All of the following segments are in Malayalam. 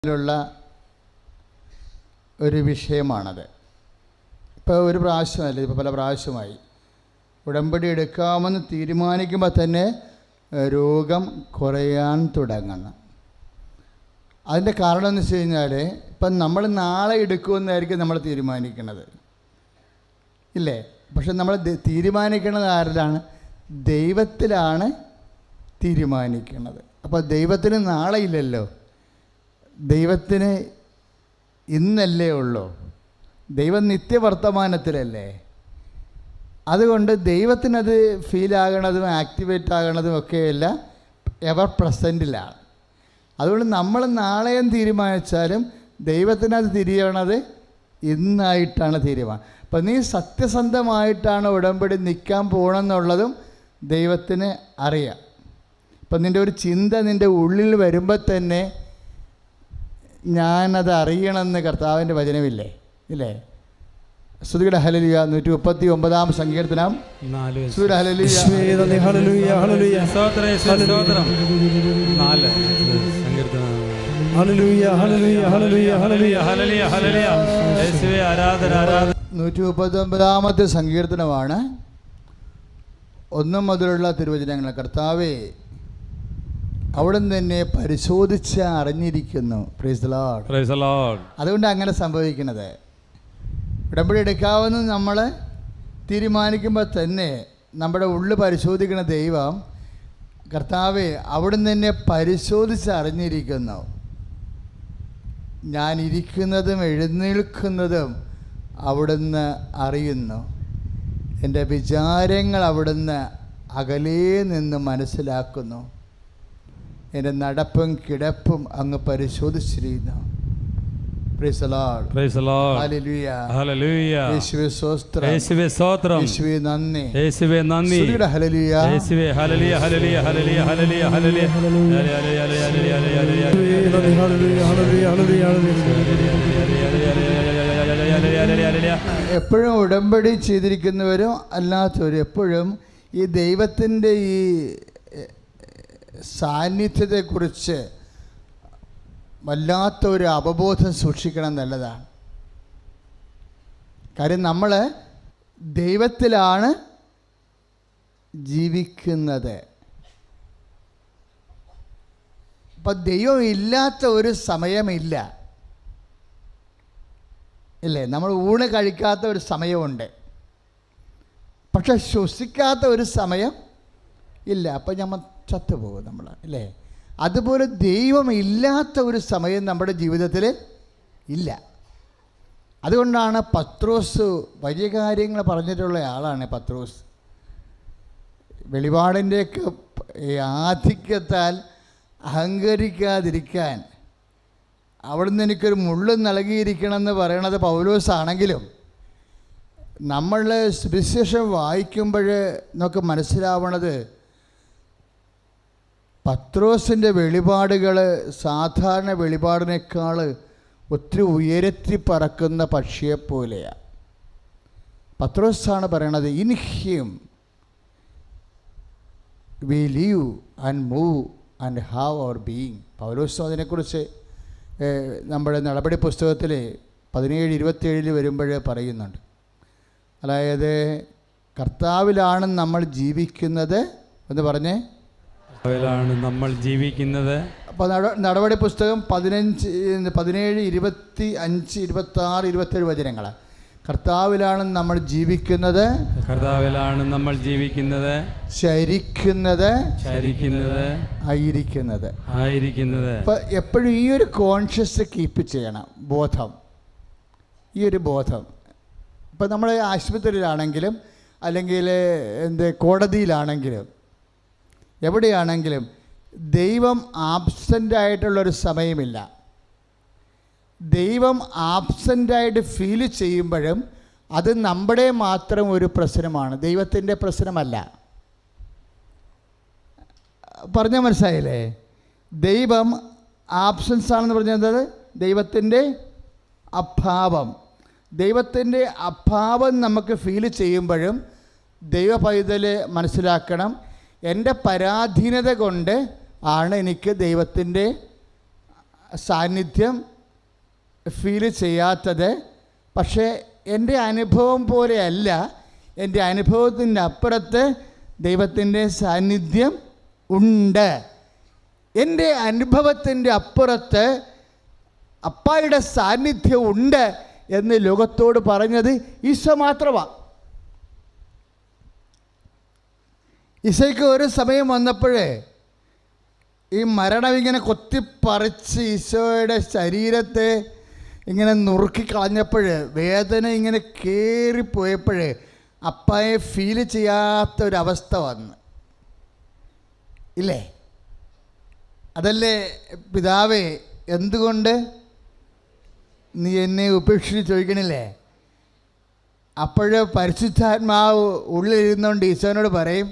ുള്ള ഒരു വിഷയമാണത്. ഇപ്പോൾ ഒരു പ്രാവശ്യമല്ല, ഇപ്പോൾ പല പ്രാവശ്യമായി ഉടമ്പടി എടുക്കാമെന്ന് തീരുമാനിക്കുമ്പോൾ തന്നെ രോഗം കുറയാൻ തുടങ്ങുന്നു. അതിൻ്റെ കാരണം എന്ന് വെച്ച് കഴിഞ്ഞാൽ ഇപ്പം നമ്മൾ നാളെ എടുക്കുമെന്നായിരിക്കും നമ്മൾ തീരുമാനിക്കുന്നത്, ഇല്ലേ? പക്ഷെ നമ്മൾ തീരുമാനിക്കുന്നത് ആരിലാണ്? ദൈവത്തിലാണ് തീരുമാനിക്കുന്നത്. അപ്പോൾ ദൈവത്തിന് നാളെ ഇല്ലല്ലോ, ദൈവത്തിന് ഇന്നല്ലേ ഉള്ളൂ. ദൈവം നിത്യവർത്തമാനത്തിലല്ലേ. അതുകൊണ്ട് ദൈവത്തിനത് ഫീലാകണതും ആക്ടിവേറ്റ് ആകണതും ഒക്കെയല്ല എവർ പ്രസൻറ്റിലാണ്. അതുകൊണ്ട് നമ്മൾ നാളെയും തീരുമാനിച്ചാലും ദൈവത്തിനത് തിരിയണത് ഇന്നായിട്ടാണ് തീരുമാനം. അപ്പം നീ സത്യസന്ധമായിട്ടാണ് ഉടമ്പടി നിൽക്കാൻ പോകണമെന്നുള്ളതും ദൈവത്തിന് അറിയാം. അപ്പം നിൻ്റെ ഒരു ചിന്ത നിൻ്റെ ഉള്ളിൽ വരുമ്പോൾ തന്നെ ഞാനത് അറിയണമെന്ന് കർത്താവിൻ്റെ വചനമില്ലേ, ഇല്ലേ? സ്തുതിയുടെ ഹല്ലേലൂയ 139 സങ്കീർത്തനം 4. സ്തുതിയുടെ ഹല്ലേലൂയ ഹല്ലേലൂയ ഹല്ലേലൂയ സ്തോത്രം 4 സങ്കീർത്തനം. ഹല്ലേലൂയ ഹല്ലേലൂയ ഹല്ലേലൂയ ഹല്ലേലൂയ ഹല്ലേലൂയ ഹല്ലേലൂയ യേശുവേ ആരാധന ആരാധന. 139 സങ്കീർത്തനമാണ്. 1 മുതലുള്ള തിരുവചനങ്ങൾ. കർത്താവേ, അവിടുന്ന് തന്നെ പരിശോധിച്ച് അറിഞ്ഞിരിക്കുന്നു. Praise the Lord, praise the Lord. അതുകൊണ്ട് അങ്ങനെ സംഭവിക്കുന്നത്. ഉടമ്പടി എടുക്കാമെന്ന് നമ്മൾ തീരുമാനിക്കുമ്പോൾ തന്നെ നമ്മുടെ ഉള്ളിൽ പരിശോധിക്കുന്ന ദൈവം, കർത്താവേ, അവിടുന്ന് തന്നെ പരിശോധിച്ച് അറിഞ്ഞിരിക്കുന്നു. ഞാൻ ഇരിക്കുന്നതും എഴുന്നേൽക്കുന്നതും അവിടുന്ന് അറിയുന്നു. എൻ്റെ വിചാരങ്ങൾ അവിടുന്ന് അകലേ നിന്ന് മനസ്സിലാക്കുന്നു. എൻ്റെ നടപ്പും കിടപ്പും അങ്ങ് പരിശോധിച്ചിരിക്കുന്നു. Praise the Lord, praise the Lord. ഹല്ലേലൂയ ഹല്ലേലൂയ. യേശുവേ സ്തോത്രം, യേശുവേ സ്തോത്രം, യേശുവേ നന്ദി, യേശുവേ നന്ദി. സ്തുതിയുടെ ഹല്ലേലൂയ, യേശുവേ ഹല്ലേലൂയ ഹല്ലേലൂയ ഹല്ലേലൂയ ഹല്ലേലൂയ ഹല്ലേലൂയ ഹല്ലേലൂയ. എപ്പോഴും ഉടമ്പടി ചെയ്തിരിക്കുന്നവരും അല്ലാത്തവരും എപ്പോഴും ഈ ദൈവത്തിൻ്റെ ഈ സാന്നിധ്യത്തെക്കുറിച്ച് വല്ലാത്ത ഒരു അവബോധം സൂക്ഷിക്കണം നല്ലതാണ്. കാര്യം നമ്മൾ ദൈവത്തിലാണ് ജീവിക്കുന്നത്. അപ്പം ദൈവം ഇല്ലാത്ത ഒരു സമയമില്ല, ഇല്ലേ? നമ്മൾ ഊണ് കഴിക്കാത്ത ഒരു സമയമുണ്ട്, പക്ഷെ ശ്വസിക്കാത്ത ഒരു സമയം ഇല്ല. അപ്പം നമ്മൾ ചത്തുപോകും നമ്മൾ, അല്ലേ? അതുപോലെ ദൈവം ഇല്ലാത്ത ഒരു സമയം നമ്മുടെ ജീവിതത്തിൽ ഇല്ല. അതുകൊണ്ടാണ് പത്രോസ് വലിയ കാര്യങ്ങൾ പറഞ്ഞിട്ടുള്ള ആളാണ്. പത്രോസ് വെളിപാടിൻ്റെയൊക്കെ ആധിക്യത്താൽ അഹങ്കരിക്കാതിരിക്കാൻ അവിടുന്ന് എനിക്കൊരു മുള്ള് നൽകിയിരിക്കണമെന്ന് പറയണത് പൗലോസാണെങ്കിലും നമ്മൾ സുവിശേഷം വായിക്കുമ്പോൾ നമുക്ക് മനസ്സിലാവണത് പത്രോസിൻ്റെ വെളിപാടുകൾ സാധാരണ വെളിപാടിനേക്കാൾ ഒത്തിരി ഉയരത്തി പറക്കുന്ന പക്ഷിയെപ്പോലെയാണ്. പത്രോസാണ് പറയണത്, in him we live and move and have our being. പൗലോസ് അതിനെക്കുറിച്ച് നമ്മുടെ നടപടി പുസ്തകത്തിൽ 17:27 വരുമ്പോൾ പറയുന്നുണ്ട്. അതായത് കർത്താവിലാണ് നമ്മൾ ജീവിക്കുന്നത് എന്ന് പറഞ്ഞ് നമ്മൾ ജീവിക്കുന്നത്. അപ്പോൾ നടപടി പുസ്തകം 15, 17, 25, 26, 27 വചനങ്ങൾ. കർത്താവിലാണ് നമ്മൾ ജീവിക്കുന്നത്, കർത്താവിലാണ് നമ്മൾ ജീവിക്കുന്നത്, ശരിക്കുന്നത്, ശരിക്കുന്നത്, ആയിരിക്കുന്നത്, ആയിരിക്കുന്നത്. അപ്പോൾ എപ്പോഴും ഈ ഒരു കോൺഷ്യസ് കീപ്പ് ചെയ്യണം, ബോധം, ഈ ഒരു ബോധം. ഇപ്പം നമ്മൾ ആശുപത്രിയിലാണെങ്കിലും അല്ലെങ്കിൽ കോടതിയിലാണെങ്കിലും എവിടെയാണെങ്കിലും ദൈവം ആബ്സെൻ്റായിട്ടുള്ളൊരു സമയമില്ല. ദൈവം ആബ്സെൻ്റായിട്ട് ഫീൽ ചെയ്യുമ്പോഴും അത് നമ്മുടെ മാത്രം ഒരു പ്രശ്നമാണ്, ദൈവത്തിൻ്റെ പ്രശ്നമല്ല. പറഞ്ഞാൽ മനസ്സിലായില്ലേ? ദൈവം ആബ്സെൻസ് ആണെന്ന് പറഞ്ഞത് ദൈവത്തിൻ്റെ അഭാവം. ദൈവത്തിൻ്റെ അഭാവം നമുക്ക് ഫീൽ ചെയ്യുമ്പോഴും ദൈവ പൈതൽ മനസ്സിലാക്കണം, എൻ്റെ പരാധീനത കൊണ്ട് ആണ് എനിക്ക് ദൈവത്തിൻ്റെ സാന്നിധ്യം ഫീൽ ചെയ്യാത്തത്. പക്ഷേ എൻ്റെ അനുഭവം പോലെയല്ല, എൻ്റെ അനുഭവത്തിൻ്റെ അപ്പുറത്ത് ദൈവത്തിൻ്റെ സാന്നിധ്യം ഉണ്ട്. എൻ്റെ അനുഭവത്തിൻ്റെ അപ്പുറത്ത് അപ്പായുടെ സാന്നിധ്യം ഉണ്ട് എന്ന് ലോകത്തോട് പറഞ്ഞത് ഈശോ മാത്രമാണ്. ഈശോയ്ക്ക് ഒരു സമയം വന്നപ്പോഴേ ഈ മരണം ഇങ്ങനെ കൊത്തിപ്പറിച്ച് ഈശോയുടെ ശരീരത്തെ ഇങ്ങനെ നുറുക്കിക്കളഞ്ഞപ്പോൾ, വേദന ഇങ്ങനെ കയറിപ്പോയപ്പോൾ അപ്പായെ ഫീൽ ചെയ്യാത്തൊരവസ്ഥ വന്നു ഇല്ലേ? അതല്ലേ പിതാവേ എന്തുകൊണ്ട് നീ എന്നെ ഉപേക്ഷിച്ച് ചോദിക്കണില്ലേ? അപ്പോൾ പരിശുദ്ധാത്മാവ് ഉള്ളിലിരുന്നുകൊണ്ട് ഈശോനോട് പറയും,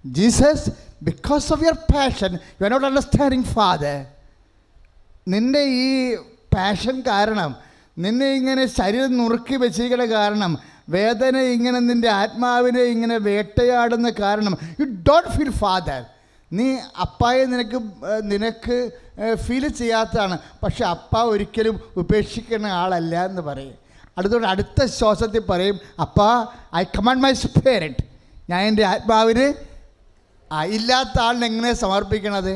Jesus, because of your passion you are not understanding father. നിൻ്റെ ഈ പാഷൻ കാരണം, നിന്നെ ഇങ്ങനെ ശരീരം നുറുക്കി വെച്ചിരിക്കുന്ന കാരണം, വേദന ഇങ്ങനെ നിൻ്റെ ആത്മാവിനെ ഇങ്ങനെ വേട്ടയാടുന്ന കാരണം, യു ഡോണ്ട് ഫീൽ ഫാദർ. നീ അപ്പായെ നിനക്ക് ഫീൽ ചെയ്യാത്തതാണ്. പക്ഷെ അപ്പ ഒരിക്കലും ഉപേക്ഷിക്കുന്ന ആളല്ല എന്ന് പറയും. അതുകൊണ്ട് അടുത്ത ശ്വാസത്തിൽ പറയും, അപ്പാ, ഐ കമാൻഡ് മൈ സ്പിരിറ്റ്. ഞാൻ എൻ്റെ ആത്മാവിന് ഇല്ലാത്ത ആളിനെങ്ങനെ സമർപ്പിക്കണത്?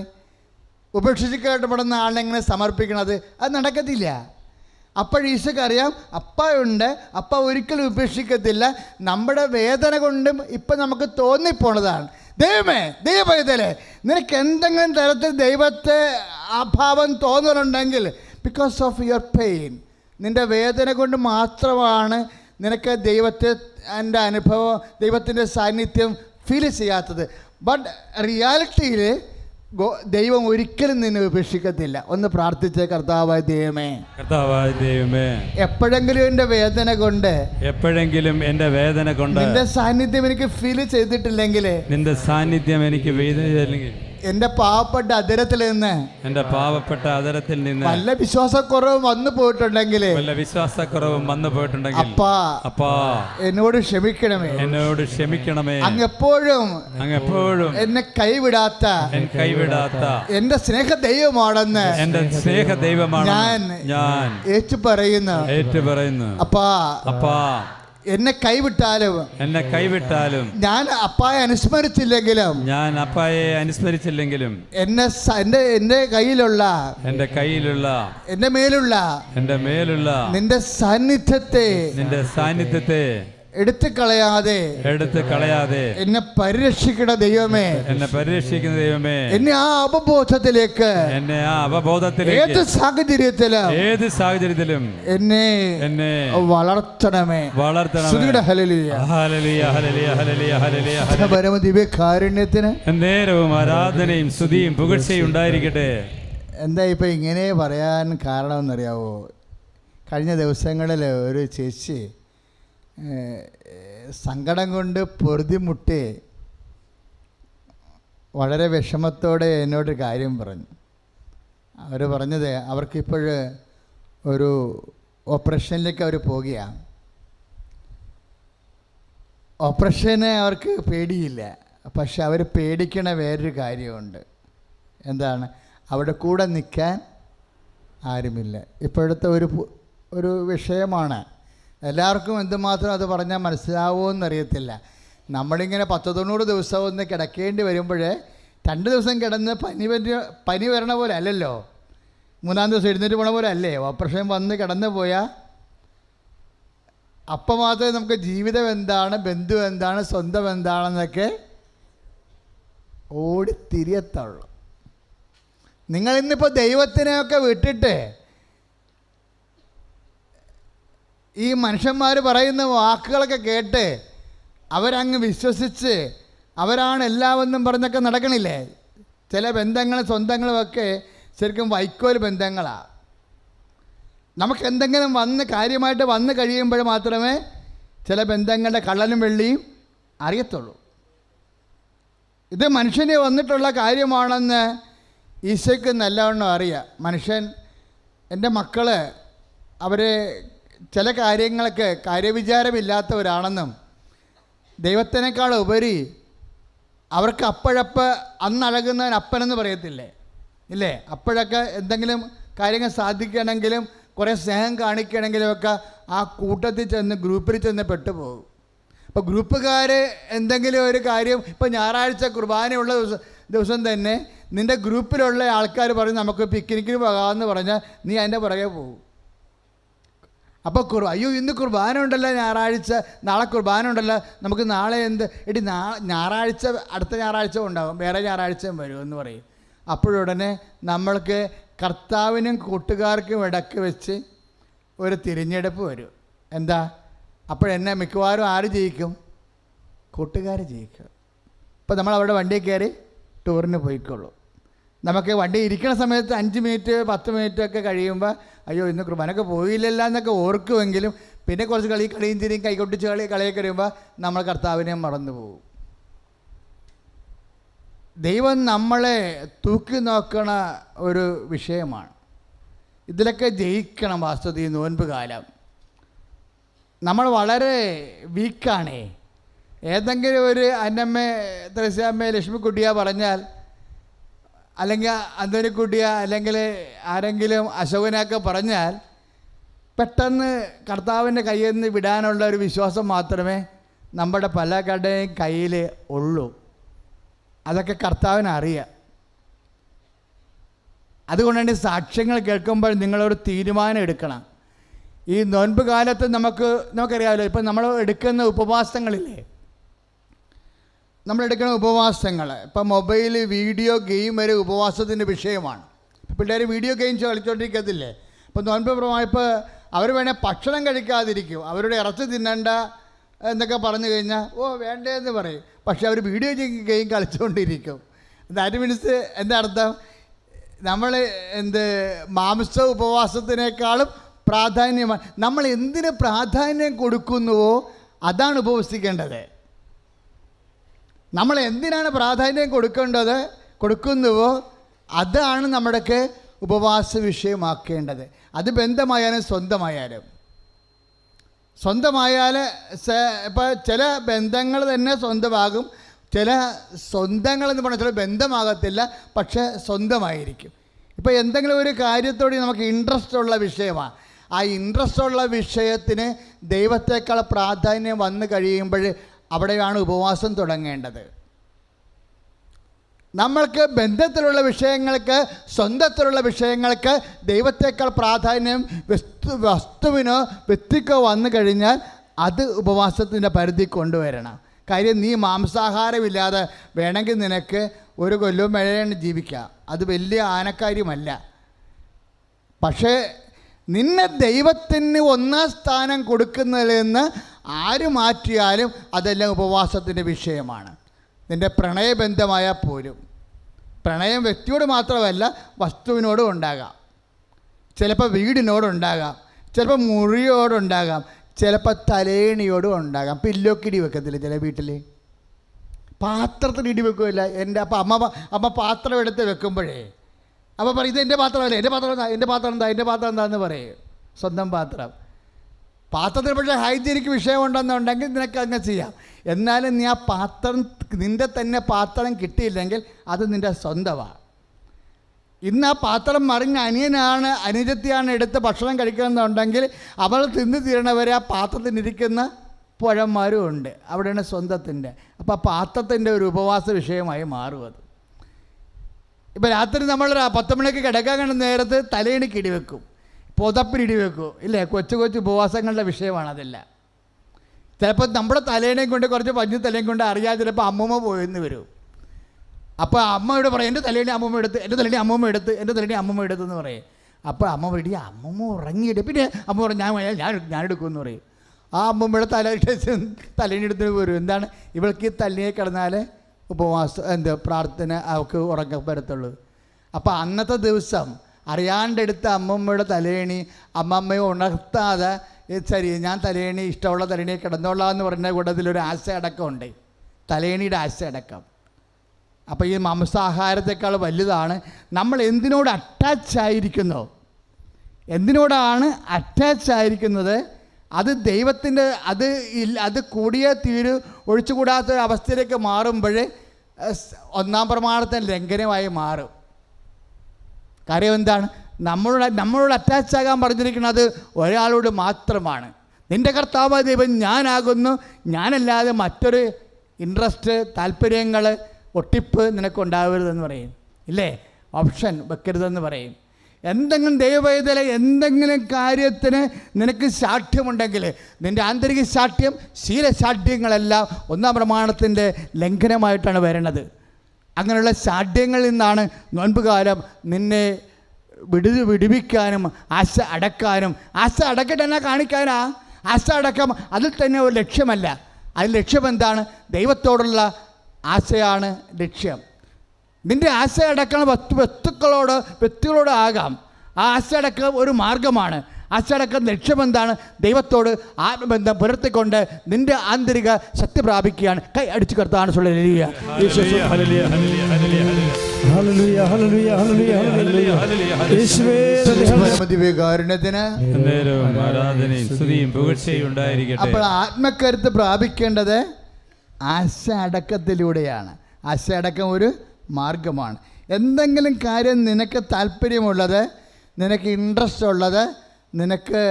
ഉപേക്ഷിക്കപ്പെടുന്ന ആളിനെങ്ങനെ സമർപ്പിക്കണത്? അത് നടക്കത്തില്ല. അപ്പോൾ ഈശോക്കറിയാം അപ്പയുണ്ട്, അപ്പ ഒരിക്കലും ഉപേക്ഷിക്കത്തില്ല. നമ്മുടെ വേദന കൊണ്ടും ഇപ്പം നമുക്ക് തോന്നിപ്പോണതാണ്. ദൈവമേ, ദൈവപൈതലേ, നിനക്ക് എന്തെങ്കിലും തരത്തിൽ ദൈവത്തെ അഭാവം തോന്നലുണ്ടെങ്കിൽ ബിക്കോസ് ഓഫ് യുവർ പെയിൻ, നിൻ്റെ വേദന കൊണ്ട് മാത്രമാണ് നിനക്ക് എൻ്റെ അനുഭവം, ദൈവത്തിൻ്റെ സാന്നിധ്യം ഫീൽ ചെയ്യാത്തത്. ബട്ട് റിയാലിറ്റിയിൽ ദൈവം ഒരിക്കലും നിന്നെ ഉപേക്ഷിക്കത്തില്ല. ഒന്ന് പ്രാർത്ഥിച്ച കർത്താവായ ദൈവമേ, കർത്താവായ ദൈവമേ, എപ്പോഴെങ്കിലും എൻ്റെ വേദന കൊണ്ട് നിന്റെ സാന്നിധ്യം എനിക്ക് ഫീൽ ചെയ്തിട്ടില്ലെങ്കിൽ, നിന്റെ സാന്നിധ്യം എനിക്ക് എൻ്റെ പാവപ്പെട്ട അതരത്തിൽ നിന്ന് വല്ല വിശ്വാസക്കുറവും വന്നു പോയിട്ടുണ്ടെങ്കിൽ അപ്പാ എന്നോട് ക്ഷമിക്കണമേ. അങ്ങെപ്പോഴും എന്നെ കൈവിടാത്ത എന്റെ സ്നേഹ ദൈവമാണെന്ന് ഞാൻ ഏറ്റു പറയുന്നു. അപ്പാ എന്നെ കൈവിട്ടാലും ഞാൻ അപ്പായെ അനുസ്മരിച്ചില്ലെങ്കിലും എന്റെ കയ്യിലുള്ള എന്റെ മേലുള്ള നിന്റെ സാന്നിധ്യത്തെ എടുത്തു കളയാതെ എന്നെ പരിരക്ഷിക്കുന്ന ദൈവമേ, എന്നെ ആ അവബോധത്തിലേക്ക് ഏത് സാഹചര്യത്തിലും എന്നെ വളർത്തണമേ. ദിവ്യകാരുണ്യത്തിന് നേരവും ആരാധനയും സ്തുതിയും പുകഴ്ചയും ഉണ്ടായിരിക്കട്ടെ. എന്താ ഇപ്പൊ ഇങ്ങനെ പറയാൻ കാരണമെന്നറിയാവോ? കഴിഞ്ഞ ദിവസങ്ങളിൽ ഒരു ചേച്ചി സങ്കടം കൊണ്ട് പൊറുതിമുട്ടി വളരെ വിഷമത്തോടെ എന്നോട് കാര്യം പറഞ്ഞു. അവർ പറഞ്ഞത് അവർക്കിപ്പോൾ ഒരു ഓപ്പറേഷനിലേക്ക് അവർ പോകുകയാണ്. ഓപ്പറേഷന് അവർക്ക് പേടിയില്ല, പക്ഷെ അവർ പേടിക്കണ വേറൊരു കാര്യമുണ്ട്. എന്താണ്? അവിടെ കൂടെ നിൽക്കാൻ ആരുമില്ല. ഇപ്പോഴത്തെ ഒരു വിഷയമാണ്. എല്ലാവർക്കും എന്തുമാത്രം അത് പറഞ്ഞാൽ മനസ്സിലാവുമെന്നറിയത്തില്ല. നമ്മളിങ്ങനെ 10-90 ദിവസം ഒന്ന് കിടക്കേണ്ടി വരുമ്പോൾ 2 ദിവസം കിടന്ന് പനി വരണ പോലെ അല്ലല്ലോ, 3-ാം ദിവസം എഴുന്നേറ്റ് പോണ പോലെ അല്ലേ? ഓപ്പറേഷൻ വന്ന് കിടന്നു പോയാൽ അപ്പം മാത്രമേ നമുക്ക് ജീവിതം എന്താണ്, ബന്ധു എന്താണ്, സ്വന്തം എന്താണെന്നൊക്കെ ഓടിത്തിരിയത്തുള്ളൂ. നിങ്ങളിന്നിപ്പോൾ ദൈവത്തിനെയൊക്കെ വിട്ടിട്ട് ഈ മനുഷ്യന്മാർ പറയുന്ന വാക്കുകളൊക്കെ കേട്ട് അവരങ്ങ് വിശ്വസിച്ച് അവരാണ് എല്ലാവെന്നും പറഞ്ഞൊക്കെ നടക്കണില്ലേ? ചില ബന്ധങ്ങളും സ്വന്തങ്ങളുമൊക്കെ ശരിക്കും വൈക്കോൽ ബന്ധങ്ങളാണ്. നമുക്ക് എന്തെങ്കിലും കാര്യമായിട്ട് വന്ന് കഴിയുമ്പോൾ മാത്രമേ ചില ബന്ധങ്ങളുടെ കള്ളനും വെള്ളിയും അറിയത്തുള്ളൂ. ഇത് മനുഷ്യന് വന്നിട്ടുള്ള കാര്യമാണെന്ന് ഈശോയ്ക്ക് നല്ലവണ്ണം അറിയാം. മനുഷ്യൻ, എൻ്റെ മക്കൾ അവരെ ചില കാര്യങ്ങളൊക്കെ കാര്യവിചാരമില്ലാത്തവരാണെന്നും ദൈവത്തിനേക്കാൾ ഉപരി അവർക്ക് അപ്പോഴപ്പോൾ അന്നഴകുന്നവൻ അപ്പനെന്ന് പറയത്തില്ലേ? ഇല്ലേ? അപ്പോഴൊക്കെ എന്തെങ്കിലും കാര്യങ്ങൾ സാധിക്കണമെങ്കിലും കുറേ സ്നേഹം കാണിക്കണമെങ്കിലും ഒക്കെ ആ കൂട്ടത്തിൽ ചെന്ന് ഗ്രൂപ്പിൽ ചെന്ന് പെട്ടുപോകും. അപ്പോൾ ഗ്രൂപ്പുകാർ എന്തെങ്കിലും ഒരു കാര്യം, ഇപ്പോൾ ഞായറാഴ്ച കുർബാനയുള്ള ദിവസം തന്നെ നിൻ്റെ ഗ്രൂപ്പിലുള്ള ആൾക്കാർ പറയും നമുക്ക് പിക്നിക്കിന് പോകാമെന്ന് പറഞ്ഞാൽ നീ അതിൻ്റെ പുറകെ പോകും. അപ്പോൾ അയ്യോ ഇന്ന് കുർബാന ഉണ്ടല്ലോ, ഞായറാഴ്ച നാളെ കുർബാന ഉണ്ടല്ലോ, നമുക്ക് നാളെ എടി ഞായറാഴ്ച അടുത്ത ഞായറാഴ്ച ഉണ്ടാകും, വേറെ ഞായറാഴ്ചയും വരും എന്ന് പറയും. അപ്പോഴുടനെ നമ്മൾക്ക് കർത്താവിനും കൂട്ടുകാർക്കും ഇടയ്ക്ക് വെച്ച് ഒരു തിരഞ്ഞെടുപ്പ് വരും. എന്താ? അപ്പോഴെന്നെ മിക്കവാറും ആര് ജയിക്കും? കൂട്ടുകാർ ജയിക്കും. അപ്പോൾ നമ്മൾ അവിടെ വണ്ടിയിൽ കയറി ടൂറിന് പോയിക്കോളൂ. നമുക്ക് വണ്ടി ഇരിക്കുന്ന സമയത്ത് 5 മിനിറ്റ് 10 മിനിറ്റ് ഒക്കെ കഴിയുമ്പോൾ അയ്യോ ഇന്ന് കുർബാനൊക്കെ പോയില്ലല്ലോ എന്നൊക്കെ ഓർക്കുമെങ്കിലും പിന്നെ കുറച്ച് കളിയും തിരിയും കൈകൊട്ടിച്ച് കളിയൊക്കെ കഴിയുമ്പോൾ നമ്മൾ കർത്താവിനെ മറന്നു പോകും. ദൈവം നമ്മളെ തൂക്കി നോക്കണ ഒരു വിഷയമാണ്. ഇതിലൊക്കെ ജയിക്കണം. വാസ്തവത്തിൽ നോൻപ് കാലം നമ്മൾ വളരെ വീക്കാണേ. ഏതെങ്കിലും ഒരു അന്നമ്മ ത്രേസ്യാമ്മ ലക്ഷ്മിക്കുട്ടിയ പറഞ്ഞാൽ, അല്ലെങ്കിൽ അന്തോനിക്കുട്ടിയ, അല്ലെങ്കിൽ ആരെങ്കിലും അശോകനൊക്കെ പറഞ്ഞാൽ പെട്ടെന്ന് കർത്താവിൻ്റെ കയ്യിൽ നിന്ന് വിടാനുള്ള ഒരു വിശ്വാസം മാത്രമേ നമ്മുടെ പലരുടെയും കയ്യിൽ ഉള്ളൂ. അതൊക്കെ കർത്താവിന് അറിയാം. അതുകൊണ്ടാണ് സാക്ഷ്യങ്ങൾ കേൾക്കുമ്പോൾ നിങ്ങളൊരു തീരുമാനം എടുക്കണം. ഈ നോൻപ് കാലത്ത് നമുക്കറിയാമല്ലോ, ഇപ്പം നമ്മൾ എടുക്കുന്ന ഉപവാസങ്ങളില്ലേ, നമ്മളെടുക്കുന്ന ഉപവാസങ്ങൾ, ഇപ്പം മൊബൈൽ വീഡിയോ ഗെയിം വരെ ഉപവാസത്തിൻ്റെ വിഷയമാണ്. പിള്ളേർ വീഡിയോ ഗെയിംസ് കളിച്ചുകൊണ്ടിരിക്കത്തില്ലേ. ഇപ്പോൾ നോൻപ് പ്രമാണിപ്പോൾ അവർ വേണേൽ ഭക്ഷണം കഴിക്കാതിരിക്കും, അവരുടെ ഇറച്ചി തിന്നണ്ട എന്നൊക്കെ പറഞ്ഞു കഴിഞ്ഞാൽ ഓ വേണ്ടതെന്ന് പറയും. പക്ഷെ അവർ വീഡിയോ ഗെയിം കളിച്ചുകൊണ്ടിരിക്കും. ദാറ്റ് മീൻസ് എന്താ അർത്ഥം? നമ്മൾ മാംസ ഉപവാസത്തിനേക്കാളും പ്രാധാന്യമാണ്. നമ്മൾ എന്തിന് പ്രാധാന്യം കൊടുക്കുന്നുവോ അതാണ് ഉപവസിക്കേണ്ടത്. നമ്മൾ എന്തിനാണ് പ്രാധാന്യം കൊടുക്കുന്നുവോ അതാണ് നമ്മുടെയൊക്കെ ഉപവാസ വിഷയമാക്കേണ്ടത്. അത് ബന്ധമായാലും സ്വന്തമായാൽ ഇപ്പോൾ ചില ബന്ധങ്ങൾ തന്നെ സ്വന്തമാകും, ചില സ്വന്തങ്ങളെന്ന് പറഞ്ഞാൽ ചില ബന്ധമാകത്തില്ല, പക്ഷേ സ്വന്തമായിരിക്കും. ഇപ്പോൾ എന്തെങ്കിലും ഒരു കാര്യത്തോട് നമുക്ക് ഇൻട്രസ്റ്റ് ഉള്ള വിഷയമാണ്, ആ ഇൻട്രസ്റ്റ് ഉള്ള വിഷയത്തിന് ദൈവത്തേക്കാൾ പ്രാധാന്യം വന്നു കഴിയുമ്പോൾ അവിടെയാണ് ഉപവാസം തുടങ്ങേണ്ടത്. നമ്മൾക്ക് ബന്ധത്തിലുള്ള വിഷയങ്ങൾക്ക്, സ്വന്തത്തിലുള്ള വിഷയങ്ങൾക്ക് ദൈവത്തേക്കാൾ പ്രാധാന്യം വസ്തുവിനോ വ്യക്തിക്കോ വന്നു കഴിഞ്ഞാൽ അത് ഉപവാസത്തിൻ്റെ പരിധി കൊണ്ടുവരണം. കാര്യം നീ മാംസാഹാരമില്ലാതെ വേണമെങ്കിൽ നിനക്ക് 1 കൊല്ലവും മഴയാണ് ജീവിക്കുക, അത് വലിയ ആനക്കാര്യമല്ല. പക്ഷേ നിന്നെ ദൈവത്തിന് 1ാം സ്ഥാനം കൊടുക്കുന്നതിൽ നിന്ന് ആര് മാറ്റിയാലും അതെല്ലാം ഉപവാസത്തിൻ്റെ വിഷയമാണ്. നിൻ്റെ പ്രണയബന്ധമായാൽ പോലും, പ്രണയം വ്യക്തിയോട് മാത്രമല്ല വസ്തുവിനോടും ഉണ്ടാകാം, ചിലപ്പോൾ വീടിനോടുണ്ടാകാം, ചിലപ്പോൾ മുറിയോടുണ്ടാകാം, ചിലപ്പോൾ തലേണിയോടും ഉണ്ടാകാം. പില്ലോക്കിടി വെക്കത്തില്ല ചില വീട്ടിൽ, പാത്രത്തിന് ഇടി വെക്കുമല്ല. അപ്പം അമ്മ പാത്രം എടുത്ത് വെക്കുമ്പോഴേ അപ്പോൾ പറയും ഇത് എൻ്റെ പാത്രമല്ല, എൻ്റെ പാത്രം എന്താന്ന് പറയും. സ്വന്തം പാത്രത്തിന് പക്ഷേ ഹൈജീനിക്ക് വിഷയമുണ്ടെന്നുണ്ടെങ്കിൽ നിനക്ക് അങ്ങനെ ചെയ്യാം. എന്നാലും നീ ആ പാത്രം, നിൻ്റെ തന്നെ പാത്രം കിട്ടിയില്ലെങ്കിൽ അത് നിൻ്റെ സ്വന്തമാണ്. ഇന്ന് ആ പാത്രം മറിഞ്ഞ് അനുജത്തിയാണ് എടുത്ത് ഭക്ഷണം കഴിക്കണമെന്നുണ്ടെങ്കിൽ അവൾ തിന്നു തീരണവരെ ആ പാത്രത്തിനിരിക്കുന്ന പുഴന്മാരും ഉണ്ട്. അവിടെയാണ് സ്വന്തത്തിൻ്റെ. അപ്പോൾ ആ പാത്രത്തിൻ്റെ ഒരു ഉപവാസ വിഷയമായി മാറും അത്. ഇപ്പോൾ രാത്രി നമ്മൾ 10 മണിക്ക് കിടക്കാൻ നേരത്ത് തലയിണിക്ക് ഇടിവെക്കും, പുതപ്പിന് ഇടിവെക്കും, ഇല്ലേ? കൊച്ചു ഉപവാസങ്ങളുടെ വിഷയമാണ് അതെല്ലാം. ചിലപ്പോൾ നമ്മുടെ തലേണയും കൊണ്ട് കുറച്ച് പഞ്ഞു തലയും കൊണ്ട് അറിയാതെ ചിലപ്പോൾ അമ്മൂമ്മ പോയെന്ന് വരും. അപ്പോൾ അമ്മയോട് പറയും എൻ്റെ തലേണി അമ്മൂമ്മ എടുത്ത്, എൻ്റെ തലേണി അമ്മൂമ്മ എടുത്ത്, എൻ്റെ തലേണി അമ്മൂമ്മ എടുത്തെന്ന് പറയും. അപ്പോൾ അമ്മ പറയും അമ്മൂമ്മ ഉറങ്ങിയിട്ട്, പിന്നെ അമ്മ പറയും ഞാൻ എടുക്കുമെന്ന് പറയും. ആ അമ്മൂമ്മയുടെ തലേണി എടുത്തിട്ട് വരും. എന്താണ്? ഇവൾക്ക് ഈ തലേണി കിടന്നാൽ ഉപവാസം പ്രാർത്ഥന അവൾക്ക് ഉറക്കം വരത്തുള്ളൂ. അപ്പോൾ അന്നത്തെ ദിവസം അറിയാണ്ടെടുത്ത അമ്മമ്മയുടെ തലേണി അമ്മമ്മയെ ഉണർത്താതെ ശരി ഞാൻ തലേണി ഇഷ്ടമുള്ള തലേണിയെ കിടന്നോളാം എന്ന് പറഞ്ഞ കൂട്ടത്തിലൊരു ആശയടക്കമുണ്ട്, തലേണിയുടെ ആശയടക്കം. അപ്പോൾ ഈ മാംസാഹാരത്തെക്കാൾ വലുതാണ് നമ്മൾ എന്തിനോട് അറ്റാച്ചായിരിക്കുന്നോ, എന്തിനോടാണ് അറ്റാച്ചായിരിക്കുന്നത് അത് ദൈവത്തിൻ്റെ അത് കൂടിയേ തീരു, ഒഴിച്ചുകൂടാത്ത അവസ്ഥയിലേക്ക് മാറുമ്പോൾ 1-ാം പ്രമാണത്തിന് ലംഘനമായി മാറും. കാര്യം എന്താണ്? നമ്മളോട് അറ്റാച്ച് ആകാൻ പറഞ്ഞിരിക്കുന്നത് ഒരാളോട് മാത്രമാണ്. നിൻ്റെ കർത്താവായ ദൈവം ഞാനാകുന്നു, ഞാനല്ലാതെ മറ്റൊരു ഇൻട്രസ്റ്റ്, താല്പര്യങ്ങൾ, ഒട്ടിപ്പ് നിനക്കുണ്ടാവരുതെന്ന് പറയും. ഇല്ലേ? ഓപ്ഷൻ വെക്കരുതെന്ന് പറയും. എന്തെങ്കിലും ദൈവവേദന, എന്തെങ്കിലും കാര്യത്തിന് നിനക്ക് ശാഠ്യമുണ്ടെങ്കിൽ നിൻ്റെ ആന്തരിക ശാഠ്യം, ശീലശാഠ്യങ്ങളെല്ലാം ഒന്നാം പ്രമാണത്തിൻ്റെ ലംഘനമായിട്ടാണ് വരുന്നത്. അങ്ങനെയുള്ള ശാഠ്യങ്ങളിൽ നിന്നാണ് നോൻപുകാലം നിന്നെ വിടുവിക്കാനും ആശ അടക്കാനും. ആശ അടക്കിട്ട് എന്നാ കാണിക്കാനാ? ആശ അടക്കം അതിൽ തന്നെ ഒരു ലക്ഷ്യമല്ല. അതിൽ ലക്ഷ്യം എന്താണ്? ദൈവത്തോടുള്ള ആശയാണ് ലക്ഷ്യം. നിൻ്റെ ആശ അടക്കം വ്യക്തികളോട് ആകാം. ആ ആശ അടക്കം ഒരു മാർഗമാണ്. ആശ അടക്കം ലക്ഷ്യം എന്താണ്? ദൈവത്തോട് ആത്മബന്ധം പുലർത്തിക്കൊണ്ട് നിൻ്റെ ആന്തരിക ശക്തി പ്രാപിക്കുകയാണ്. കൈ അടിച്ചു കർത്താണ് അപ്പോൾ ആത്മക്കരുത്ത് പ്രാപിക്കേണ്ടത് ആശ അടക്കത്തിലൂടെയാണ്. ആശ അടക്കം ഒരു മാർഗമാണ്. എന്തെങ്കിലും കാര്യം നിനക്ക് താല്പര്യമുള്ളത്, നിനക്ക് ഇൻട്രസ്റ്റ് ഉള്ളത്, നിനക്ക്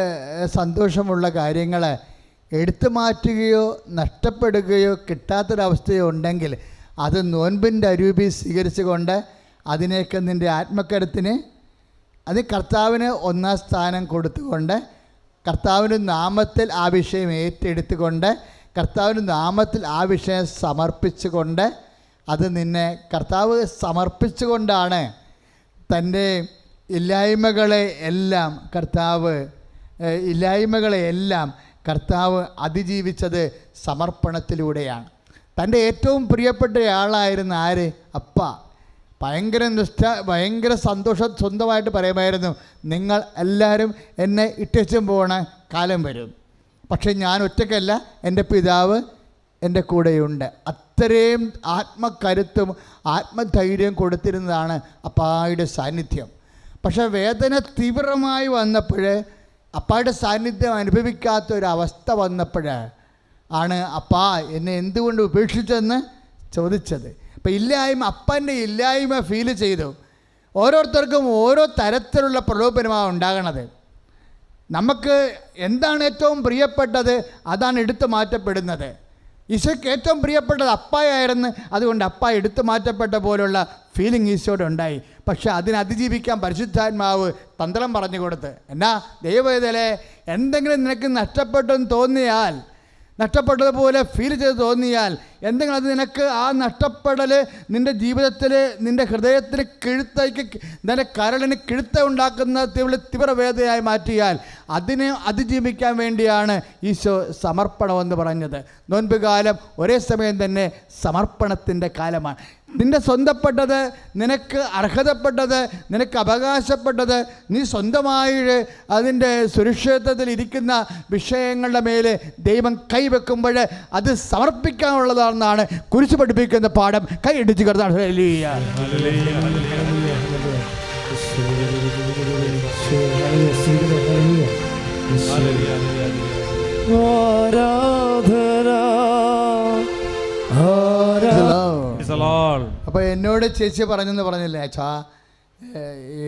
സന്തോഷമുള്ള കാര്യങ്ങൾ എടുത്തു മാറ്റുകയോ നഷ്ടപ്പെടുകയോ കിട്ടാത്തൊരവസ്ഥയോ ഉണ്ടെങ്കിൽ അത് നോൻപിൻ്റെ അരൂപി സ്വീകരിച്ചുകൊണ്ട് അതിനേക്ക് നിൻ്റെ ആത്മക്കരുത്തിന് അത് കർത്താവിന് ഒന്നാം സ്ഥാനം കൊടുത്തുകൊണ്ട് കർത്താവിൻ്റെ നാമത്തിൽ ആ വിഷയം ഏറ്റെടുത്തുകൊണ്ട് കർത്താവിൻ്റെ നാമത്തിൽ ആ വിഷയം സമർപ്പിച്ചുകൊണ്ട് അത് നിന്നെ കർത്താവ് സമർപ്പിച്ചുകൊണ്ടാണ് തൻ്റെ ഇല്ലായ്മകളെയെല്ലാം കർത്താവ് അതിജീവിച്ചത് സമർപ്പണത്തിലൂടെയാണ്. തൻ്റെ ഏറ്റവും പ്രിയപ്പെട്ട ആളായിരുന്ന ആര്? അപ്പ. ഭയങ്കര സന്തോഷം സ്വന്തമായിട്ട് പറയുമായിരുന്നു, നിങ്ങൾ എല്ലാവരും എന്നെ ഇട്ടേച്ചും പോണ കാലം വരും, പക്ഷേ ഞാൻ ഒറ്റയ്ക്കല്ല, എൻ്റെ പിതാവ് എൻ്റെ കൂടെയുണ്ട്. അത്രയും ആത്മകരുത്തും ആത്മധൈര്യം കൊടുത്തിരുന്നതാണ് അപ്പായുടെ സാന്നിധ്യം. പക്ഷേ വേദന തീവ്രമായി വന്നപ്പോൾ, അപ്പായുടെ സാന്നിധ്യം അനുഭവിക്കാത്തൊരവസ്ഥ വന്നപ്പോൾ ആണ് അപ്പാ എന്നെ എന്തുകൊണ്ട് ഉപേക്ഷിച്ചെന്ന് ചോദിച്ചത്. അപ്പം അപ്പൻ്റെ ഇല്ലായ്മ ഫീൽ ചെയ്തു. ഓരോരുത്തർക്കും ഓരോ തരത്തിലുള്ള പ്രലോഭനമാണ് ഉണ്ടാകണത്. നമുക്ക് എന്താണ് ഏറ്റവും പ്രിയപ്പെട്ടത് അതാണ് എടുത്തു മാറ്റപ്പെടുന്നത്. ഈശോയ്ക്ക് ഏറ്റവും പ്രിയപ്പെട്ടത് അപ്പായായിരുന്നു. അതുകൊണ്ട് അപ്പ എടുത്തു മാറ്റപ്പെട്ട പോലുള്ള ഫീലിംഗ് ഈശോയുടെ ഉണ്ടായി. പക്ഷെ അതിജീവിക്കാൻ പരിശുദ്ധാത്മാവ് തന്ത്രം പറഞ്ഞു കൊടുത്ത്, എന്നാ ദൈവവേദനയെ എന്തെങ്കിലും നിനക്ക് നഷ്ടപ്പെട്ടെന്ന് തോന്നിയാൽ, നഷ്ടപ്പെട്ടതുപോലെ ഫീൽ ചെയ്ത് തോന്നിയാൽ, എന്തെങ്കിലും അത് നിനക്ക് ആ നഷ്ടപ്പെടൽ നിൻ്റെ ജീവിതത്തിൽ, നിൻ്റെ ഹൃദയത്തിന് നിൻ്റെ കരളിന് കിഴുത്ത ഉണ്ടാക്കുന്ന തീവ്രവേദനയായി മാറ്റിയാൽ അതിനെ അതിജീവിക്കാൻ വേണ്ടിയാണ് ഈശോ സമർപ്പണമെന്ന് പറഞ്ഞത്. നോൻപ് കാലം ഒരേ സമയം തന്നെ സമർപ്പണത്തിൻ്റെ കാലമാണ്. നിൻ്റെ സ്വന്തപ്പെട്ടത്, നിനക്ക് അർഹതപ്പെട്ടത്, നിനക്ക് അവകാശപ്പെട്ടത്, നീ സ്വന്തമായി അതിൻ്റെ സുരക്ഷിതത്വത്തിൽ ഇരിക്കുന്ന വിഷയങ്ങളുടെ മേലെ ദൈവം കൈവെക്കുമ്പോൾ അത് സമർപ്പിക്കാനുള്ളതാണെന്നാണ് കുരിശ് പഠിപ്പിക്കുന്ന പാഠം. കൈ ഇടിച്ച് കിടന്നാണ്. അപ്പോൾ എന്നോട് ചേച്ചി പറഞ്ഞെന്ന് പറഞ്ഞില്ലേ, അച്ഛാ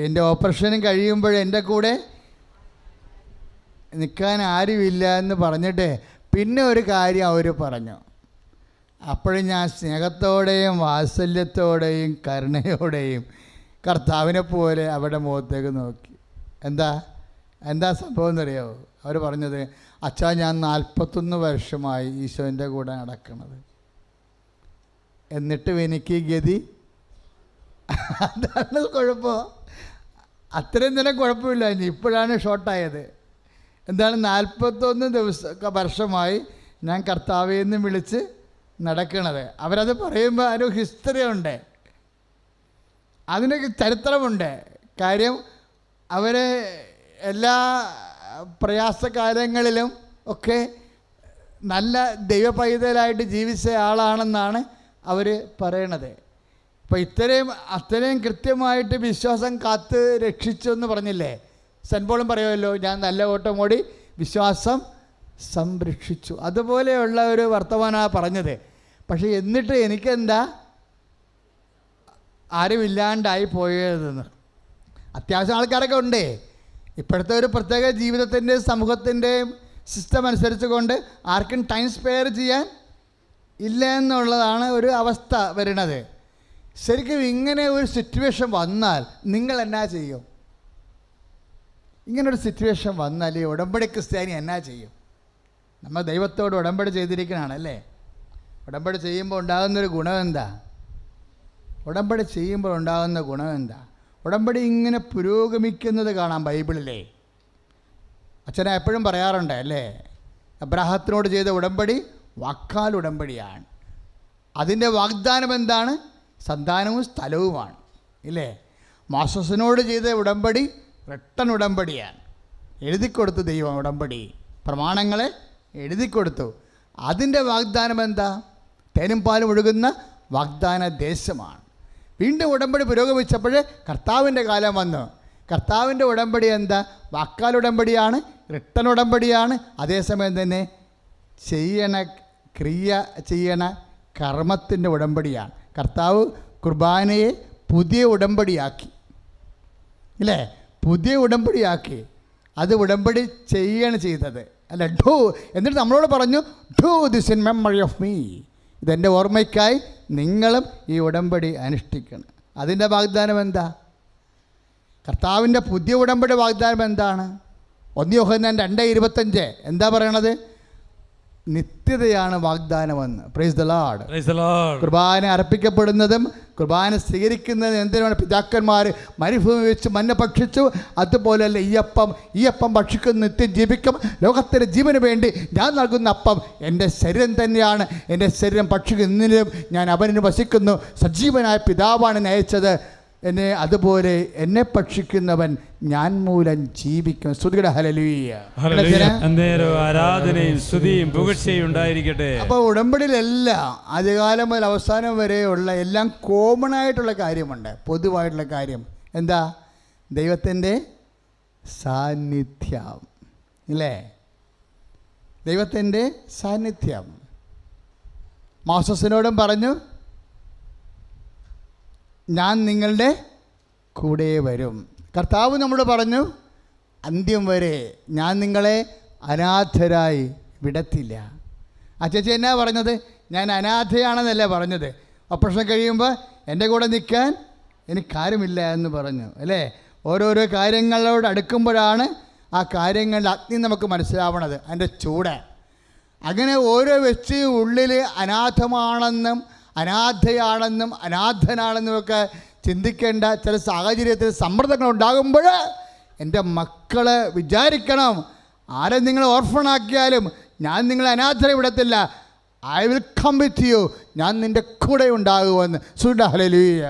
എൻ്റെ ഓപ്പറേഷനും കഴിയുമ്പോൾ എൻ്റെ കൂടെ നിൽക്കാൻ ആരുമില്ല എന്ന് പറഞ്ഞിട്ട് പിന്നെ ഒരു കാര്യം അവർ പറഞ്ഞു. അപ്പോഴും ഞാൻ സ്നേഹത്തോടെയും വാത്സല്യത്തോടെയും കരുണയോടെയും കർത്താവിനെ പോലെ അവരുടെ മുഖത്തേക്ക് നോക്കി. എന്താ സംഭവം എന്നറിയാമോ? അവർ പറഞ്ഞത്, അച്ഛാ ഞാൻ 41 വർഷമായി ഈശോൻ്റെ കൂടെ നടക്കുന്നത്, എന്നിട്ടും എനിക്ക് ഗതി. അതാണ് കുഴപ്പം. അത്രയും തന്നെ കുഴപ്പമില്ല, ഇനി ഇപ്പോഴാണ് ഷോർട്ടായത്. എന്താണ് 41 വർഷമായി ഞാൻ കർത്താവിൽ നിന്ന് വിളിച്ച് നടക്കണത്. അവരത് പറയുമ്പോൾ ഒരു ഹിസ്റ്ററി ഉണ്ട്, അതിനൊക്കെ ചരിത്രമുണ്ട്. കാര്യം അവർ എല്ലാ പ്രയാസകാലങ്ങളിലും ഒക്കെ നല്ല ദൈവപൈതലായിട്ട് ജീവിച്ച ആളാണെന്നാണ് അവർ പറയണത്. അപ്പോൾ അത്രയും കൃത്യമായിട്ട് വിശ്വാസം കാത്ത് രക്ഷിച്ചു എന്ന് പറഞ്ഞില്ലേ? സെൻറ്റ് പോളും പറയുമല്ലോ, ഞാൻ നല്ല ഓട്ടം ഓടി വിശ്വാസം സംരക്ഷിച്ചു. അതുപോലെയുള്ള ഒരു വർത്തമാനമാണ് പറഞ്ഞത്. പക്ഷേ എന്നിട്ട് എനിക്കെന്താ ആരുമില്ലാണ്ടായി പോയതെന്ന്. അത്യാവശ്യം ആൾക്കാരൊക്കെ ഉണ്ട്. ഇപ്പോഴത്തെ ഒരു പ്രത്യേക ജീവിതത്തിൻ്റെ സമൂഹത്തിൻ്റെ സിസ്റ്റം അനുസരിച്ച് കൊണ്ട് ആർക്കും ടൈം സ്പെയർ ചെയ്യാൻ ഇല്ല എന്നുള്ളതാണ് ഒരു അവസ്ഥ വരുന്നത്. ശരിക്കും ഇങ്ങനെ ഒരു സിറ്റുവേഷൻ വന്നാൽ നിങ്ങൾ എന്നാ ചെയ്യും? ഇങ്ങനൊരു സിറ്റുവേഷൻ വന്നാൽ ഈ ഉടമ്പടി ക്രിസ്ത്യാനി എന്നാ ചെയ്യും? നമ്മൾ ദൈവത്തോട് ഉടമ്പടി ചെയ്തിരിക്കണാണല്ലേ. ഉടമ്പടി ചെയ്യുമ്പോൾ ഉണ്ടാകുന്നൊരു ഗുണം എന്താ? ഉടമ്പടി ചെയ്യുമ്പോൾ ഉണ്ടാകുന്ന ഗുണം എന്താ? ഉടമ്പടി ഇങ്ങനെ പുരോഗമിക്കുന്നത് കാണാം ബൈബിളിലെ. അച്ഛനെ എപ്പോഴും പറയാറുണ്ട് അല്ലേ, അബ്രാഹത്തിനോട് ചെയ്ത ഉടമ്പടി വാക്കാൽ ഉടമ്പടിയാണ്. അതിൻ്റെ വാഗ്ദാനം എന്താണ്? സന്താനവും സ്ഥലവുമാണ് ഇല്ലേ. മോസസിനോട് ചെയ്ത ഉടമ്പടി റിട്ടൺ ഉടമ്പടിയാണ്. എഴുതിക്കൊടുത്തു ദൈവം ഉടമ്പടി പ്രമാണങ്ങളെ എഴുതിക്കൊടുത്തു. അതിൻ്റെ വാഗ്ദാനം എന്താ? തേനും പാലും ഒഴുകുന്ന വാഗ്ദാന ദേശമാണ്. വീണ്ടും ഉടമ്പടി പുരോഗമിച്ചപ്പോൾ കർത്താവിൻ്റെ കാലം വന്നു. കർത്താവിൻ്റെ ഉടമ്പടി എന്താ? വാക്കാൽ ഉടമ്പടിയാണ്, റിട്ടൺ ഉടമ്പടിയാണ്. അതേസമയം തന്നെ ചെയ്യണ കർമ്മത്തിൻ്റെ ഉടമ്പടിയാണ്. കർത്താവ് കുർബാനയെ പുതിയ ഉടമ്പടിയാക്കി ഇല്ലേ, പുതിയ ഉടമ്പടിയാക്കി. അത് ഉടമ്പടി ചെയ്തത് അല്ല, ഡു. എന്നിട്ട് നമ്മളോട് പറഞ്ഞു, do this in memory of me. ഇതെൻ്റെ ഓർമ്മയ്ക്കായി നിങ്ങളും ഈ ഉടമ്പടി അനുഷ്ഠിക്കണം. അതിൻ്റെ വാഗ്ദാനം എന്താ? കർത്താവിൻ്റെ പുതിയ ഉടമ്പടി വാഗ്ദാനം എന്താണ്? 1 യോഹന്നാൻ 2:25 എന്താ പറയണത്? നിത്യതയാണ് വാഗ്ദാനമെന്ന്. Praise the Lord. കുർബാന അർപ്പിക്കപ്പെടുന്നതും കുർബാന സ്വീകരിക്കുന്നതും എന്തിനാണ്? പിതാക്കന്മാർ മരുഭൂമി വെച്ച് മന്ന ഭക്ഷിച്ചു, അതുപോലെയല്ല ഈ അപ്പം ഭക്ഷിക്കുന്ന നിത്യം ജീവിക്കും. ലോകത്തിൻ്റെ ജീവന് വേണ്ടി ഞാൻ നൽകുന്ന അപ്പം എൻ്റെ ശരീരം തന്നെയാണ്. എൻ്റെ ശരീരം ഭക്ഷിക്കുന്നതിനും ഞാൻ അവനിന് വസിക്കുന്നു. സജീവനായ പിതാവാണ് നയിച്ചത് എന്നെ, അതുപോലെ എന്നെ ഭക്ഷിക്കുന്നവൻ ഞാൻ മൂലം ജീവിക്കും. സ്തുതിയുടെ ഹല്ലേലൂയ. ആരാധനയും സ്തുതിയും പുകഴ്ചയും ഉണ്ടായിരിക്കട്ടെ. അപ്പോൾ ഉടമ്പടിയിലെല്ലാം ആദ്യകാലം മുതൽ അവസാനം വരെയുള്ള എല്ലാം കോമൺ ആയിട്ടുള്ള കാര്യമുണ്ട്, പൊതുവായിട്ടുള്ള കാര്യം. എന്താ? ദൈവത്തിൻ്റെ സാന്നിധ്യം ഇല്ലേ, ദൈവത്തിൻ്റെ സാന്നിധ്യം. മോസസിനോടും പറഞ്ഞു, ഞാൻ നിങ്ങളുടെ കൂടെ വരും. കർത്താവ് നമ്മളോട് പറഞ്ഞു, അന്ത്യം വരെ ഞാൻ നിങ്ങളെ അനാഥരായി വിടത്തില്ല. ആ ചേച്ചി എന്നാ പറഞ്ഞത്? ഞാൻ അനാഥയാണെന്നല്ലേ പറഞ്ഞത്. ഓപ്പറേഷൻ കഴിയുമ്പോൾ എൻ്റെ കൂടെ നിൽക്കാൻ എനിക്കാരുമില്ല എന്ന് പറഞ്ഞു അല്ലേ. ഓരോരോ കാര്യങ്ങളോട് അടുക്കുമ്പോഴാണ് ആ കാര്യങ്ങളുടെ അഗ്നി നമുക്ക് മനസ്സിലാവണത്, അതിൻ്റെ ചൂട്. അങ്ങനെ ഓരോ വ്യക്തി ഉള്ളിൽ അനാഥമാണെന്നും അനാഥയാണെന്നും അനാഥനാണെന്നുമൊക്കെ ചിന്തിക്കേണ്ട ചില സാഹചര്യത്തിൽ സമ്മർദ്ദങ്ങൾ ഉണ്ടാകുമ്പോൾ എൻ്റെ മക്കൾ വിചാരിക്കണം, ആരെ നിങ്ങൾ ഓർഫണാക്കിയാലും ഞാൻ നിങ്ങളെ അനാഥരെ വിടത്തില്ല. I will come with you, ഞാൻ നിൻ്റെ കൂടെ ഉണ്ടാകുമെന്ന്. ഹല്ലേലൂയ.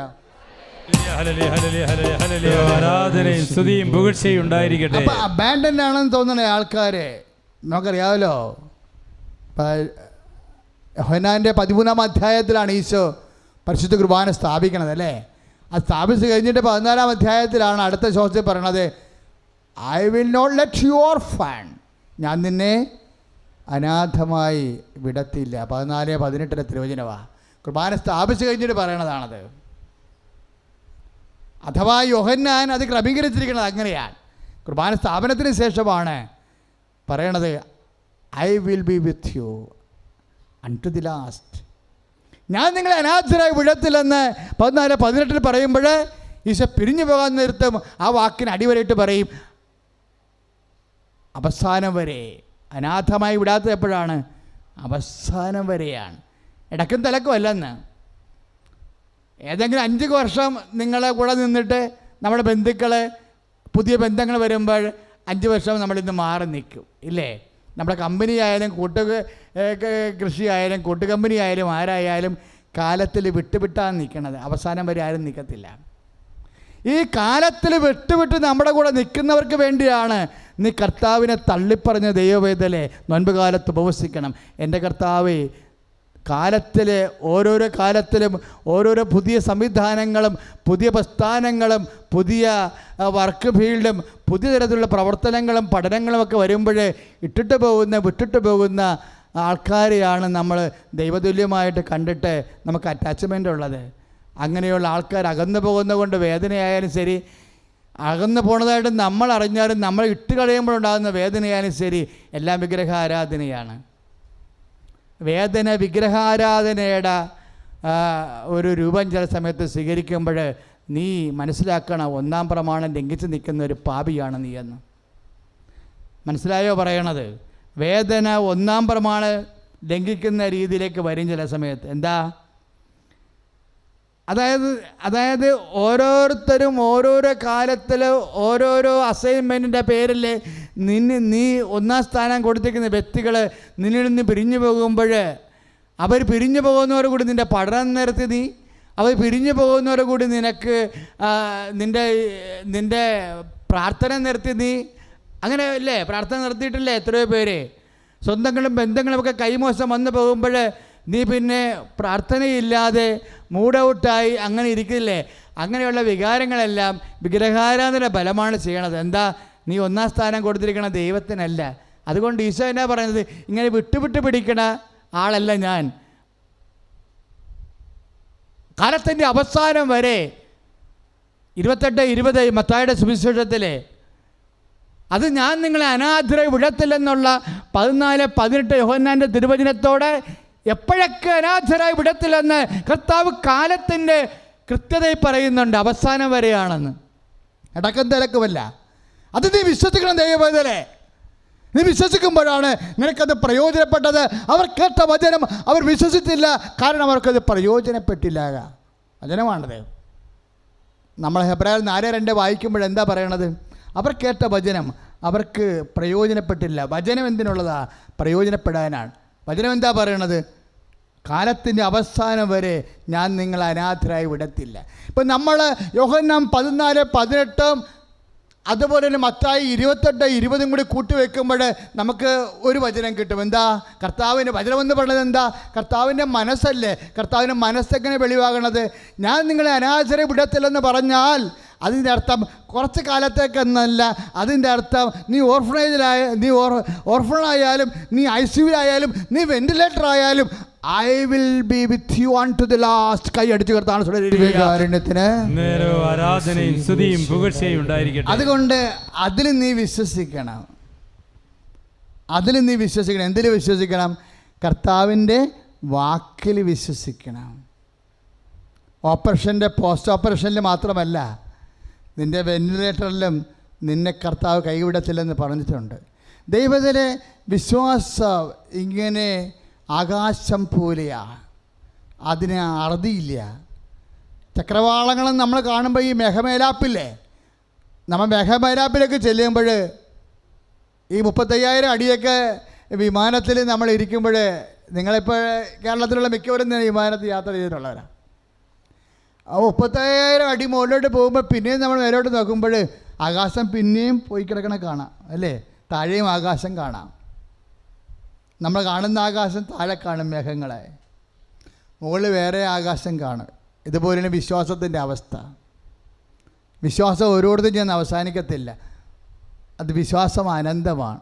ആരാധനയും സ്തുതിയും പുകഴ്ചയും ഉണ്ടായിരിക്കട്ടെ. അപ്പോൾ അബാൻഡൻ ആണെന്ന് തോന്നണേ ആൾക്കാരെ നമുക്കറിയാമല്ലോ. യോഹന്നാൻ്റെ 13-ാം അധ്യായത്തിലാണ് ഈശോ പരിശുദ്ധ കുർബാന സ്ഥാപിക്കണത് അല്ലേ. അത് സ്ഥാപിച്ച് കഴിഞ്ഞിട്ട് 14-ാം അധ്യായത്തിലാണ് അടുത്ത ശ്വാസത്തിൽ പറയണത്, I will not let you orphan, ഞാൻ നിന്നെ അനാഥമായി വിടത്തില്ല. 14-18 തിരുവചനമാണ്. കുർബാന സ്ഥാപിച്ച് കഴിഞ്ഞിട്ട് പറയണതാണത്. അഥവാ യോഹന്നാൻ അത് ക്രമീകരിച്ചിരിക്കുന്നത് അങ്ങനെയാണ്. കുർബാന സ്ഥാപനത്തിന് ശേഷമാണ് പറയണത്, I will be with you unto the last. ഞാൻ നിങ്ങളെ അനാഥരായി വിടത്തില്ലെന്ന് 14-18 പറയുമ്പോൾ ഈശോ പിരിഞ്ഞു പോകാൻ നിർത്തും. ആ വാക്കിന് അടിവരയിട്ട് പറയും, അവസാനം വരെ. അനാഥമായി വിടാത്തത് എപ്പോഴാണ്? അവസാനം വരെയാണ്, ഇടക്കും തലക്കും അല്ലെന്ന്. ഏതെങ്കിലും 5 വർഷം നിങ്ങളെ കൂടെ നിന്നിട്ട് നമ്മുടെ ബന്ധുക്കൾ പുതിയ ബന്ധങ്ങൾ വരുമ്പോൾ 5 വർഷം നമ്മളിന്ന് മാറി നിൽക്കും ഇല്ലേ. നമ്മുടെ കമ്പനി ആയാലും കൃഷി ആയാലും കൂട്ടുകമ്പനി ആയാലും ആരായാലും കാലത്തിൽ വിട്ടുവിട്ടാണ് നിൽക്കണത്. അവസാനം വരെ ആരും നിൽക്കത്തില്ല. ഈ കാലത്തിൽ വിട്ടുവിട്ട് നമ്മുടെ കൂടെ നിൽക്കുന്നവർക്ക് വേണ്ടിയാണ് നീ കർത്താവിനെ തള്ളിപ്പറഞ്ഞ ദൈവവേദലെ നോൻപ് കാലത്ത് ഉപവസിക്കണം. എൻ്റെ കർത്താവേ, ഓരോരോ കാലത്തിലും ഓരോരോ പുതിയ സംവിധാനങ്ങളും പുതിയ പ്രസ്ഥാനങ്ങളും പുതിയ വർക്ക് ഫീൽഡും പുതിയ തരത്തിലുള്ള പ്രവർത്തനങ്ങളും പഠനങ്ങളും ഒക്കെ വരുമ്പോൾ വിട്ടിട്ട് പോകുന്ന ആൾക്കാരെയാണ് നമ്മൾ ദൈവതുല്യമായിട്ട് കണ്ടിട്ട് നമുക്ക് അറ്റാച്ച്മെൻ്റ് ഉള്ളത്. അങ്ങനെയുള്ള ആൾക്കാർ അകന്നു പോകുന്നത് കൊണ്ട് വേദനയായാലും ശരി, അകന്നു പോണതായിട്ട് നമ്മൾ അറിഞ്ഞാലും നമ്മൾ ഇട്ട് കളയുമ്പോഴുണ്ടാകുന്ന വേദനയാലും ശരി, എല്ലാം വിഗ്രഹാരാധനയാണ്. വേദന വിഗ്രഹാരാധനയുടെ ഒരു രൂപം ചില സമയത്ത് സ്വീകരിക്കുമ്പോൾ നീ മനസ്സിലാക്കണം, 1-ാം പ്രമാണം ലംഘിച്ച് നിൽക്കുന്ന ഒരു പാപിയാണ് നീ എന്ന്. മനസ്സിലായോ പറയണത്? വേദന 1-ാം പ്രമാണം ലംഘിക്കുന്ന രീതിയിലേക്ക് വരും ചില സമയത്ത്. എന്താ? അതായത് ഓരോരുത്തരും ഓരോരോ കാലത്തിൽ ഓരോരോ അസൈൻമെൻറ്റിൻ്റെ പേരിൽ നീ 1-ാം സ്ഥാനം കൊടുത്തിരിക്കുന്ന വ്യക്തികൾ നിന്നിൽ നിന്ന് പിരിഞ്ഞു പോകുമ്പോൾ, അവർ പിരിഞ്ഞു പോകുന്നവരോടുകൂടി നിൻ്റെ പഠനം നിർത്തി നീ, അവർ പിരിഞ്ഞു പോകുന്നവരോടുകൂടി നിനക്ക് നിൻ്റെ പ്രാർത്ഥന നിർത്തി നീ. അങ്ങനെ അല്ലേ? പ്രാർത്ഥന നിർത്തിയിട്ടില്ലേ എത്രയോ പേര്? സ്വന്തങ്ങളും ബന്ധങ്ങളുമൊക്കെ കൈമോശം വന്നു പോകുമ്പോൾ നീ പിന്നെ പ്രാർത്ഥനയില്ലാതെ മൂഡ് ഔട്ടായി അങ്ങനെ ഇരിക്കില്ലേ? അങ്ങനെയുള്ള വികാരങ്ങളെല്ലാം വിഗ്രഹാരാധന ഫലമാണ് ചെയ്യണത്. എന്താ? നീ 1-ാം സ്ഥാനം കൊടുത്തിരിക്കണ ദൈവത്തിനല്ല. അതുകൊണ്ട് ഈശോ എന്നാ പറയുന്നത്? ഇങ്ങനെ വിട്ടുവിട്ട് പിടിക്കണ ആളല്ല ഞാൻ. കാലത്തിൻ്റെ അവസാനം വരെ 28-20 മത്തായിയുടെ സുവിശേഷത്തിലെ അത് ഞാൻ നിങ്ങളെ അനാഥരായി വിടത്തില്ലെന്നുള്ള 14-18 യോഹന്നാൻ്റെ തിരുവചനത്തോടെ എപ്പോഴൊക്കെ അനാഥരായി വിടത്തില്ലെന്ന് കർത്താവ് കാലത്തിൻ്റെ കൃത്യതയിൽ പറയുന്നുണ്ട്. അവസാനം വരെയാണെന്ന്. ഇടക്കം തിരക്കുമല്ല. അത് നീ വിശ്വസിക്കണം ദൈവവേദനെ. നീ വിശ്വസിക്കുമ്പോഴാണ് നിനക്കത് പ്രയോജനപ്പെട്ടത്. അവർ കേട്ട വചനം അവർ വിശ്വസിച്ചില്ല, കാരണം അവർക്കത് പ്രയോജനപ്പെട്ടില്ല. വചനമാണത്. നമ്മൾ ഹെബ്രായർ 4:2 വായിക്കുമ്പോഴെന്താ പറയണത്? അവർ കേട്ട വചനം അവർക്ക് പ്രയോജനപ്പെട്ടില്ല. വചനം എന്തിനുള്ളതാ? പ്രയോജനപ്പെടാനാണ്. വചനം എന്താ പറയണത്? കാലത്തിൻ്റെ അവസാനം വരെ ഞാൻ നിങ്ങളെ അനാഥരായി വിടത്തില്ല. ഇപ്പം നമ്മൾ യോഹന്നാൻ 14-18 അതുപോലെ തന്നെ മത്തായി 28-20 കൂടി കൂട്ടിവെക്കുമ്പോൾ നമുക്ക് ഒരു വചനം കിട്ടും. എന്താ? കർത്താവിൻ്റെ വചനമെന്ന് പറയുന്നത് എന്താ? കർത്താവിൻ്റെ മനസ്സല്ലേ? കർത്താവിൻ്റെ മനസ്സെങ്ങനെ വെളിവാകണത്? ഞാൻ നിങ്ങളെ അനാഥരെ വിടത്തില്ലെന്ന് പറഞ്ഞാൽ അതിൻ്റെ അർത്ഥം കുറച്ച് കാലത്തേക്കെന്നല്ല. അതിൻ്റെ അർത്ഥം നീ ഓർഫണായാലും നീ ICUവിലായാലും നീ വെന്റിലേറ്റർ ആയാലും I will be with you unto the last. കൈ അടിച്ചു കർത്താണ് ആരാധനയും സ്തുതിയും പുകഴ്ചയും ഉണ്ടായിരിക്കട്ടെ. അതുകൊണ്ട് അതിൽ നീ വിശ്വസിക്കണം. എന്തിൽ വിശ്വസിക്കണം? കർത്താവിൻ്റെ വാക്കിൽ വിശ്വസിക്കണം. ഓപ്പറേഷൻ്റെ പോസ്റ്റ് ഓപ്പറേഷനിൽ മാത്രമല്ല, നിൻ്റെ വെന്റിലേറ്ററിലും നിന്നെ കർത്താവ് കൈവിടത്തില്ലെന്ന് പറഞ്ഞിട്ടുണ്ട്. ദൈവത്തിലെ വിശ്വാസം ഇങ്ങനെ ആകാശം പോലെയാണ്. അതിന് അറുതിയില്ല. ചക്രവാളങ്ങളും നമ്മൾ കാണുമ്പോൾ ഈ മെഹമേലാപ്പില്ലേ, നമ്മൾ മെഹമേലാപ്പിലേക്ക് ചെല്ലുമ്പോൾ ഈ 35,000 അടിയൊക്കെ വിമാനത്തിൽ നമ്മൾ ഇരിക്കുമ്പോൾ, നിങ്ങളിപ്പോൾ കേരളത്തിലുള്ള മിക്കവരും വിമാനത്തിൽ യാത്ര ചെയ്തിട്ടുള്ളവരാണ്. ആ 35,000 അടി മുകളിലോട്ട് പോകുമ്പോൾ പിന്നെയും നമ്മൾ മേലോട്ട് നോക്കുമ്പോൾ ആകാശം പിന്നെയും പോയി കിടക്കണ കാണാം അല്ലേ? താഴെയും ആകാശം കാണാം. നമ്മൾ കാണുന്ന ആകാശം താഴെ കാണും മേഘങ്ങളെ, മുകളിൽ വേറെ ആകാശം കാണും. ഇതുപോലെയാണ് വിശ്വാസത്തിൻ്റെ അവസ്ഥ. വിശ്വാസം ഓരോരുത്തരും ചെന്ന് അവസാനിക്കത്തില്ല. അത് വിശ്വാസം അനന്തമാണ്.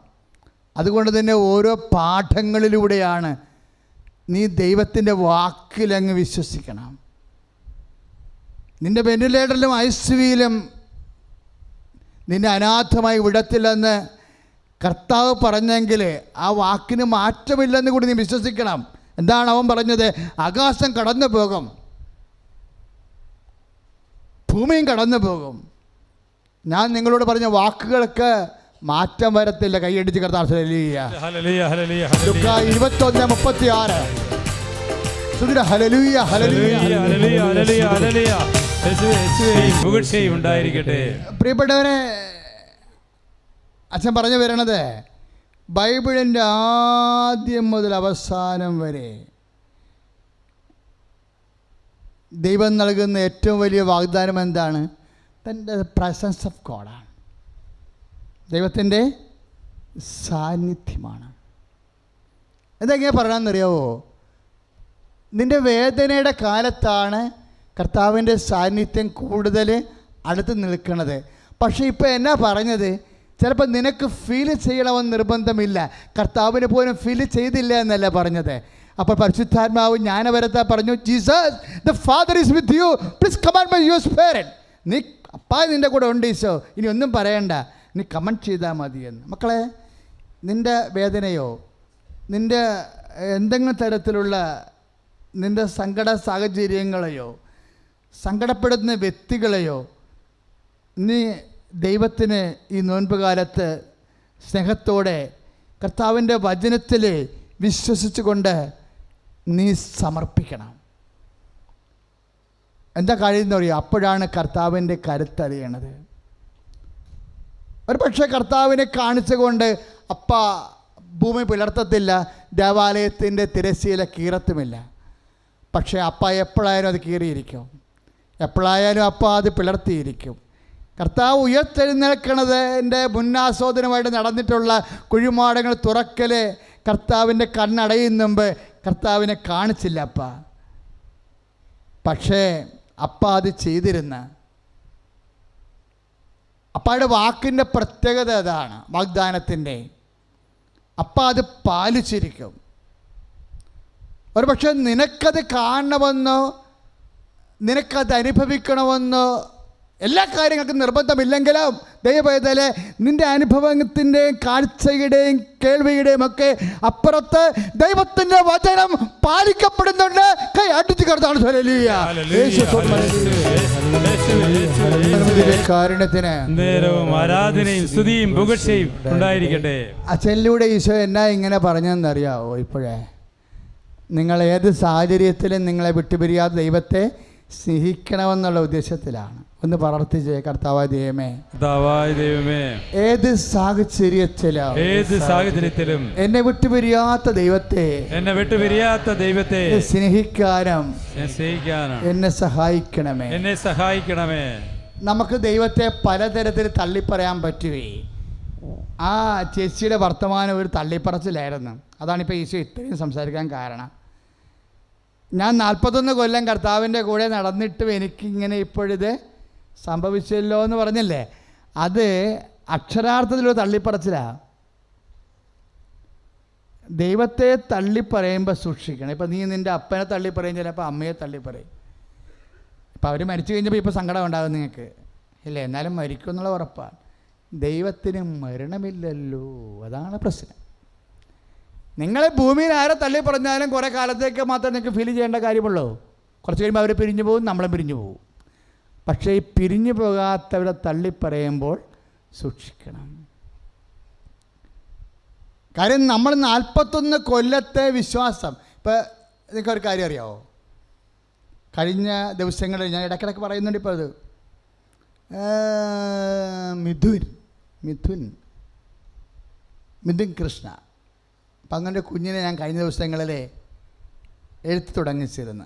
അതുകൊണ്ട് തന്നെ ഓരോ പാഠങ്ങളിലൂടെയാണ് നീ ദൈവത്തിൻ്റെ വാക്കിലങ്ങ് വിശ്വസിക്കണം. നിൻ്റെ വെന്റിലേറ്ററിലും ICUവിലും നിന്നെ അനാഥമായി വിടത്തില്ലെന്ന് കർത്താവ് പറഞ്ഞെങ്കിൽ ആ വാക്കിന് മാറ്റമില്ലെന്ന് കൂടി നീ വിശ്വസിക്കണം. എന്താണ് അവൻ പറഞ്ഞത്? ആകാശം കടന്നു പോകും, ഭൂമിയും കടന്നു പോകും, ഞാൻ നിങ്ങളോട് പറഞ്ഞ വാക്കുകൾക്ക് മാറ്റം വരത്തില്ല. കൈയടിച്ച് കർത്താവ് 21:36. പ്രിയപ്പെട്ടവരെ, അച്ഛൻ പറഞ്ഞു വരണത് ബൈബിളിൻ്റെ ആദ്യം മുതൽ അവസാനം വരെ ദൈവം നൽകുന്ന ഏറ്റവും വലിയ വാഗ്ദാനം എന്താണ്? തൻ്റെ പ്രസൻസ് ഓഫ് ഗോഡാണ്. ദൈവത്തിൻ്റെ സാന്നിധ്യമാണ്. എന്തെങ്ങനെ പറയാമെന്നറിയാവോ? നിൻ്റെ വേദനയുടെ കാലത്താണ് കർത്താവിൻ്റെ സാന്നിധ്യം കൂടുതൽ അടുത്ത് നിൽക്കുന്നത്. പക്ഷേ ഇപ്പോൾ എന്നാ പറഞ്ഞത്? ചിലപ്പോൾ നിനക്ക് ഫീൽ ചെയ്യണമെന്ന് നിർബന്ധമില്ല. കർത്താവിന് പോലും ഫീൽ ചെയ്തില്ല എന്നല്ല പറഞ്ഞത്. അപ്പോൾ പരിശുദ്ധാത്മാവ് ജ്ഞാനവരത്താ പറഞ്ഞു, Jesus the father is with you, please command by your spirit. നീ അപ്പാ നിൻ്റെ കൂടെ ഉണ്ട് ഈശോ, ഇനി ഒന്നും പറയണ്ട, നീ കമൻറ്റ് ചെയ്താൽ മതിയെന്ന്. മക്കളെ, നിൻ്റെ വേദനയോ നിൻ്റെ എന്തെങ്കിലും തരത്തിലുള്ള നിൻ്റെ സങ്കട സാഹചര്യങ്ങളെയോ സങ്കടപ്പെടുന്ന വ്യക്തികളെയോ നീ ദൈവത്തിന് ഈ നോൻപ് കാലത്ത് സ്നേഹത്തോടെ കർത്താവിൻ്റെ വചനത്തിൽ വിശ്വസിച്ചുകൊണ്ട് നീ സമർപ്പിക്കണം. എന്താ കഴിയുന്ന പറയുക? അപ്പോഴാണ് കർത്താവിൻ്റെ കരുത്തറിയണത്. ഒരു പക്ഷേ കർത്താവിനെ കാണിച്ചുകൊണ്ട് അപ്പ ഭൂമി പിളർത്തത്തില്ല, ദേവാലയത്തിൻ്റെ തിരശ്ശീല കീറത്തുമില്ല. പക്ഷേ അപ്പ എപ്പോഴായാലും അത് കീറിയിരിക്കും, എപ്പോഴായാലും അപ്പ അത് പിളർത്തിയിരിക്കും. കർത്താവ് ഉയർത്തെഴുന്നേൽക്കണത് എൻ്റെ മുന്നാസ്വാദനമായിട്ട് നടന്നിട്ടുള്ള കുഴിമാടങ്ങൾ തുറക്കൽ കർത്താവിൻ്റെ കണ്ണടയും മുമ്പ് കർത്താവിനെ കാണിച്ചില്ല അപ്പ. പക്ഷേ അപ്പ അത് ചെയ്തിരുന്ന അപ്പയുടെ വാക്കിൻ്റെ പ്രത്യേകത അതാണ്, വാഗ്ദാനത്തിൻ്റെ. അപ്പ അത് പാലിച്ചിരിക്കും. ഒരു പക്ഷേ നിനക്കത് കാണണമെന്നോ നിനക്കത് അനുഭവിക്കണമെന്നോ എല്ലാ കാര്യങ്ങൾക്കും നിർബന്ധമില്ലെങ്കിലും ദൈവവേദനയിലെ നിൻ്റെ അനുഭവത്തിൻ്റെയും കാഴ്ചയുടെയും കേൾവിയുടെയും ഒക്കെ അപ്പുറത്ത് ദൈവത്തിൻ്റെ വചനം പാലിക്കപ്പെടുന്നുണ്ട്. കൈ അടിച്ചു കടത്താണ് കാരുണ്യത്തിന് നേരവും ആരാധനയും സ്തുതിയും പുകഴ്ചയും ഉണ്ടായിരിക്കട്ടെ. അച്ഛനിലൂടെ ഈശോ എന്നാ ഇങ്ങനെ പറഞ്ഞെന്നറിയാവോ? ഇപ്പോഴേ നിങ്ങൾ ഏത് സാഹചര്യത്തിലും നിങ്ങളെ വിട്ടുപിരിയാതെ ദൈവത്തെ സ്നേഹിക്കണമെന്നുള്ള ഉദ്ദേശത്തിലാണ്. ഒന്ന് പ്രാർത്ഥിച്ചേ. കർത്താവായ ദൈവമേ, ഏത് സാഹചര്യത്തിലും എന്നെ വിട്ടുപിരിയാത്ത ദൈവത്തെ സ്നേഹിക്കാനും എന്നെ സഹായിക്കണമേ. നമുക്ക് ദൈവത്തെ പലതരത്തിൽ തള്ളിപ്പറയാൻ പറ്റുവേ. ആ ചേച്ചിയുടെ വർത്തമാനം ഒരു തള്ളിപ്പറച്ചിലായിരുന്നു. അതാണിപ്പോൾ ഈശോ ഇത്രയും സംസാരിക്കാൻ കാരണം. ഞാൻ 41 കൊല്ലം കർത്താവിൻ്റെ കൂടെ നടന്നിട്ടും എനിക്കിങ്ങനെ ഇപ്പോഴിത് സംഭവിച്ചല്ലോ എന്ന് പറഞ്ഞില്ലേ, അത് അക്ഷരാർത്ഥത്തിലൊരു തള്ളിപ്പറച്ചിലാണ്. ദൈവത്തെ തള്ളിപ്പറയുമ്പോൾ സൂക്ഷിക്കണം. ഇപ്പം നീ നിൻ്റെ അപ്പനെ തള്ളിപ്പറയും, ചിലപ്പോൾ അമ്മയെ തള്ളിപ്പറയും. ഇപ്പം അവർ മരിച്ചു കഴിഞ്ഞപ്പോൾ ഇപ്പോൾ സങ്കടം ഉണ്ടാകും നിങ്ങൾക്ക്, ഇല്ലേ? എന്നാലും മരിക്കും എന്നുള്ള ഉറപ്പാണ്. ദൈവത്തിന് മരണമില്ലല്ലോ, അതാണ് പ്രശ്നം. നിങ്ങളെ ഭൂമിയിൽ ആരെ തള്ളി പറഞ്ഞാലും കുറേ കാലത്തേക്ക് മാത്രമേ നിങ്ങൾക്ക് ഫീൽ ചെയ്യേണ്ട കാര്യമുള്ളൂ. കുറച്ച് കഴിയുമ്പോൾ അവർ പിരിഞ്ഞു പോകും, നമ്മളും പിരിഞ്ഞു പോകും. പക്ഷേ ഈ പിരിഞ്ഞു പോകാത്തവരെ തള്ളിപ്പറയുമ്പോൾ സൂക്ഷിക്കണം. കാര്യം നമ്മൾ 41 കൊല്ലത്തെ വിശ്വാസം. ഇപ്പോൾ നിങ്ങൾക്കൊരു കാര്യം അറിയാമോ? കഴിഞ്ഞ ദിവസങ്ങളിൽ ഞാൻ ഇടയ്ക്കിടയ്ക്ക് പറയുന്നുണ്ട്. ഇപ്പോൾ അത് മിഥുൻ കൃഷ്ണ, അപ്പം അങ്ങനെ കുഞ്ഞിനെ ഞാൻ കഴിഞ്ഞ ദിവസങ്ങളിൽ എഴുത്ത് തുടങ്ങിച്ചിരുന്നു.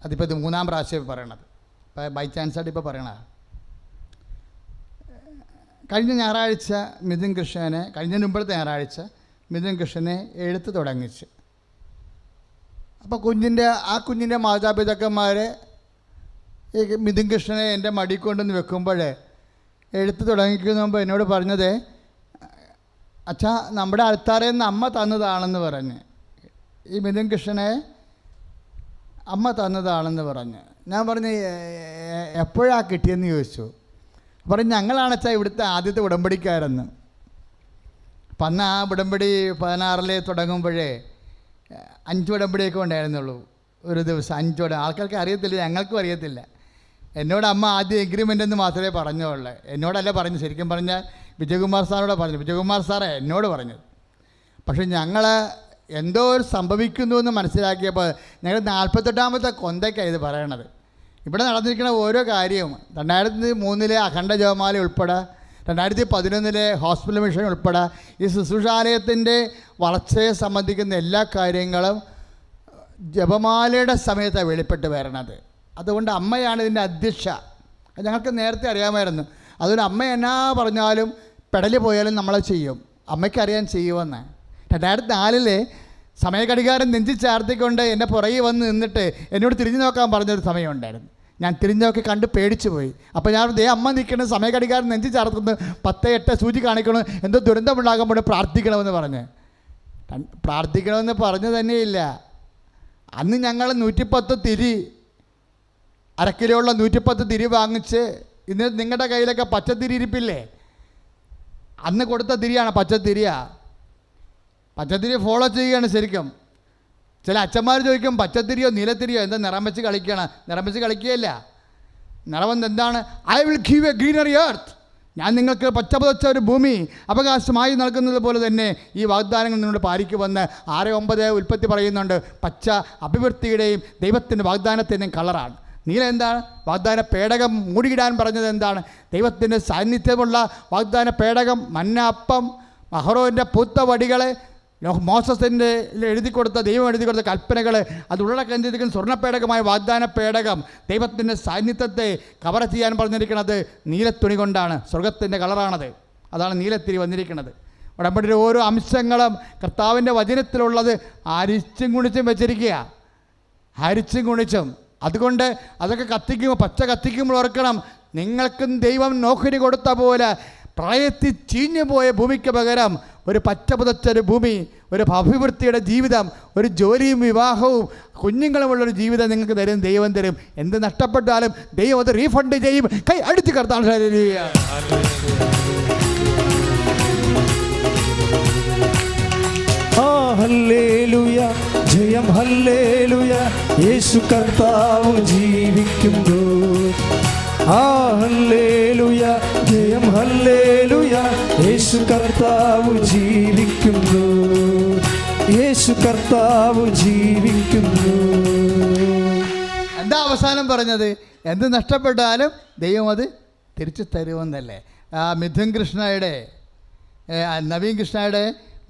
അതിപ്പോൾ ഇത് 3-ാം പ്രാവശ്യം പറയണത്. ഇപ്പോൾ ബൈ ചാൻസായിട്ട് ഇപ്പോൾ പറയണത്. കഴിഞ്ഞ ഞായറാഴ്ച കഴിഞ്ഞ മുമ്പത്തെ ഞായറാഴ്ച മിഥുൻ കൃഷ്ണനെ എഴുത്ത് തുടങ്ങിച്ച്. അപ്പോൾ കുഞ്ഞിൻ്റെ മാതാപിതാക്കന്മാർ ഈ മിഥുൻ കൃഷ്ണനെ എൻ്റെ മടി കൊണ്ടുവന്ന് വെക്കുമ്പോൾ എഴുത്ത് തുടങ്ങിക്കുന്ന മുമ്പ് എന്നോട് പറഞ്ഞത്, അച്ഛാ നമ്മുടെ അൾത്താരയിൽ നിന്ന് അമ്മ തന്നതാണെന്ന് പറഞ്ഞ്, ഈ മിഥുൻ കൃഷ്ണനെ അമ്മ തന്നതാണെന്ന് പറഞ്ഞ്. ഞാൻ പറഞ്ഞ് എപ്പോഴാണ് കിട്ടിയെന്ന് ചോദിച്ചു. പറഞ്ഞു ഞങ്ങളാണച്ചാ ഇവിടുത്തെ ആദ്യത്തെ ഉടമ്പടിക്കാരെന്ന്. അപ്പം അന്ന് ആ ഉടമ്പടി 16 തുടങ്ങുമ്പോഴേ 5 ഉടമ്പടിയൊക്കെ ഉണ്ടായിരുന്നുള്ളൂ ഒരു ദിവസം. 5 ആൾക്കാർക്ക് അറിയത്തില്ല, ഞങ്ങൾക്കും അറിയത്തില്ല. എന്നോട് അമ്മ ആദ്യം എഗ്രിമെൻ്റ് എന്ന് മാത്രമേ പറഞ്ഞുള്ളൂ. എന്നോടല്ല പറഞ്ഞു, ശരിക്കും പറഞ്ഞാൽ വിജയകുമാർ സാറോടെ പറഞ്ഞു. വിജയകുമാർ സാറേ എന്നോട് പറഞ്ഞത്. പക്ഷെ ഞങ്ങൾ എന്തോ ഒരു സംഭവിക്കുന്നു എന്ന് മനസ്സിലാക്കിയപ്പോൾ ഞങ്ങൾ 48ാമത്തെ കൊന്തയ്ക്കാണ് ഇത് പറയണത്. ഇവിടെ നടന്നിരിക്കുന്ന ഓരോ കാര്യവും 2003 അഖണ്ഡ ജപമാല ഉൾപ്പെടെ 2011 ഹോസ്പിറ്റൽ മിഷൻ ഉൾപ്പെടെ ഈ ശുശ്രൂഷാലയത്തിൻ്റെ വളർച്ചയെ സംബന്ധിക്കുന്ന എല്ലാ കാര്യങ്ങളും ജപമാലയുടെ സമയത്താണ് വെളിപ്പെട്ട് വരണത്. അതുകൊണ്ട് അമ്മയാണ് ഇതിൻ്റെ അധ്യക്ഷ. ഞങ്ങൾക്ക് നേരത്തെ അറിയാമായിരുന്നു. അതുകൊണ്ട് അമ്മ എന്നാ പറഞ്ഞാലും പെടല് പോയാലും നമ്മളെ ചെയ്യും. അമ്മയ്ക്കറിയാൻ ചെയ്യുമെന്ന്. 2004 സമയഘടികാരം നെഞ്ചി ചാർത്തിക്കൊണ്ട് എൻ്റെ പുറകെ വന്ന് നിന്നിട്ട് എന്നോട് തിരിഞ്ഞു നോക്കാൻ പറഞ്ഞൊരു സമയമുണ്ടായിരുന്നു. ഞാൻ തിരിഞ്ഞു നോക്കി കണ്ട് പേടിച്ചു പോയി. അപ്പോൾ ഞാൻ അമ്മ നിൽക്കണം, സമയഘടികാരം നെഞ്ചി ചാർത്തുന്നു, 10:08 സൂചി കാണിക്കണം, എന്തോ ദുരന്തമുണ്ടാകുമ്പോൾ പ്രാർത്ഥിക്കണമെന്ന് പ്രാർത്ഥിക്കണമെന്ന് പറഞ്ഞു തന്നെയില്ല. അന്ന് ഞങ്ങൾ 110 തിരി, 1/2 കിലോ 110 തിരി വാങ്ങിച്ച് ഇന്ന് നിങ്ങളുടെ കയ്യിലൊക്കെ പച്ചത്തിരി ഇരിപ്പില്ലേ? അന്ന് കൊടുത്ത തിരിയാണ് പച്ചത്തിരിയാ. പച്ചത്തിരി ഫോളോ ചെയ്യുകയാണ് ശരിക്കും. ചില അച്ഛന്മാർ ചോദിക്കും പച്ചത്തിരിയോ നീലത്തിരിയോ എന്താ നിറം വെച്ച് കളിക്കണം? നിറം വെച്ച് കളിക്കുകയല്ല. നിറം എന്താണ്? I will give A greenery earth. ഞാൻ നിങ്ങൾക്ക് പച്ചപുതച്ച ഒരു ഭൂമി അവകാശമായി നൽകുന്നത് പോലെ തന്നെ ഈ വാഗ്ദാനങ്ങൾ നിന്നോട് പാലിക്കുമെന്ന് 6:9 ഉൽപ്പത്തി പറയുന്നുണ്ട്. പച്ച അഭിവൃദ്ധിയുടെയും ദൈവത്തിൻ്റെ വാഗ്ദാനത്തിൻ്റെയും കളറാണ്. നീല എന്താണ്? വാഗ്ദാന പേടകം മൂടിയിടാൻ പറഞ്ഞത് എന്താണ്? ദൈവത്തിൻ്റെ സാന്നിധ്യമുള്ള വാഗ്ദാന പേടകം, മന്ന അപ്പം, അഹറോൻ്റെ പൂത്ത വടികളെ, മോസസിൻ്റെ ദൈവം എഴുതി കൊടുത്ത കൽപ്പനകൾ, അത് ഉള്ളടക്കം സ്വർണ്ണപ്പേടകമായ വാഗ്ദാന പേടകം, ദൈവത്തിൻ്റെ സാന്നിധ്യത്തെ കവർ ചെയ്യാൻ പറഞ്ഞിരിക്കുന്നത് നീലത്തുണി കൊണ്ടാണ്. സ്വർഗത്തിൻ്റെ കളറാണത്. അതാണ് നീലത്തിരി വന്നിരിക്കുന്നത്. ഉടമ്പടിയുടെ ഓരോ അംശങ്ങളും കർത്താവിൻ്റെ വചനത്തിലുള്ളത് അരിച്ചും കുണിച്ചും വെച്ചിരിക്കുക. അരിച്ചും കുണിച്ചും. അതുകൊണ്ട് അതൊക്കെ കത്തിക്കുമ്പോൾ, പച്ച കത്തിക്കുമ്പോൾ ഓർക്കണം, നിങ്ങൾക്കും ദൈവം നോക്കിന് കൊടുത്ത പോലെ പ്രളയത്തിൽ ചീഞ്ഞു പോയ ഭൂമിക്ക് പകരം ഒരു പച്ച പുതച്ചൊരു ഭൂമി, ഒരു അഭിവൃദ്ധിയുടെ ജീവിതം, ഒരു ജോലിയും വിവാഹവും കുഞ്ഞുങ്ങളുമുള്ളൊരു ജീവിതം നിങ്ങൾക്ക് തരും, ദൈവം തരും. എന്ത് നഷ്ടപ്പെട്ടാലും ദൈവം അത് റീഫണ്ട് ചെയ്യും. കൈ അടിച്ച് കർത്താൻ. ഹല്ലേലൂയ, ജയം ഹല്ലേലൂയ, യേശു കർത്താവ് ജീവിക്കുന്നു. ഹല്ലേലൂയ, ജയം ഹല്ലേലൂയ, യേശു കർത്താവ് ജീവിക്കുന്നു. യേശു കർത്താവ് ജീവിക്കുന്നു. എന്താ അവസാനം പറഞ്ഞത്? എന്ത് നഷ്ടപ്പെട്ടാലും ദൈവം അത് തിരിച്ചു തരുമെന്നല്ലേ? മിഥുൻ കൃഷ്ണയുടെ, നവീൻ കൃഷ്ണയുടെ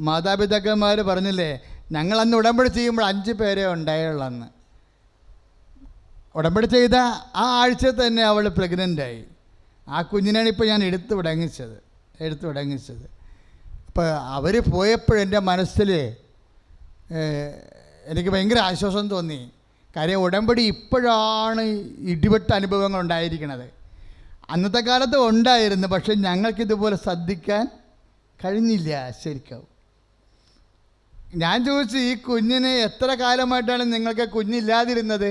മാതാപിതാക്കന്മാർ പറഞ്ഞില്ലേ, ഞങ്ങളന്ന് ഉടമ്പടി ചെയ്യുമ്പോൾ 5 പേരെ ഉണ്ടായുള്ളന്ന്. ഉടമ്പടി ചെയ്ത ആ ആഴ്ച തന്നെ അവൾ പ്രഗ്നൻ്റായി. ആ കുഞ്ഞിനാണ് ഇപ്പോൾ ഞാൻ എടുത്തു തുടങ്ങിച്ചത്. അപ്പോൾ അവർ പോയപ്പോഴെൻ്റെ മനസ്സിൽ എനിക്ക് ഭയങ്കര ആശ്വാസം തോന്നി. കാര്യം ഉടമ്പടി ഇപ്പോഴാണ് ഇടിവെട്ട അനുഭവങ്ങൾ ഉണ്ടായിരിക്കുന്നത്. അന്നത്തെ കാലത്ത് ഉണ്ടായിരുന്നു, പക്ഷെ ഞങ്ങൾക്കിതുപോലെ ശ്രദ്ധിക്കാൻ കഴിഞ്ഞില്ല ശരിക്കും. ഞാൻ ചോദിച്ചു, ഈ കുഞ്ഞിന് എത്ര കാലമായിട്ടാണ് നിങ്ങൾക്ക് കുഞ്ഞില്ലാതിരുന്നത്?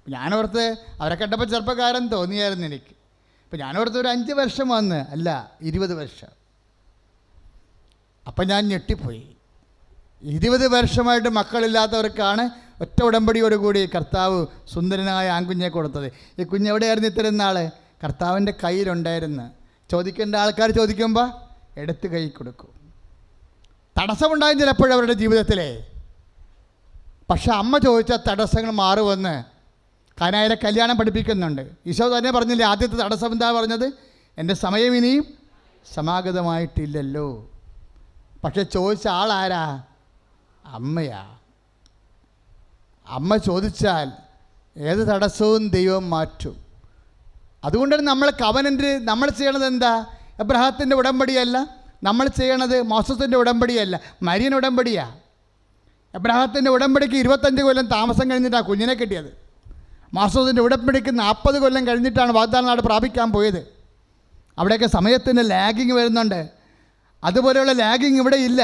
ഞാനോർത്ത് അവരെ കണ്ടപ്പോൾ ചെറുപ്പക്കാരൻ തോന്നിയായിരുന്നു എനിക്ക്. അപ്പോൾ ഞാനോർത്ത് ഒരു 5 വർഷം വന്ന്, അല്ല 20 വർഷം. അപ്പം ഞാൻ ഞെട്ടിപ്പോയി. 20 വർഷമായിട്ട് മക്കളില്ലാത്തവർക്കാണ് ഒറ്റ ഉടമ്പടിയോടുകൂടി കർത്താവ് സുന്ദരനായ ആൺകുഞ്ഞെ കൊടുത്തത്. ഈ കുഞ്ഞെവിടെയായിരുന്നു ഇത്രയും നാൾ? കർത്താവിൻ്റെ കയ്യിലുണ്ടായിരുന്നു. ചോദിക്കേണ്ട ആൾക്കാർ ചോദിക്കുമ്പോൾ എടുത്ത് കൈ കൊടുക്കും. തടസ്സമുണ്ടായും ചിലപ്പോഴും അവരുടെ ജീവിതത്തിലെ. പക്ഷെ അമ്മ ചോദിച്ച തടസ്സങ്ങൾ മാറുമെന്ന് കാനായിലെ കല്യാണം പഠിപ്പിക്കുന്നുണ്ട്. ഈശോ തന്നെ പറഞ്ഞില്ലേ, ആദ്യത്തെ തടസ്സം എന്താ പറഞ്ഞത്? എൻ്റെ സമയം ഇനിയും സമാഗതമായിട്ടില്ലല്ലോ. പക്ഷെ ചോദിച്ച ആളാരാ? അമ്മയാ. അമ്മ ചോദിച്ചാൽ ഏത് തടസ്സവും ദൈവം മാറ്റും. അതുകൊണ്ടാണ് നമ്മൾ ചെയ്യണത് എന്താ? എബ്രഹാത്തിൻ്റെ ഉടമ്പടിയല്ല നമ്മൾ ചെയ്യണത്, മോസസിൻ്റെ ഉടമ്പടിയല്ല, മരിയൻ ഉടമ്പടിയാണ്. എബ്രഹാത്തിൻ്റെ ഉടമ്പടിക്ക് 25 കൊല്ലം താമസം കഴിഞ്ഞിട്ടാണ് കുഞ്ഞിനെ കിട്ടിയത്. മോസസിൻ്റെ ഉടമ്പടിക്ക് 40 കൊല്ലം കഴിഞ്ഞിട്ടാണ് വാഗ്ദാന നാട് പ്രാപിക്കാൻ പോയത്. അവിടെയൊക്കെ സമയത്തിൻ്റെ ലാഗിങ് വരുന്നുണ്ട്. അതുപോലെയുള്ള ലാഗിങ് ഇവിടെ ഇല്ല.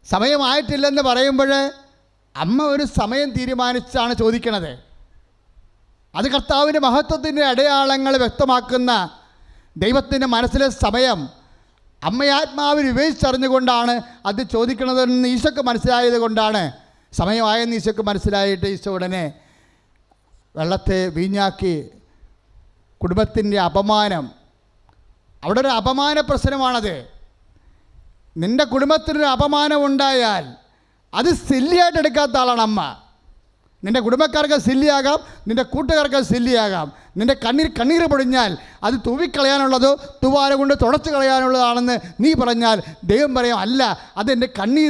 സമയമായിട്ടില്ലെന്ന് പറയുമ്പോൾ അമ്മ ഒരു സമയം തീരുമാനിച്ചാണ് ചോദിക്കണത്. അത് കർത്താവിൻ്റെ മഹത്വത്തിൻ്റെ അടയാളങ്ങൾ വ്യക്തമാക്കുന്ന ദൈവത്തിൻ്റെ മനസ്സിലെ സമയം അമ്മയാത്മാവിൽ വിവേചിച്ചറിഞ്ഞുകൊണ്ടാണ് അത് ചോദിക്കണതെന്ന് ഈശോക്ക് മനസ്സിലായത് കൊണ്ടാണ്. സമയമായെന്ന് ഈശോക്ക് മനസ്സിലായിട്ട് ഈശോ ഉടനെ വെള്ളത്തെ വീഞ്ഞാക്കി. കുടുംബത്തിൻ്റെ അപമാനം, അവിടെ ഒരു അപമാന പ്രശ്നമാണത്. നിൻ്റെ കുടുംബത്തിനൊരു അപമാനം ഉണ്ടായാൽ അത് സില്ലിയായിട്ട് എടുക്കാത്ത ആളാണ് അമ്മ. നിൻ്റെ കുടുംബക്കാർക്ക് സില്ലിയാകാം, നിൻ്റെ കൂട്ടുകാർക്ക് സില്ലിയാകാം. നിൻ്റെ കണ്ണീർ പൊടിഞ്ഞാൽ അത് തൂവിക്കളയാനുള്ളതോ തൂവാല കൊണ്ട് തുടച്ചു കളയാനുള്ളതാണെന്ന് നീ പറഞ്ഞാൽ ദൈവം പറയാം, അല്ല, അതെൻ്റെ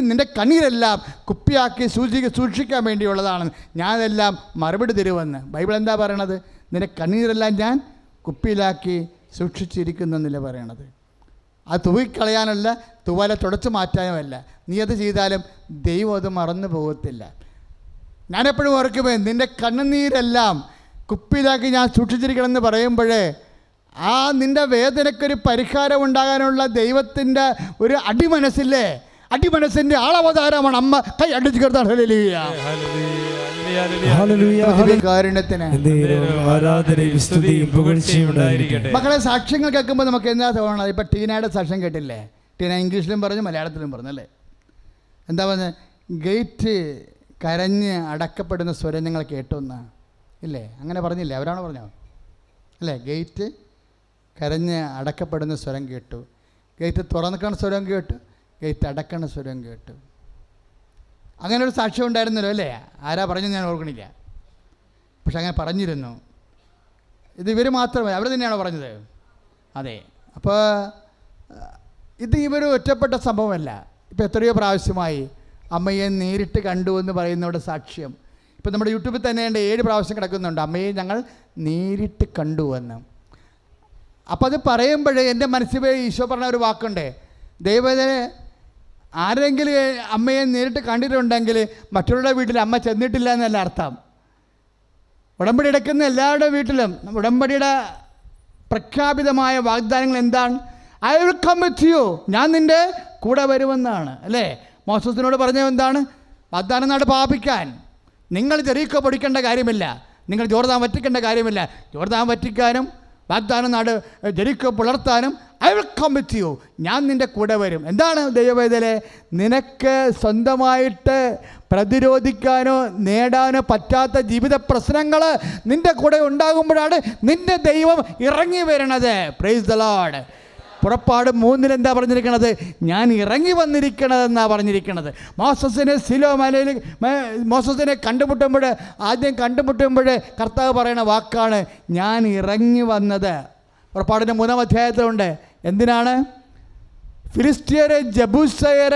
നിൻ്റെ കണ്ണീരെല്ലാം കുപ്പിയാക്കി സൂക്ഷിക്കാൻ വേണ്ടിയുള്ളതാണ്, ഞാനെല്ലാം മറുപടി തരുമെന്ന്. ബൈബിൾ എന്താ പറയണത്? നിൻ്റെ കണ്ണീരെല്ലാം ഞാൻ കുപ്പിയിലാക്കി സൂക്ഷിച്ചിരിക്കുന്നു എന്നല്ലേ പറയണത്. അത് തൂവിക്കളയാനല്ല, തൂവാല തുടച്ചു മാറ്റാനുമല്ല. നീ അത് ചെയ്താലും ദൈവം അത് മറന്നു പോകത്തില്ല. ഞാനെപ്പോഴും ഓർക്കുമേ, നിൻ്റെ കണ്ണുനീരെല്ലാം കുപ്പിയിലാക്കി ഞാൻ സൂക്ഷിച്ചിരിക്കണമെന്ന് പറയുമ്പോഴേ ആ നിൻ്റെ വേദനയ്ക്കൊരു പരിഹാരം ഉണ്ടാകാനുള്ള ദൈവത്തിൻ്റെ ഒരു അടിമനസ്സില്ലേ, അടിമനസ്സിൻ്റെ ആളവതാരമാണ് അമ്മ. കൈ അടിച്ചു കിടത്താൻ. ഹല്ലേലൂയ. ഹല്ലേലൂയ കാരുണ്യത്തിന് ആരാധനയും സ്തുതിയും പുകഴ്ചയും ഉണ്ടായിരിക്കട്ടെ. മക്കളെ, സാക്ഷ്യങ്ങൾ കേൾക്കുമ്പോൾ നമുക്ക് എന്താ തോന്നണം? ഇപ്പം ടീനയുടെ സാക്ഷ്യം കേട്ടില്ലേ? ടീന ഇംഗ്ലീഷിലും പറഞ്ഞു, മലയാളത്തിലും പറഞ്ഞു അല്ലേ? എന്താ പറഞ്ഞത്? ഗേറ്റ് കരഞ്ഞ് അടക്കപ്പെടുന്ന സ്വരം നിങ്ങൾ കേട്ടോന്ന് ഇല്ലേ? അങ്ങനെ പറഞ്ഞില്ലേ? അവരാണോ പറഞ്ഞോ? അല്ലേ? ഗേറ്റ് കരഞ്ഞ് അടക്കപ്പെടുന്ന സ്വരം കേട്ടു, ഗേറ്റ് തുറന്നിക്കണ സ്വരം കേട്ടു, ഗേറ്റ് അടക്കണ സ്വരം കേട്ടു. അങ്ങനെ ഒരു സാക്ഷ്യം ഉണ്ടായിരുന്നല്ലോ അല്ലേ? ആരാ പറഞ്ഞു ഞാൻ ഓർക്കണില്ല, പക്ഷെ അങ്ങനെ പറഞ്ഞിരുന്നു. ഇത് ഇവർ മാത്രമേ, അവർ തന്നെയാണോ പറഞ്ഞത്? അതെ. അപ്പോൾ ഇത് ഇവർ ഒറ്റപ്പെട്ട സംഭവമല്ല. ഇപ്പോൾ എത്രയോ പ്രാവശ്യമായി അമ്മയെ നേരിട്ട് കണ്ടു എന്ന് പറയുന്നവരുടെ സാക്ഷ്യം ഇപ്പോൾ നമ്മുടെ യൂട്യൂബിൽ തന്നെ 7 പ്രാവശ്യം കിടക്കുന്നുണ്ട്, അമ്മയെ ഞങ്ങൾ നേരിട്ട് കണ്ടുവെന്ന്. അപ്പോൾ അത് പറയുമ്പോഴേ എൻ്റെ മനസ്സിൽ ഈശോ പറഞ്ഞ ഒരു വാക്കുണ്ട്, ദൈവത്തിനെ ആരെങ്കിലും അമ്മയെ നേരിട്ട് കണ്ടിട്ടുണ്ടെങ്കിൽ മറ്റുള്ളവരുടെ വീട്ടിൽ അമ്മ ചെന്നിട്ടില്ല എന്നല്ല അർത്ഥം. ഉടമ്പടി എടുക്കുന്ന എല്ലാവരുടെ വീട്ടിലും ഉടമ്പടിയുടെ പ്രഖ്യാപിതമായ വാഗ്ദാനങ്ങൾ എന്താണ്? I will come with you, ഞാൻ നിൻ്റെ കൂടെ വരുമെന്നാണ് അല്ലേ? മോസസിനോട് പറഞ്ഞത് എന്താണ്? വാഗ്ദാനം നാട് പാപിക്കാൻ നിങ്ങൾ ജെറിക്കോ പൊടിക്കേണ്ട കാര്യമില്ല, നിങ്ങൾ ജോർദാൻ വറ്റിക്കേണ്ട കാര്യമില്ല. ജോർദാൻ വറ്റിക്കാനും വാഗ്ദാനം നാട് ജെറിക്കോ പുലർത്താനും I will come with you, ഞാൻ നിൻ്റെ കൂടെ വരും. എന്താണ് ദൈവവേദന? നിനക്ക് സ്വന്തമായിട്ട് പ്രതിരോധിക്കാനോ നേടാനോ പറ്റാത്ത ജീവിത പ്രശ്നങ്ങൾ നിൻ്റെ കൂടെ ഉണ്ടാകുമ്പോഴാണ് നിൻ്റെ ദൈവം ഇറങ്ങി വരണത്. Price the Lord. പുറപ്പാട് 3 എന്താ പറഞ്ഞിരിക്കണത്? ഞാൻ ഇറങ്ങി വന്നിരിക്കണതെന്നാണ് പറഞ്ഞിരിക്കണത്. മോസസിനെ സിലോ മലയിൽ മോസസിനെ ആദ്യം കണ്ടുമുട്ടുമ്പോൾ കർത്താവ് പറയുന്ന വാക്കാണ് ഞാൻ ഇറങ്ങി വന്നത്. പുറപ്പാടിൻ്റെ 3-ാം അധ്യായത്തിലുണ്ട്. എന്തിനാണ്? ഫിലിസ്ത്യർ, ജബൂസയർ,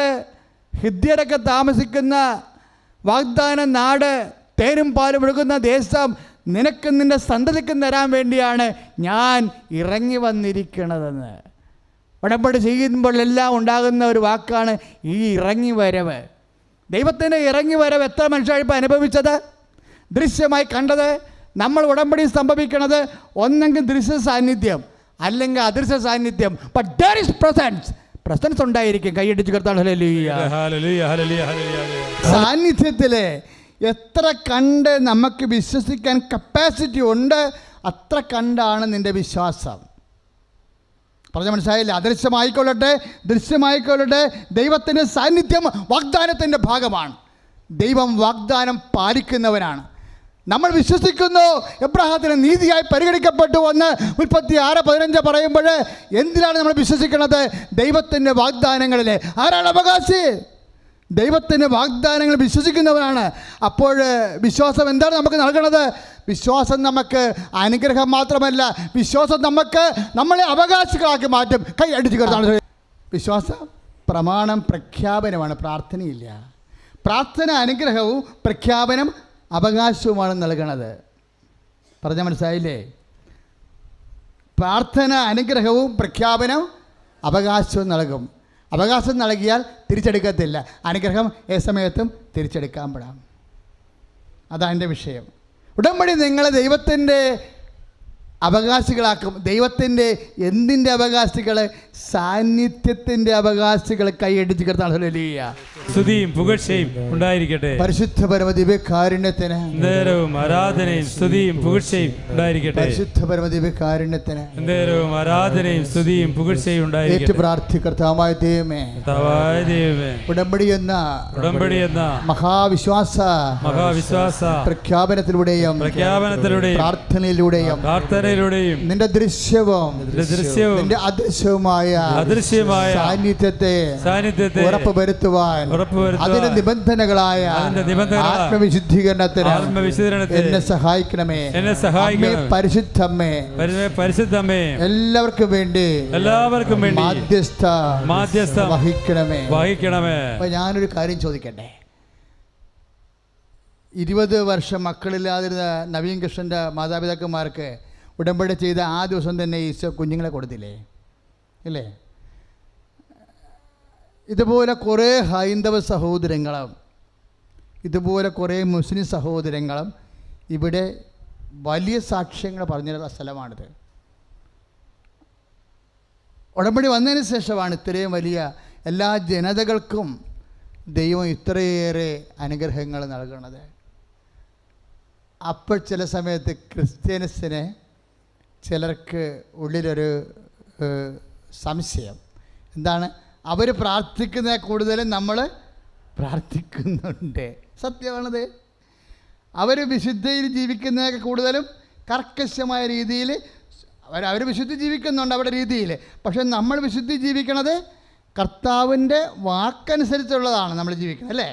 ഹിദ്യരൊക്കെ താമസിക്കുന്ന വാഗ്ദാന നാട്, തേനും പാലും ഒഴുകുന്ന ദേശം നിനക്കും നിൻ്റെ സന്തതിക്കും തരാൻ വേണ്ടിയാണ് ഞാൻ ഇറങ്ങി വന്നിരിക്കണതെന്ന്. ഉടമ്പടി ചെയ്യുമ്പോഴെല്ലാം ഉണ്ടാകുന്ന ഒരു വാക്കാണ് ഈ ഇറങ്ങി വരവ്. ദൈവത്തിൻ്റെ ഇറങ്ങി വരവ് എത്ര മനുഷ്യർ ഇപ്പോൾ അനുഭവിച്ചത്, ദൃശ്യമായി കണ്ടത്? നമ്മൾ ഉടമ്പടി സംഭവിക്കണത് ഒന്നെങ്കിൽ ദൃശ്യ സാന്നിധ്യം അല്ലെങ്കിൽ അദൃശ്യ സാന്നിധ്യം. ബട്ട് ദേർ ഈസ് പ്രസൻസ് ഉണ്ടായിരിക്കും. കൈയടിച്ച് കർത്താവ് ഹല്ലേലൂയ. സാന്നിധ്യത്തിലെ എത്ര കണ്ട് നമുക്ക് വിശ്വസിക്കാൻ കപ്പാസിറ്റി ഉണ്ട്, അത്ര കണ്ടാണ് നിൻ്റെ വിശ്വാസം. പറഞ്ഞ മനസ്സിലായില്ല? അദൃശ്യമായിക്കൊള്ളട്ടെ ദൃശ്യമായിക്കൊള്ളട്ടെ, ദൈവത്തിൻ്റെ സാന്നിധ്യം വാഗ്ദാനത്തിൻ്റെ ഭാഗമാണ്. ദൈവം വാഗ്ദാനം പാലിക്കുന്നവനാണ്. നമ്മൾ വിശ്വസിക്കുന്നു എബ്രഹാത്തിന് നീതിയായി പരിഗണിക്കപ്പെട്ടു എന്ന് 36:15 പറയുമ്പോൾ എന്തിനാണ് നമ്മൾ വിശ്വസിക്കുന്നത്? ദൈവത്തിൻ്റെ വാഗ്ദാനങ്ങളിലെ ആരാണ് അവകാശി? ദൈവത്തിൻ്റെ വാഗ്ദാനങ്ങൾ വിശ്വസിക്കുന്നവരാണ്. അപ്പോൾ വിശ്വാസം എന്താണ് നമുക്ക് നൽകണത്? വിശ്വാസം നമുക്ക് അനുഗ്രഹം മാത്രമല്ല, വിശ്വാസം നമ്മളെ അവകാശികളാക്കി മാറ്റും. കൈ അടിച്ചു കയറുന്നതാണ് വിശ്വാസം. പ്രമാണം പ്രഖ്യാപനമാണ്, പ്രാർത്ഥനയില്ല. പ്രാർത്ഥന അനുഗ്രഹവും പ്രഖ്യാപനം അവകാശവുമാണ് നൽകണത്. പറഞ്ഞാൽ മനസ്സിലായില്ലേ? പ്രാർത്ഥന അനുഗ്രഹവും പ്രഖ്യാപനം അവകാശവും നൽകും. അവകാശം നൽകിയാൽ തിരിച്ചെടുക്കത്തില്ല, അനുഗ്രഹം ഏസമയത്തും തിരിച്ചെടുക്കാൻ പെടാം. അതാണ് എൻ്റെ വിഷയം. ഉടമ്പടി നിങ്ങളെ ദൈവത്തിൻ്റെ അവകാശികളാക്കും. ദൈവത്തിൻ്റെ എന്തിൻ്റെ അവകാശികൾ? സാന്നിധ്യത്തിൻ്റെ അവകാശികൾ. കൈയടിച്ച് കർത്താവ് ഹല്ലേലൂയ. സ്തുതിയും പുകഴ്ചയും ഉണ്ടായിരിക്കട്ടെ. പരിശുദ്ധ പരമദിവ്യകാരുണ്യത്തിന് നേരവും ആരാധനയും സ്തുതിയും പുകഴ്ചയും ഉണ്ടായിരിക്കട്ടെ. പരിശുദ്ധ പരമദിവ്യകാരുണ്യത്തിന് നേരവും ആരാധനയും സ്തുതിയും പുകഴ്ചയും ഉണ്ടായിരിക്കട്ടെ. ഏറ്റു പ്രാർത്ഥികർത്താവായ ദൈവമേ, ഉടമ്പടി എന്ന മഹാവിശ്വാസ പ്രഖ്യാപനത്തിലൂടെയും പ്രാർത്ഥനയിലൂടെയും നിന്റെ ദൃശ്യവും നിന്റെ അദൃശ്യവുമായ സാന്നിധ്യത്തെ ഉറപ്പുവരുത്തുവാൻ അതിന്റെ നിബന്ധനകളായ ആത്മവിശുദ്ധീകരണത്തിന് എന്നെ സഹായിക്കണമേ. പരിശുദ്ധമ്മേ, എല്ലാവർക്കും വേണ്ടി മാധ്യസ്ഥ വഹിക്കണമേ. അപ്പൊ ഞാനൊരു കാര്യം ചോദിക്കട്ടെ. 20 വർഷം മക്കളില്ലാതിരുന്ന നവീൻ കൃഷ്ണൻ്റെ മാതാപിതാക്കന്മാർക്ക് ഉടമ്പടി ചെയ്ത ആ ദിവസം തന്നെ ഈശോ കുഞ്ഞുങ്ങളെ കൊടുത്തില്ലേ? ഇല്ലേ? ഇതുപോലെ കുറേ ഹൈന്ദവ സഹോദരങ്ങളും ഇതുപോലെ കുറേ മുസ്ലിം സഹോദരങ്ങളും ഇവിടെ വലിയ സാക്ഷ്യങ്ങൾ പറഞ്ഞിരുന്ന സ്ഥലമാണിത്. ഉടമ്പടി വന്നതിന് ശേഷമാണ് ഇത്രയും വലിയ എല്ലാ ജനതകൾക്കും ദൈവം ഇത്രയേറെ അനുഗ്രഹങ്ങൾ നൽകുന്നത്. അപ്പോൾ ചില സമയത്ത് ക്രിസ്ത്യൻസിന് ചിലർക്ക് ഉള്ളിലൊരു സംശയം. എന്താണ്? അവർ പ്രാർത്ഥിക്കുന്ന കൂടുതലും നമ്മൾ പ്രാർത്ഥിക്കുന്നുണ്ട്. സത്യമാണത്. അവർ വിശുദ്ധിയിൽ ജീവിക്കുന്നതൊക്കെ കൂടുതലും കർക്കശമായ രീതിയിൽ അവർ വിശുദ്ധി ജീവിക്കുന്നുണ്ട് അവരുടെ രീതിയിൽ. പക്ഷെ നമ്മൾ വിശുദ്ധി ജീവിക്കണത് കർത്താവിൻ്റെ വാക്കനുസരിച്ചുള്ളതാണ് നമ്മൾ ജീവിക്കുന്നത്, അല്ലേ?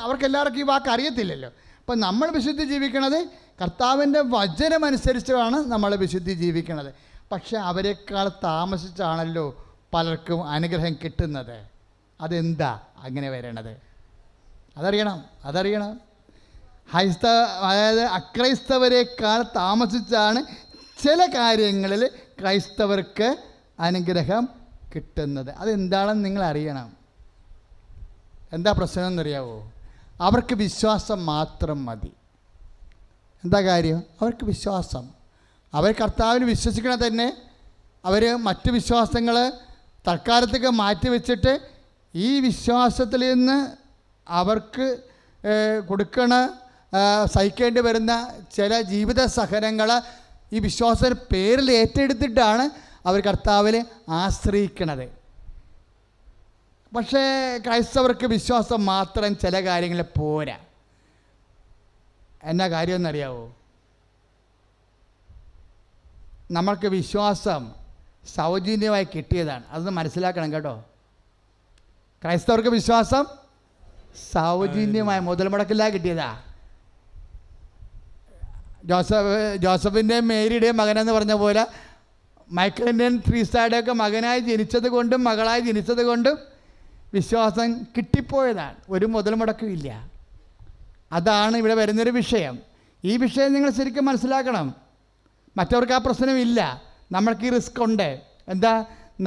അവർക്ക് എല്ലാവർക്കും ഈ വാക്ക് അറിയത്തില്ലല്ലോ. അപ്പം നമ്മൾ വിശുദ്ധി ജീവിക്കണത് കർത്താവിൻ്റെ വചനമനുസരിച്ചാണ് നമ്മൾ വിശുദ്ധി ജീവിക്കണത്. പക്ഷെ അവരെക്കാൾ താമസിച്ചാണല്ലോ പലർക്കും അനുഗ്രഹം കിട്ടുന്നത്. അതെന്താ അങ്ങനെ വരണത്? അതറിയണം. അതായത് അക്രൈസ്തവരെക്കാൾ താമസിച്ചാണ് ചില കാര്യങ്ങളിൽ ക്രൈസ്തവർക്ക് അനുഗ്രഹം കിട്ടുന്നത്. അതെന്താണെന്ന് നിങ്ങൾ അറിയണം. എന്താ പ്രശ്നം എന്നറിയാവോ? അവർക്ക് വിശ്വാസം മാത്രം മതി. എന്താ കാര്യം? അവർക്ക് വിശ്വാസം. അവർ കർത്താവിൽ വിശ്വസിക്കണ തന്നെ അവർ മറ്റ് വിശ്വാസങ്ങൾ തൽക്കാലത്തേക്ക് മാറ്റി വെച്ചിട്ട് ഈ വിശ്വാസത്തിൽ നിന്ന് അവർക്ക് സഹിക്കേണ്ടി വരുന്ന ചില ജീവിത സഹനങ്ങൾ ഈ വിശ്വാസത്തിന് പേരിൽ ഏറ്റെടുത്തിട്ടാണ് അവർ കർത്താവിൽ ആശ്രയിക്കണത്. പക്ഷേ ക്രൈസ്തവർക്ക് വിശ്വാസം മാത്രം ചില കാര്യങ്ങളിൽ പോരാ. എന്നാ കാര്യമെന്നറിയാവോ? നമ്മൾക്ക് വിശ്വാസം സൗജന്യമായി കിട്ടിയതാണ്. അതൊന്ന് മനസ്സിലാക്കണം കേട്ടോ. ക്രൈസ്തവർക്ക് വിശ്വാസം സൗജന്യമായി മുതൽ മുടക്കില്ലാതെ കിട്ടിയതാ. ജോസഫിൻ്റെയും മേരിയുടെയും മകനെന്ന് പറഞ്ഞ പോലെ മൈക്കിളിൻ്റെയും ട്രീസായുടെയൊക്കെ മകനായി ജനിച്ചത് കൊണ്ടും മകളായി ജനിച്ചത് കൊണ്ടും വിശ്വാസം കിട്ടിപ്പോയതാണ്. ഒരു മുതൽ മുടക്കുമില്ല. അതാണ് ഇവിടെ വരുന്നൊരു വിഷയം. ഈ വിഷയം നിങ്ങൾ ശരിക്കും മനസ്സിലാക്കണം. മറ്റവർക്ക് ആ പ്രശ്നമില്ല, നമ്മൾക്ക് ഈ റിസ്ക് ഉണ്ട്. എന്താ?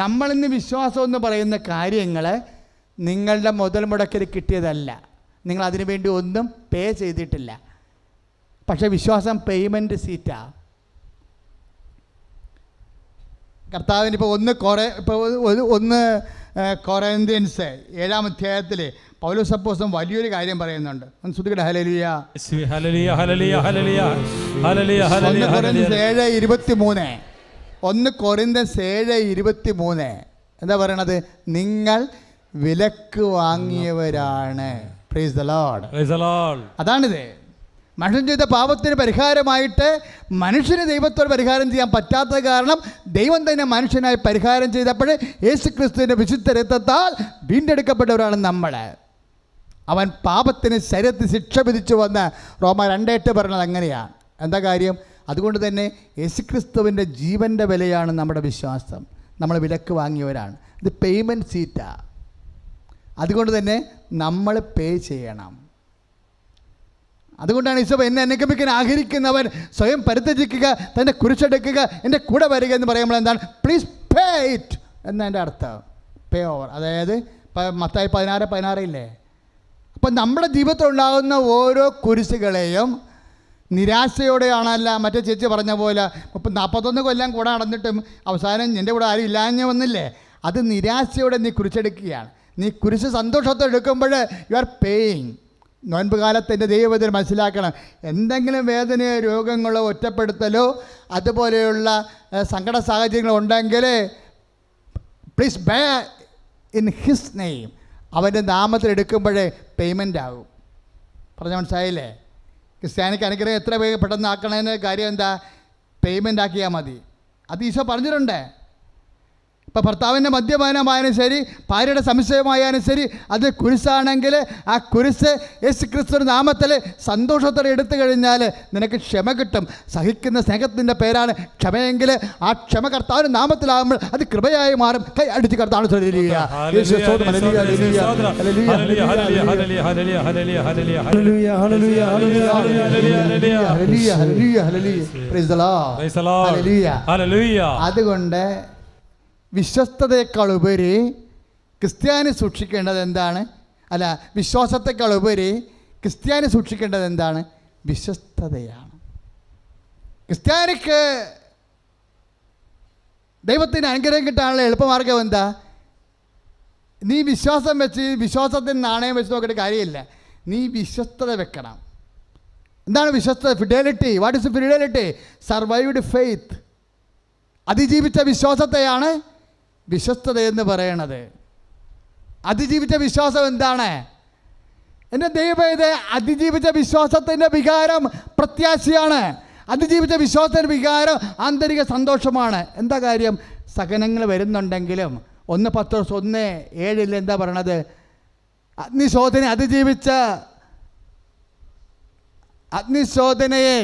നമ്മളിന്ന് വിശ്വാസം എന്ന് പറയുന്ന കാര്യങ്ങൾ നിങ്ങളുടെ മുതൽ മുടക്കിൽ കിട്ടിയതല്ല. നിങ്ങൾ അതിനു വേണ്ടി ഒന്നും പേ ചെയ്തിട്ടില്ല. പക്ഷേ വിശ്വാസം പേയ്മെൻറ്റ് സീറ്റാ. കർത്താവിന് ഇപ്പോൾ ഒന്ന് കൊറിന്ത്യൻസ് 7-ാം അധ്യായത്തിൽ പൗലോസ് അപ്പോസ്തലൻ വലിയൊരു കാര്യം പറയുന്നുണ്ട്. ശ്രുതികട ഹല്ലേലൂയ. 7:23. 1 കൊരിന്ത്യൻസ് 7:23 എന്താ പറയണത്? നിങ്ങൾ വിലക്ക് വാങ്ങിയവരാണ്. Praise the Lord. അതാണിത്. മനുഷ്യൻ ചെയ്ത പാപത്തിന് പരിഹാരമായിട്ട് മനുഷ്യന് ദൈവത്തോട് പരിഹാരം ചെയ്യാൻ പറ്റാത്ത കാരണം ദൈവം തന്നെ മനുഷ്യനായി പരിഹാരം ചെയ്തപ്പോൾ യേശുക്രിസ്തുവിൻ്റെ വിശുദ്ധ രക്തത്താൽ വീണ്ടെടുക്കപ്പെട്ടവരാണ് നമ്മൾ. അവൻ പാപത്തിന് ശരീരത്തിൽ ശിക്ഷ വിധിച്ചു വന്ന് റോമർ 2:8 പറഞ്ഞത് അങ്ങനെയാണ്. എന്താ കാര്യം? അതുകൊണ്ട് തന്നെ യേശുക്രിസ്തുവിൻ്റെ ജീവൻ്റെ വിലയാണ് നമ്മുടെ വിശ്വാസം. നമ്മൾ വിലക്ക് വാങ്ങിയവരാണ്. ഇത് പേയ്മെൻറ്റ് സീറ്റാണ്. അതുകൊണ്ട് തന്നെ നമ്മൾ പേ ചെയ്യണം. അതുകൊണ്ടാണ് ഈശോ എന്നെ അനുഗമിക്കാൻ ആഗ്രഹിക്കുന്നവൻ സ്വയം പരിത്യജിക്കുക, തൻ്റെ കുരിശെടുക്കുക, എൻ്റെ കൂടെ വരിക എന്ന് പറയുമ്പോൾ എന്താണ്? പ്ലീസ് പേ ഇറ്റ് എന്നതിൻ്റെ അർത്ഥം. പേ ഓവർ. അതായത് മത്തായി 16:16 ഇല്ലേ? അപ്പം നമ്മുടെ ജീവിതത്തിൽ ഉണ്ടാകുന്ന ഓരോ കുരിശുകളെയും നിരാശയോടെയാണല്ല. മറ്റേ ചേച്ചി പറഞ്ഞ പോലെ 41 കൊല്ലം കൂടെ നടന്നിട്ടും അവസാനം എൻ്റെ കൂടെ ആരും ഇല്ലാഞ്ഞ് വന്നില്ലേ? അത് നിരാശയോടെ നീ കുരിശെടുക്കുകയാണ്. നീ കുരിശ് സന്തോഷത്തോടെ എടുക്കുമ്പോൾ യു ആർ പേയിങ്. നോയമ്പ് കാലത്ത് എൻ്റെ ദൈവത്തിൽ മനസ്സിലാക്കണം, എന്തെങ്കിലും വേദനയോ രോഗങ്ങളോ ഒറ്റപ്പെടുത്തലോ അതുപോലെയുള്ള സങ്കട സാഹചര്യങ്ങളോ ഉണ്ടെങ്കിൽ please bay in his name. അവൻ്റെ നാമത്തിൽ എടുക്കുമ്പോഴേ പേയ്മെൻ്റ് ആകും. പറഞ്ഞ മനസ്സിലായില്ലേ? ക്രിസ്ത്യാനിക്ക് അനുഗ്രഹം എത്ര വേഗം പെട്ടെന്ന് ആക്കണമെന്ന് കാര്യം എന്താ? പേയ്മെൻ്റ് ആക്കിയാൽ മതി. അത് ഈശോ പറഞ്ഞിട്ടുണ്ട്. ഇപ്പോൾ ഭർത്താവിൻ്റെ മദ്യപാനമായാലും ശരി, ഭാര്യയുടെ സംശയമായാലും ശരി, അത് കുരിശാണെങ്കിൽ ആ കുരിശ് യേശുക്രിസ്തു നാമത്തിൽ സന്തോഷത്തോടെ എടുത്തു കഴിഞ്ഞാൽ നിനക്ക് ക്ഷമ കിട്ടും. സഹിക്കുന്ന സ്നേഹത്തിൻ്റെ പേരാണ് ക്ഷമയെങ്കിൽ ആ ക്ഷമ കർത്താവിൻ്റെ നാമത്തിലാകുമ്പോൾ അത് കൃപയായി മാറും. കൈ അടിച്ച് കർത്താവ് അതുകൊണ്ട് വിശ്വസ്തതയേക്കാൾ ഉപരി ക്രിസ്ത്യാനി സൂക്ഷിക്കേണ്ടത് എന്താണ്? വിശ്വാസത്തെക്കാൾ ഉപരി ക്രിസ്ത്യാനി സൂക്ഷിക്കേണ്ടത് എന്താണ്? വിശ്വസ്തതയാണ്. ക്രിസ്ത്യാനിക്ക് ദൈവത്തിന് അനുഗ്രഹം കിട്ടാനുള്ള എളുപ്പമാർഗം എന്താ? നീ വിശ്വാസം വെച്ച് വിശ്വാസത്തിന് നാണയം വെച്ച് നോക്കിയിട്ട് കാര്യമില്ല. നീ വിശ്വസ്തത വെക്കണം. എന്താണ് വിശ്വസ്തത? Fidelity. What is fidelity? Survived faith. അതിജീവിച്ച വിശ്വാസത്തെയാണ് വിശ്വസ്തത എന്ന് പറയണത്. അതിജീവിച്ച വിശ്വാസം എന്താണ്? എൻ്റെ ദൈവമേ, അതിജീവിച്ച വിശ്വാസത്തിൻ്റെ വികാരം പ്രത്യാശയാണ്. അതിജീവിച്ച വിശ്വാസത്തിൻ്റെ വികാരം ആന്തരിക സന്തോഷമാണ്. എന്താ കാര്യം? സഹനങ്ങൾ വരുന്നുണ്ടെങ്കിലും 1 പത്രോസ് 1:7 എന്താ പറയണത്? അഗ്നിശോധനയെ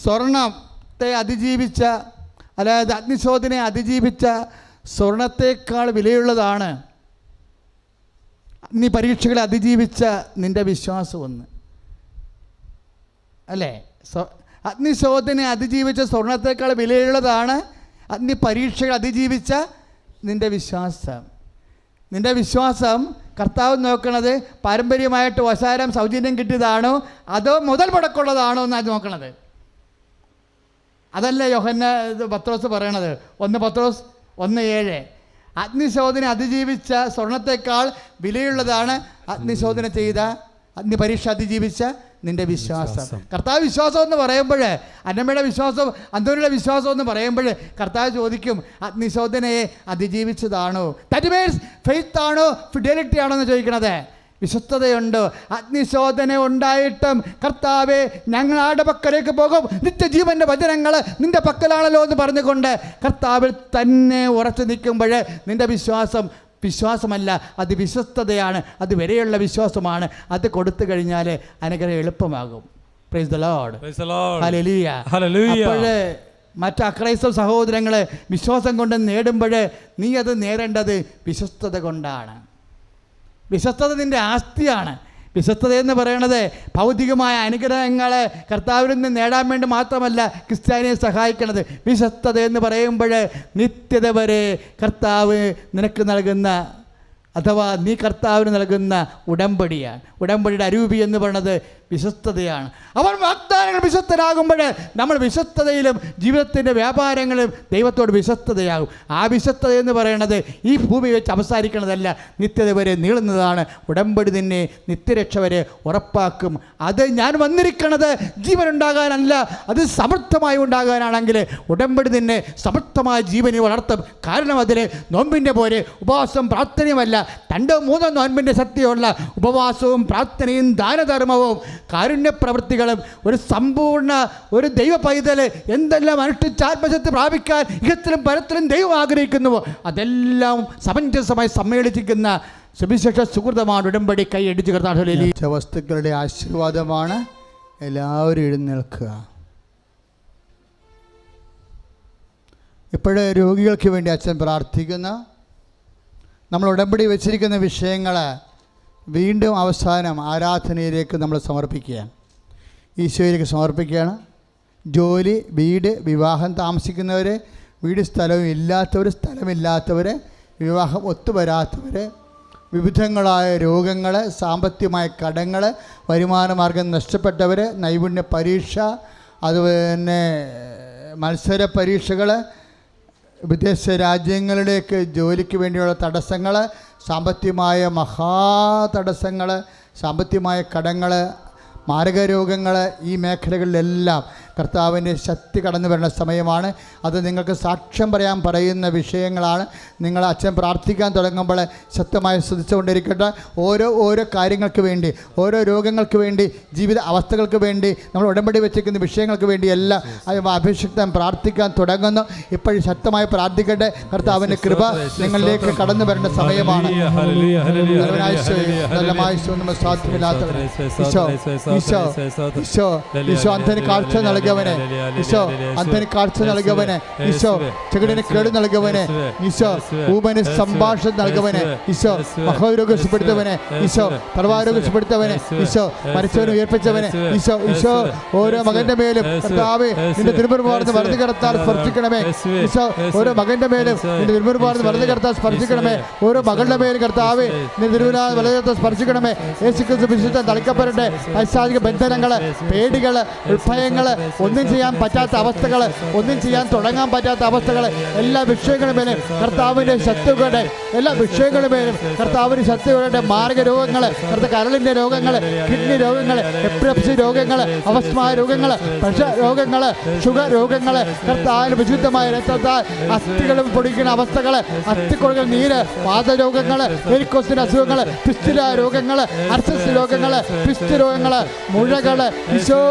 സ്വർണത്തെ അതിജീവിച്ച, അതായത് അഗ്നിശോധനയെ അതിജീവിച്ച സ്വർണത്തേക്കാൾ വിലയുള്ളതാണ് നീ പരീക്ഷകളെ അതിജീവിച്ച നിൻ്റെ വിശ്വാസമെന്ന്. അല്ലേ? അഗ്നിശോധനയെ അതിജീവിച്ച സ്വർണത്തേക്കാൾ വിലയുള്ളതാണ് അഗ്നി പരീക്ഷകൾ അതിജീവിച്ച നിൻ്റെ വിശ്വാസം. നിൻ്റെ വിശ്വാസം കർത്താവ് നോക്കണത് പാരമ്പര്യമായിട്ട് വശാരം സൗജന്യം കിട്ടിയതാണോ അതോ മുതൽ മുടക്കുള്ളതാണോ എന്നാണ് നോക്കണത്. അതല്ല പത്രോസ് പറയണത്. 1 പത്രോസ് 1:7 അഗ്നിശോധന അതിജീവിച്ച സ്വർണത്തേക്കാൾ വിലയുള്ളതാണ് അഗ്നിശോധന ചെയ്ത, അഗ്നി പരീക്ഷ അതിജീവിച്ച നിൻ്റെ വിശ്വാസം. കർത്താവ് വിശ്വാസം എന്ന് പറയുമ്പോൾ, അന്നമ്മയുടെ വിശ്വാസം, അന്തോനിയുടെ വിശ്വാസം എന്ന് പറയുമ്പോൾ കർത്താവ് ചോദിക്കും, അഗ്നിശോധനയെ അതിജീവിച്ചതാണോ? ദാറ്റ് മീൻസ് ഫെയ്ത്ത് ആണോ ഫിഡലിറ്റി ആണോ എന്ന് ചോദിക്കണത്. വിശ്വസ്തതയുണ്ടോ? അഗ്നിശോധന ഉണ്ടായിട്ടും കർത്താവേ ഞങ്ങൾ ആരുടെ പക്കലേക്ക് പോകും, നിത്യജീവൻ്റെ വചനങ്ങൾ നിൻ്റെ പക്കലാണല്ലോ എന്ന് പറഞ്ഞുകൊണ്ട് കർത്താവിൽ തന്നെ ഉറച്ചു നിൽക്കുമ്പോൾ നിൻ്റെ വിശ്വാസമല്ല, അത് വിശ്വസ്തതയാണ്. അത് വരെയുള്ള വിശ്വാസമാണ്. അത് കൊടുത്തു കഴിഞ്ഞാൽ അനുഗ്രഹം എളുപ്പമാകും. Price the Lord. ഹല്ലേലൂയ. അപ്പോൾ മറ്റ് അക്രൈസ്തവ സഹോദരങ്ങളെ വിശ്വാസം കൊണ്ട് നേടുമ്പോൾ നീ അത് നേടേണ്ടത് വിശ്വസ്തത കൊണ്ടാണ്. വിശ്വസ്തത നിൻ്റെ ആസ്തിയാണ്. വിശ്വസ്തത എന്ന് പറയുന്നത് ഭൗതികമായ അനുഗ്രഹങ്ങളെ കർത്താവിൽ നിന്ന് നേടാൻ വേണ്ടി മാത്രമല്ല ക്രിസ്ത്യാനിയെ സഹായിക്കുന്നത്. വിശ്വസ്തത എന്ന് പറയുമ്പോൾ നിത്യത വരെ കർത്താവ് നിനക്ക് നൽകുന്ന, അഥവാ നീ കർത്താവിന് നൽകുന്ന ഉടമ്പടിയാണ്. ഉടമ്പടിയുടെ അരൂപി എന്ന് പറയുന്നത് വിശ്വസ്തതയാണ്. അവൻ വാഗ്ദാനങ്ങൾ വിശ്വസ്തരാകുമ്പോൾ നമ്മൾ വിശ്വസ്തതയിലും ജീവിതത്തിൻ്റെ വ്യാപാരങ്ങളിലും ദൈവത്തോട് വിശ്വസ്തതയാകും. ആ വിശ്വസ്തത എന്ന് പറയുന്നത് ഈ ഭൂമി വെച്ച് അവസാനിക്കുന്നതല്ല, നിത്യത വരെ നീളുന്നതാണ്. ഉടമ്പടി നിന്നെ നിത്യരക്ഷ വരെ ഉറപ്പാക്കും. അത് ഞാൻ വന്നിരിക്കുന്നത് ജീവനുണ്ടാകാനല്ല, അത് സമൃദ്ധമായി ഉണ്ടാകാനാണെങ്കിൽ ഉടമ്പടി നിന്നെ സമൃദ്ധമായ ജീവനെ വളർത്തും. കാരണം അതിന് നോമ്പിൻ്റെ പോലെ ഉപവാസം പ്രാർത്ഥനയുമല്ല, 2-3 നോമ്പിൻ്റെ ശക്തിയുള്ള ഉപവാസവും പ്രാർത്ഥനയും ദാനധർമ്മവും കാരുണ്യ പ്രവൃത്തികളും ഒരു ദൈവ പൈതൽ എന്തെല്ലാം അനുഷ്ഠിച്ച് ആത്മശക്തി പ്രാപിക്കാൻ ഇഹത്തിലും പരത്തിലും ദൈവം ആഗ്രഹിക്കുന്നുവോ അതെല്ലാം സമഞ്ജസമായി സമ്മേളിച്ചിരിക്കുന്ന സുവിശേഷ സുഹൃതമാണ് ഉടമ്പടി. കൈയടിച്ച് കർത്താവിന്റെ വസ്തുക്കളുടെ ആശീർവാദമാണ്. എല്ലാവരും എഴുന്നേൽക്കുക. ഇപ്പോഴേ രോഗികൾക്ക് വേണ്ടി അച്ഛൻ പ്രാർത്ഥിക്കുന്ന, നമ്മൾ ഉടമ്പടി വെച്ചിരിക്കുന്ന വിഷയങ്ങൾ വീണ്ടും അവസാനം ആരാധനയിലേക്ക് നമ്മൾ സമർപ്പിക്കുകയാണ്, ഈശോയിലേക്ക് സമർപ്പിക്കുകയാണ്. ജോലി, വീട്, വിവാഹം താമസിക്കുന്നവർ, വീട് സ്ഥലവും ഇല്ലാത്തവർ, സ്ഥലമില്ലാത്തവർ, വിവാഹം ഒത്തുവരാത്തവർ, വിവിധങ്ങളായ രോഗങ്ങൾ, സാമ്പത്തികമായ കടങ്ങൾ, വരുമാനമാർഗം നഷ്ടപ്പെട്ടവർ, നൈപുണ്യ പരീക്ഷ, അതുപോലെ തന്നെ മത്സര പരീക്ഷകൾ, വിദേശ രാജ്യങ്ങളിലേക്ക് ജോലിക്ക് വേണ്ടിയുള്ള തടസ്സങ്ങൾ, സാമ്പത്തികമായ തടസ്സങ്ങൾ, സാമ്പത്തികമായ കടങ്ങൾ, മാരകരോഗങ്ങൾ, ഈ മേഖലകളിലെല്ലാം കർത്താവിൻ്റെ ശക്തി കടന്നു വരുന്ന സമയമാണ്. അത് നിങ്ങൾക്ക് സാക്ഷ്യം പറയാൻ പറയുന്ന വിഷയങ്ങളാണ്. നിങ്ങൾ അച്ഛൻ പ്രാർത്ഥിക്കാൻ തുടങ്ങുമ്പോൾ ശക്തമായി ശ്രദ്ധിച്ചുകൊണ്ടിരിക്കട്ടെ. ഓരോ കാര്യങ്ങൾക്ക് വേണ്ടി, ഓരോ രോഗങ്ങൾക്ക് വേണ്ടി, ജീവിത അവസ്ഥകൾക്ക് വേണ്ടി, നമ്മൾ ഉടമ്പടി വെച്ചിരിക്കുന്ന വിഷയങ്ങൾക്ക് വേണ്ടി എല്ലാം അഭിഷിക്തം പ്രാർത്ഥിക്കാൻ തുടങ്ങുന്നു. ഇപ്പോഴും ശക്തമായി പ്രാർത്ഥിക്കട്ടെ. കർത്താവിൻ്റെ കൃപ നിങ്ങളിലേക്ക് കടന്നു വരുന്ന സമയമാണ്. ഈശോ അന്ധന് കാഴ്ച നൽകിയവനെ, ഈശോ അന്ധന് കാഴ്ച നൽകിയവനെ, ഈശോ ചെകിടിന് കേട് നൽകിയവനെ, ഈശോ ഊമന് സംഭാഷണം നൽകിയവനെ, ഈശോ മഹോരോഗപ്പെടുത്തവനെ, ഈശോ പർവാരോഗപ്പെടുത്തവനെ, ഈശോ മരിച്ചവനെ ഉയർപ്പിച്ചവനെ, ഈശോ ഓരോ മകന്റെ മേലും കർത്താവേ നിന്റെ തിരുമുറുപാർന്ന് വലത് കടത്താൽ സ്പർശിക്കണമേ. ഈശോ ഓരോ മകന്റെ മേലും നിന്റെ തിരുമുറുപാർന്ന് വലത് കടത്താൽ സ്പർശിക്കണമേ. ഓരോ മകളുടെ മേലും കർത്താവേ നിന്റെ തിരുമുറുപാ വലത് കടത്താൽ സ്പർശിക്കണമേ. യേശുക്രിസ്തു വിശുദ്ധൻ തളിക്കപ്പെടട്ടെ. പൈശാചിക ബന്ധനങ്ങൾ, പേടികൾ, ഉൾഭയങ്ങൾ, ഒന്നും ചെയ്യാൻ പറ്റാത്ത അവസ്ഥകൾ, ഒന്നും ചെയ്യാൻ തുടങ്ങാൻ പറ്റാത്ത അവസ്ഥകൾ, എല്ലാ വിഷയങ്ങളുമേലും കർത്താവിൻ്റെ ശത്രുക്കളുടെ എല്ലാ വിഷയങ്ങളുമേലും കർത്താവിൻ്റെ ശത്രുക്കളുടെ മാർഗരോഗങ്ങൾ, കരളിൻ്റെ രോഗങ്ങൾ, കിഡ്നി രോഗങ്ങൾ, എപ്പിലെപ്സി രോഗങ്ങൾ, അവസ്മായ രോഗങ്ങൾ, പ്രഷർ രോഗങ്ങൾ, ഷുഗർ രോഗങ്ങൾ, കർത്താവിന് വിശുദ്ധമായ രക്തത്താൽ അസ്ഥികളും പൊടിക്കുന്ന അവസ്ഥകൾ, അസ്ഥിക്കുഴകൾ നീര്, വാതരോഗങ്ങൾ, വെരിക്കോസിന്റെ അസുഖങ്ങൾ, പിസ്റ്റില രോഗങ്ങൾ, അർസസ് രോഗങ്ങൾ, പിസ്റ്റ് രോഗങ്ങൾ, മുഴകൾ, ഈശോ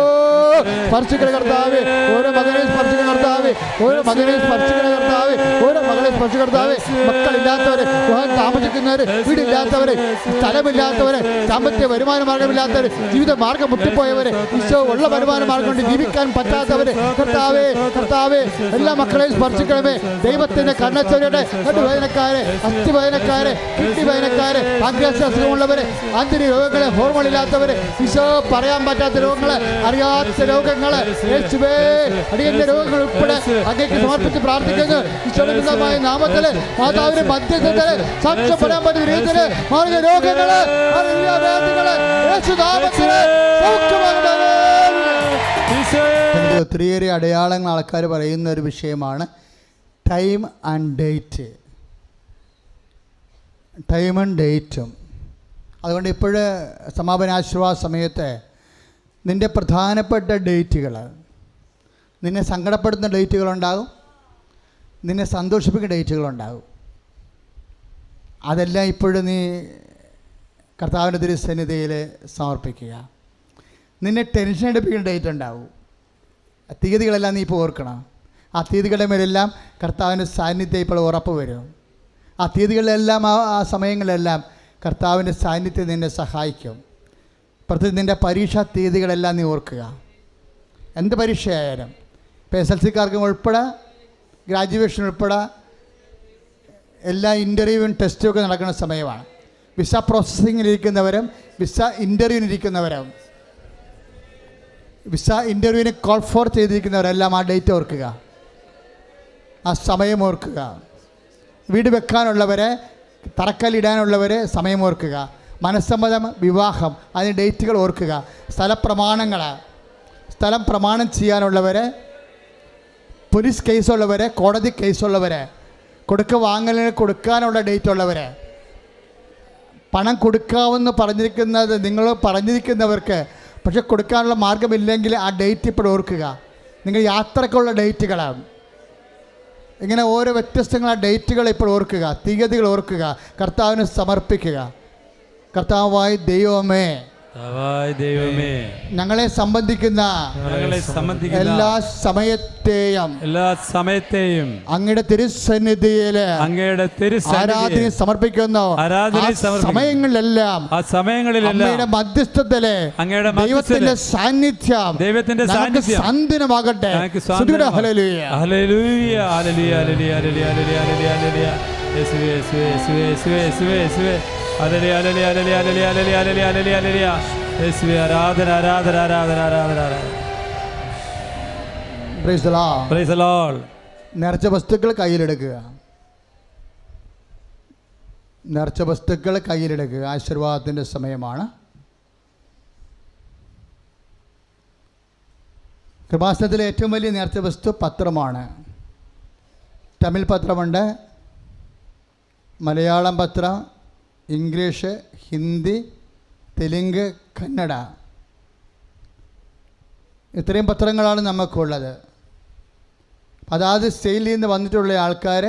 സ്പർശിക്കുന്ന കർത്താവേ, ഓരോ മകനെ സ്പർശിക്കുന്ന കർത്താവേ, ഓരോ മകനെ സ്പർശിക്കുന്ന കർത്താവേ, ഓരോ മകളെ സ്പർശിക്കുന്ന കർത്താവേ, മക്കളില്ലാത്തവര്, വിവാഹം താമസിക്കുന്നവര്, വീടില്ലാത്തവര്, സ്ഥലമില്ലാത്തവര്, സാമ്പത്തിക വരുമാന മാർഗമില്ലാത്തവര്, ജീവിത മാർഗം മുട്ടിപ്പോയവര്, ഈശോ ഉള്ള വരുമാന മാർഗം കൊണ്ട് ജീവിക്കാൻ പറ്റാത്തവര്, കർത്താവേ കർത്താവേ എല്ലാ മക്കളെയും സ്പർശിക്കണമേ. ദൈവത്തിന്റെ കണ്ണച്ചവരുടെ വേദനക്കാരെ, അസ്ഥിവേദനക്കാരെ, കിഡ്നി വേദനക്കാരെ, പാൻക്രിയാസ് അസുഖമുള്ളവര്, ആന്തരിക രോഗങ്ങളെ, ഹോർമോൺ ഇല്ലാത്തവര്, ഈശോ പറയാൻ പറ്റാത്ത രോഗങ്ങള്, അറിയാത്ത രോഗങ്ങള്, യേശുവേ അടിയന്റെ രോഗങ്ങൾ ഉൾപ്പെടെ അങ്ങേക്ക് സമർപ്പിച്ച് പ്രാർത്ഥിക്കുന്നു. ഈശോയുടെ നാമത്തില് മാതാവിന്റെ മധ്യസ്ഥത്തില് സാക്ഷ്യപ്പെടാൻ പറ്റുന്ന രീതിയില് മാറിയ രോഗങ്ങള്, ഒത്തിരിയേറെ അടയാളങ്ങൾ ആൾക്കാർ പറയുന്ന ഒരു വിഷയമാണ് ടൈം ആൻഡ് ഡേറ്റ്. ടൈമും ഡേറ്റും. അതുകൊണ്ട് ഇപ്പോൾ സമാപനാശ്വാസ സമയത്ത് നിൻ്റെ പ്രധാനപ്പെട്ട ഡേറ്റുകൾ, നിന്നെ സങ്കടപ്പെടുത്തുന്ന ഡേറ്റുകളുണ്ടാകും, നിന്നെ സന്തോഷിപ്പിക്കുന്ന ഡേറ്റുകളുണ്ടാകും. അതെല്ലാം ഇപ്പോഴും നീ കർത്താവിൻ്റെ തിരുസന്നിധിയിൽ സമർപ്പിക്കുക. നിന്നെ ടെൻഷൻ എടുപ്പിക്കുന്ന ഡേറ്റ് ഉണ്ടാവും. തീയതികളെല്ലാം നീ ഇപ്പോൾ ഓർക്കണം. ആ തീയതികളുടെ മേലെല്ലാം കർത്താവിൻ്റെ സാന്നിധ്യം ഇപ്പോൾ ഉറപ്പ് വരും. ആ തീയതികളിലെല്ലാം ആ സമയങ്ങളിലെല്ലാം കർത്താവിൻ്റെ സാന്നിധ്യം നിന്നെ സഹായിക്കും. പ്രത്യേകിച്ച് നിൻ്റെ പരീക്ഷാ തീയതികളെല്ലാം നീ ഓർക്കുക. എന്ത് പരീക്ഷയായാലും, ഇപ്പോൾ SLC-ക്കാർക്കും ഉൾപ്പെടെ ഗ്രാജുവേഷൻ ഉൾപ്പെടെ എല്ലാ ഇൻ്റർവ്യൂവും ടെസ്റ്റും ഒക്കെ നടക്കുന്ന സമയമാണ്. വിസ പ്രോസസ്സിങ്ങിലിരിക്കുന്നവരും വിസ ഇൻ്റർവ്യൂവിനിരിക്കുന്നവരും വിസ ഇൻ്റർവ്യൂവിന് കോൾ ഫോർ ചെയ്തിരിക്കുന്നവരെല്ലാം ആ ഡേറ്റ് ഓർക്കുക, ആ സമയം ഓർക്കുക. വീട് വെക്കാനുള്ളവരെ, തറക്കല്ലിടാനുള്ളവർ സമയം ഓർക്കുക. മനസ്സമ്മതം, വിവാഹം, അതിന് ഡേറ്റുകൾ ഓർക്കുക. സ്ഥലം പ്രമാണം ചെയ്യാനുള്ളവർ, പോലീസ് കേസുള്ളവർ, കോടതി കേസുള്ളവർ, വാങ്ങലിന് കൊടുക്കാനുള്ള ഡേറ്റ് ഉള്ളവർ, പണം കൊടുക്കാമെന്ന് പറഞ്ഞിരിക്കുന്നത് നിങ്ങൾ പറഞ്ഞിരിക്കുന്നവർക്ക് പക്ഷെ കൊടുക്കാനുള്ള മാർഗമില്ലെങ്കിൽ ആ ഡേറ്റ് ഇപ്പോൾ ഓർക്കുക. നിങ്ങൾ യാത്രക്കുള്ള ഡേറ്റുകളാണ്. ഇങ്ങനെ ഓരോ വ്യത്യസ്തങ്ങളായ ഡേറ്റുകൾ ഇപ്പോൾ ഓർക്കുക, തീയതികൾ ഓർക്കുക, കർത്താവിന് സമർപ്പിക്കുക. കർത്താവായ ദൈവമേ, ഞങ്ങളെ സംബന്ധിക്കുന്ന എല്ലാ സമയത്തെയും അങ്ങയുടെ തിരുസന്നിധിയിൽ ആരാധന സമർപ്പിക്കുന്നു. സമയങ്ങളിലെല്ലാം അങ്ങയുടെ മധ്യസ്ഥത്തിലെ ദൈവത്തിന്റെ സാന്നിധ്യം സാന്ത്വനമാകട്ടെ. നേർച്ച വസ്തുക്കൾ കയ്യിലെടുക്കുക. ആശീർവാദത്തിൻ്റെ സമയമാണ്. കൃപാസനത്തിലെ ഏറ്റവും വലിയ നേർച്ച വസ്തു പത്രമാണ്. തമിഴ് പത്രമുണ്ട്, മലയാളം പത്രം, ഇംഗ്ലീഷ്, ഹിന്ദി, തെലുങ്ക്, കന്നഡ, ഇത്രയും പത്രങ്ങളാണ് നമുക്കുള്ളത്. അതാത് സ്റ്റൈലിൽ നിന്ന് വന്നിട്ടുള്ള ആൾക്കാർ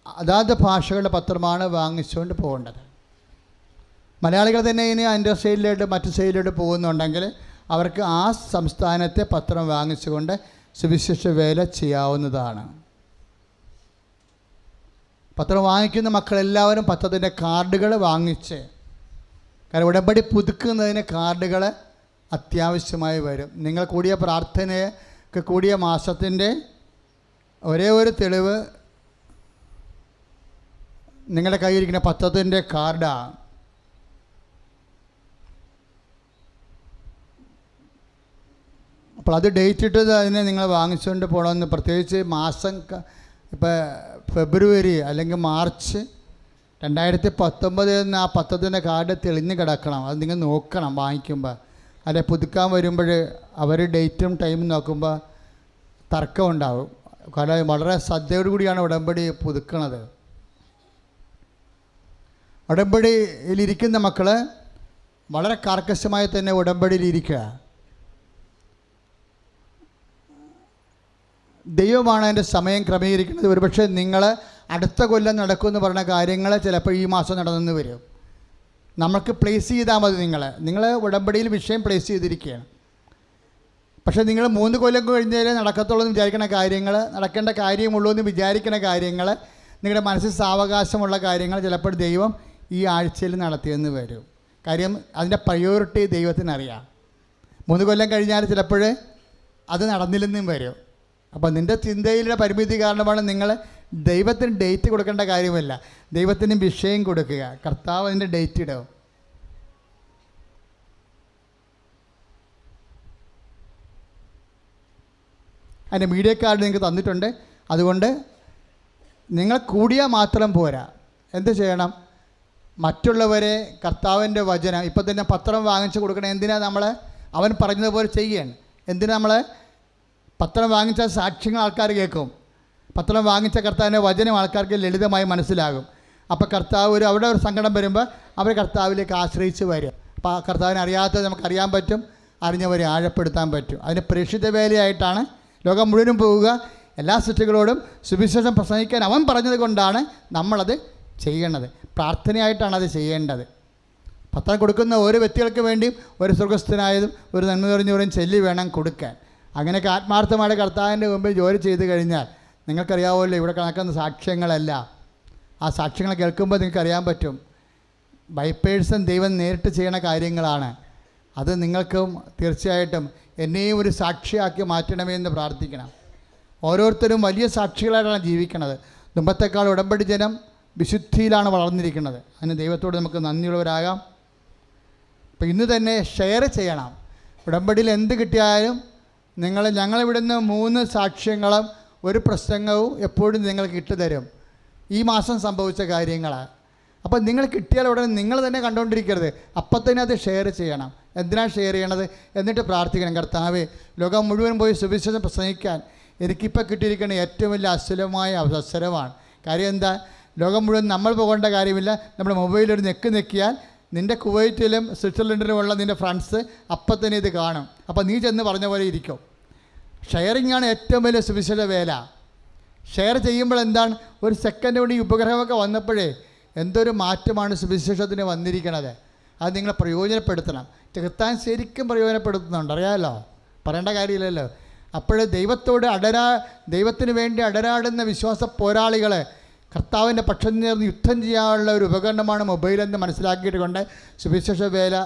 അതാത് ഭാഷകളുടെ പത്രമാണ് വാങ്ങിച്ചുകൊണ്ട് പോകേണ്ടത്. മലയാളികൾ തന്നെ ഇനി അതിൻ്റെ സ്റ്റൈലിലോട്ട് മറ്റു സ്റ്റൈലിലോട്ട് പോകുന്നുണ്ടെങ്കിൽ അവർക്ക് ആ സംസ്ഥാനത്തെ പത്രം വാങ്ങിച്ചുകൊണ്ട് സുവിശേഷ വേല ചെയ്യാവുന്നതാണ്. പത്രം വാങ്ങിക്കുന്ന മക്കളെല്ലാവരും പത്രത്തിൻ്റെ കാർഡുകൾ വാങ്ങിച്ച്, കാരണം ഉടമ്പടി പുതുക്കുന്നതിന് കാർഡുകൾ അത്യാവശ്യമായി വരും. നിങ്ങൾ കൂടിയ പ്രാർത്ഥനയൊക്കെ കൂടിയ മാസത്തിൻ്റെ ഒരേ ഒരു തെളിവ് നിങ്ങളുടെ കയ്യിലിരിക്കുന്ന പത്രത്തിൻ്റെ കാർഡാണ്. അപ്പോൾ അത് ഡേറ്റ് ഇട്ടത് അതിനെ നിങ്ങൾ വാങ്ങിച്ചുകൊണ്ട് പോകണമെന്ന്. പ്രത്യേകിച്ച് മാസം ഇപ്പോൾ ഫെബ്രുവരി അല്ലെങ്കിൽ മാർച്ച് 2019 എന്ന് ആ പത്രത്തിൻ്റെ കാർഡ് തെളിഞ്ഞ് കിടക്കണം. അത് നിങ്ങൾ നോക്കണം വാങ്ങിക്കുമ്പോൾ. അല്ലെ പുതുക്കാൻ വരുമ്പോൾ അവർ ഡേറ്റും ടൈമും നോക്കുമ്പോൾ തർക്കം ഉണ്ടാവും. കാരണം വളരെ ശ്രദ്ധയോടുകൂടിയാണ് ഉടമ്പടി പുതുക്കണത്. ഉടമ്പടിയിലിരിക്കുന്ന മക്കൾ വളരെ കർക്കശമായി തന്നെ ഉടമ്പടിയിലിരിക്കുക. ദൈവമാണ് അതിൻ്റെ സമയം ക്രമീകരിക്കുന്നത്. ഒരുപക്ഷെ നിങ്ങൾ അടുത്ത കൊല്ലം നടക്കുമെന്ന് പറഞ്ഞ കാര്യങ്ങൾ ചിലപ്പോൾ ഈ മാസം നടന്നെന്ന് വരും. നമുക്ക് പ്ലേസ് ചെയ്താൽ മതി. നിങ്ങൾ ഉടമ്പടിയിൽ വിഷയം പ്ലേസ് ചെയ്തിരിക്കുകയാണ്. പക്ഷേ നിങ്ങൾ 3 കൊല്ലം കഴിഞ്ഞാലേ നടക്കത്തുള്ളൂ എന്ന് വിചാരിക്കുന്ന കാര്യങ്ങൾ, നടക്കേണ്ട കാര്യമുള്ളൂ എന്ന് വിചാരിക്കുന്ന കാര്യങ്ങൾ, നിങ്ങളുടെ മനസ്സിൽ സാവകാശമുള്ള കാര്യങ്ങൾ ചിലപ്പോൾ ദൈവം ഈ ആഴ്ചയിൽ നടത്തിയെന്ന് വരും. കാര്യം അതിൻ്റെ പ്രയോറിറ്റി ദൈവത്തിനറിയാം. 3 കൊല്ലം കഴിഞ്ഞാൽ ചിലപ്പോൾ അത് നടന്നില്ലെന്നും വരും. അപ്പോൾ നിൻ്റെ ചിന്തയിലെ പരിമിതി കാരണമാണ് നിങ്ങൾ ദൈവത്തിന് ഡേറ്റ് കൊടുക്കേണ്ട കാര്യമല്ല, ദൈവത്തിന് വിഷയം കൊടുക്കുക. കർത്താവ് അതിൻ്റെ ഡേറ്റ് ഇടും. അതിൻ്റെ മീഡിയ കാർഡ് നിങ്ങൾക്ക് തന്നിട്ടുണ്ട്. അതുകൊണ്ട് നിങ്ങൾ കൂടിയാൽ മാത്രം പോരാ. എന്ത് ചെയ്യണം? മറ്റുള്ളവരെ കർത്താവിൻ്റെ വചനം ഇപ്പം തന്നെ പത്രം വാങ്ങിച്ച് കൊടുക്കണം. എന്തിനാണ് നമ്മൾ അവൻ പറഞ്ഞതുപോലെ ചെയ്യുകയാണ്. എന്തിനാണ് നമ്മൾ പത്രം വാങ്ങിച്ച സാക്ഷ്യങ്ങൾ ആൾക്കാർ കേൾക്കും. പത്രം വാങ്ങിച്ച കർത്താവിൻ്റെ വചനം ആൾക്കാർക്ക് ലളിതമായി മനസ്സിലാകും. അപ്പോൾ കർത്താവ് അവിടെ ഒരു സങ്കടം വരുമ്പോൾ അവർ കർത്താവിലേക്ക് ആശ്രയിച്ച് വരും. അപ്പോൾ ആ കർത്താവിനെ അറിയാത്തത് നമുക്കറിയാൻ പറ്റും, അറിഞ്ഞവരെ ആഴപ്പെടുത്താൻ പറ്റും. അതിന് പ്രേക്ഷിത വേലയായിട്ടാണ് ലോകം മുഴുവനും പോവുക. എല്ലാ സൃഷ്ടികളോടും സുവിശേഷം പ്രസംഗിക്കാൻ അവൻ പറഞ്ഞത് കൊണ്ടാണ് നമ്മളത് ചെയ്യേണ്ടത്. പ്രാർത്ഥനയായിട്ടാണ് അത് ചെയ്യേണ്ടത്. പത്രം കൊടുക്കുന്ന ഓരോ വ്യക്തികൾക്ക് വേണ്ടിയും ഒരു സ്വർഗസ്ഥനായതും ഒരു നന്മ നിറഞ്ഞവരും ചൊല്ലി വേണം കൊടുക്കാൻ. അങ്ങനെയൊക്കെ ആത്മാർത്ഥമായിട്ട് കർത്താവിൻ്റെ മുമ്പിൽ ജോലി ചെയ്ത് കഴിഞ്ഞാൽ നിങ്ങൾക്കറിയാവുമല്ലോ ഇവിടെ കണക്കുന്ന സാക്ഷ്യങ്ങളല്ല. ആ സാക്ഷ്യങ്ങൾ കേൾക്കുമ്പോൾ നിങ്ങൾക്കറിയാൻ പറ്റും ബൈ പേഴ്സൺ ദൈവം നേരിട്ട് ചെയ്യണ കാര്യങ്ങളാണ്. അത് നിങ്ങൾക്കും തീർച്ചയായിട്ടും എന്നെയും ഒരു സാക്ഷിയാക്കി മാറ്റണമേ എന്ന് പ്രാർത്ഥിക്കണം. ഓരോരുത്തരും വലിയ സാക്ഷികളായിട്ടാണ് ജീവിക്കുന്നത്. മുമ്പത്തെക്കാൾ ഉടമ്പടി ജനം വിശുദ്ധിയിലാണ് വളർന്നിരിക്കുന്നത്. അതിന് ദൈവത്തോട് നമുക്ക് നന്ദിയുള്ളവരാകാം. അപ്പോൾ ഇന്ന് തന്നെ ഷെയർ ചെയ്യണം. ഉടമ്പടിയിൽ എന്ത് കിട്ടിയാലും ഞങ്ങളിവിടുന്ന് 3 സാക്ഷ്യങ്ങളും ഒരു പ്രസംഗവും എപ്പോഴും നിങ്ങൾക്ക് ഇട്ടുതരും. ഈ മാസം സംഭവിച്ച കാര്യങ്ങൾ. അപ്പോൾ നിങ്ങൾ കിട്ടിയാൽ ഉടനെ നിങ്ങൾ തന്നെ കണ്ടുകൊണ്ടിരിക്കരുത്, അപ്പം തന്നെ അത് ഷെയർ ചെയ്യണം. എന്തിനാണ് ഷെയർ ചെയ്യണത്? എന്നിട്ട് പ്രാർത്ഥിക്കണം, കർത്താവേ ലോകം മുഴുവൻ പോയി സുവിശേഷം പ്രസംഗിക്കാൻ എനിക്കിപ്പോൾ കിട്ടിയിരിക്കുന്ന ഏറ്റവും വലിയ അസുലഭമായ അവസരമാണ്. കാര്യം എന്താ? ലോകം മുഴുവൻ നമ്മൾ പോകേണ്ട കാര്യമില്ല. നമ്മുടെ മൊബൈലൊരു നെക്കിയാൽ നിൻ്റെ കുവൈറ്റിലും സ്വിറ്റ്സർലൻഡിലുമുള്ള നിൻ്റെ ഫ്രണ്ട്സ് അപ്പം തന്നെ ഇത് കാണും. അപ്പോൾ നീ ചെന്ന് പറഞ്ഞ പോലെ ഇരിക്കും. ഷെയറിങ്ങാണ് ഏറ്റവും വലിയ സുവിശേഷ വേല. ഷെയർ ചെയ്യുമ്പോൾ എന്താണ്? ഒരു സെക്കൻഡ് കൊണ്ട് ഈ ഉപഗ്രഹമൊക്കെ വന്നപ്പോഴേ എന്തൊരു മാറ്റമാണ് സുവിശേഷത്തിന് വന്നിരിക്കണത്. അത് നിങ്ങൾ പ്രയോജനപ്പെടുത്തണം. ചെകുത്താൻ ശരിക്കും പ്രയോജനപ്പെടുത്തുന്നുണ്ട്, അറിയാമല്ലോ, പറയേണ്ട കാര്യമില്ലല്ലോ. അപ്പോഴേ ദൈവത്തിന് വേണ്ടി അടരാടുന്ന വിശ്വാസ പോരാളികളെ കർത്താവിൻ്റെ പക്ഷം ചേർന്ന് യുദ്ധം ചെയ്യാനുള്ള ഒരു ഉപകരണമാണ് മൊബൈലെന്ന് മനസ്സിലാക്കിയിട്ട് കൊണ്ട് സുവിശേഷ വേല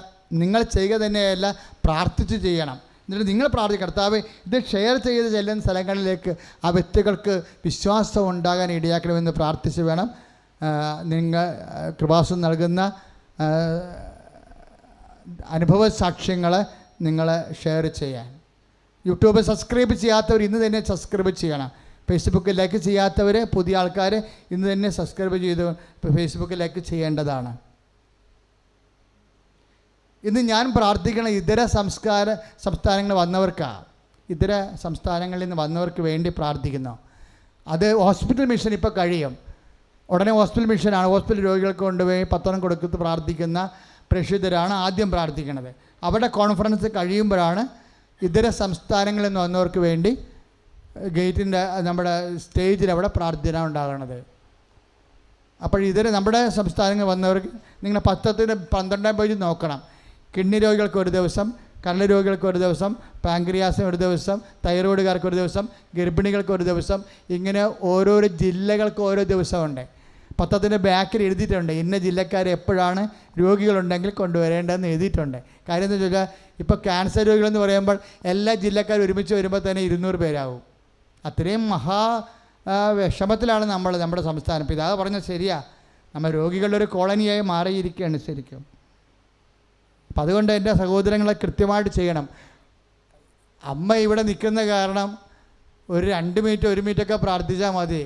നിങ്ങൾ ചെയ്യുക തന്നെയല്ല, പ്രാർത്ഥിച്ച് ചെയ്യണം. എന്നിട്ട് നിങ്ങൾ പ്രാർത്ഥിക്കുക, കർത്താവ് ഇത് ഷെയർ ചെയ്ത് ചെല്ലുന്ന സ്ഥലങ്ങളിലേക്ക് ആ വ്യക്തികൾക്ക് വിശ്വാസം ഉണ്ടാകാൻ ഇടയാക്കണമെന്ന് പ്രാർത്ഥിച്ച് വേണം നിങ്ങൾ കൃപാസം നൽകുന്ന അനുഭവ സാക്ഷ്യങ്ങൾ നിങ്ങൾ ഷെയർ ചെയ്യാൻ. യൂട്യൂബ് സബ്സ്ക്രൈബ് ചെയ്യാത്തവർ ഇന്ന് തന്നെ സബ്സ്ക്രൈബ് ചെയ്യണം. ഫേസ്ബുക്ക് ലൈക്ക് ചെയ്യാത്തവർ, പുതിയ ആൾക്കാർ ഇന്ന് തന്നെ സബ്സ്ക്രൈബ് ചെയ്ത് ഫേസ്ബുക്ക് ലൈക്ക് ചെയ്യേണ്ടതാണ്. ഇന്ന് ഞാൻ പ്രാർത്ഥിക്കണം ഇതര സംസ്ഥാനങ്ങളിൽ വന്നവർക്കാണ്. ഇതര സംസ്ഥാനങ്ങളിൽ നിന്ന് വന്നവർക്ക് വേണ്ടി പ്രാർത്ഥിക്കുന്നു. അത് ഹോസ്പിറ്റൽ മിഷൻ ഇപ്പോൾ കഴിയും. ഉടനെ ഹോസ്പിറ്റൽ മിഷനാണ്. ഹോസ്പിറ്റൽ രോഗികൾക്ക് കൊണ്ടുപോയി പത്രം കൊടുത്ത് പ്രാർത്ഥിക്കുന്ന പ്രേക്ഷിതരാണ് ആദ്യം പ്രാർത്ഥിക്കുന്നത്. അവിടെ കോൺഫറൻസ് കഴിയുമ്പോഴാണ് ഇതര സംസ്ഥാനങ്ങളിൽ നിന്ന് വന്നവർക്ക് വേണ്ടി ഗേറ്റിൻ്റെ നമ്മുടെ സ്റ്റേജിൽ അവിടെ പ്രാർത്ഥന ഉണ്ടാകുന്നത്. അപ്പോൾ നമ്മുടെ സംസ്ഥാനങ്ങളിൽ വന്നവർക്ക് നിങ്ങൾ 12 പേജ് നോക്കണം. കിഡ്നി രോഗികൾക്ക് ഒരു ദിവസം, കരൾ രോഗികൾക്ക് ഒരു ദിവസം, പാങ്ക്രിയാസിന് ഒരു ദിവസം, തൈറോയ്ഡുകാർക്ക് ഒരു ദിവസം, ഗർഭിണികൾക്ക് ഒരു ദിവസം, ഇങ്ങനെ ഓരോരോ ജില്ലകൾക്ക് ഓരോ ദിവസമുണ്ട്. പത്രത്തിൻ്റെ ബാക്കിൽ എഴുതിയിട്ടുണ്ട് ഇന്ന ജില്ലക്കാർ എപ്പോഴാണ് രോഗികളുണ്ടെങ്കിൽ കൊണ്ടുവരേണ്ടതെന്ന് എഴുതിയിട്ടുണ്ട്. കാര്യം എന്താ ചോദിച്ചാൽ ഇപ്പോൾ ക്യാൻസർ രോഗികളെന്ന് പറയുമ്പോൾ എല്ലാ ജില്ലക്കാരും ഒരുമിച്ച് വരുമ്പോൾ തന്നെ 200 പേരാവും. അത്രയും വിഷമത്തിലാണ് നമ്മുടെ സംസ്ഥാനം. പിതാവ് പറഞ്ഞാൽ ശരിയാ, നമ്മൾ രോഗികളുടെ ഒരു കോളനിയായി മാറിയിരിക്കുകയാണ് ശരിക്കും. അപ്പം അതുകൊണ്ട് എൻ്റെ സഹോദരങ്ങളെ കൃത്യമായിട്ട് ചെയ്യണം. അമ്മ ഇവിടെ നിൽക്കുന്ന കാരണം ഒരു 2 മിനിറ്റ് 1 മിനിറ്റൊക്കെ പ്രാർത്ഥിച്ചാൽ മതി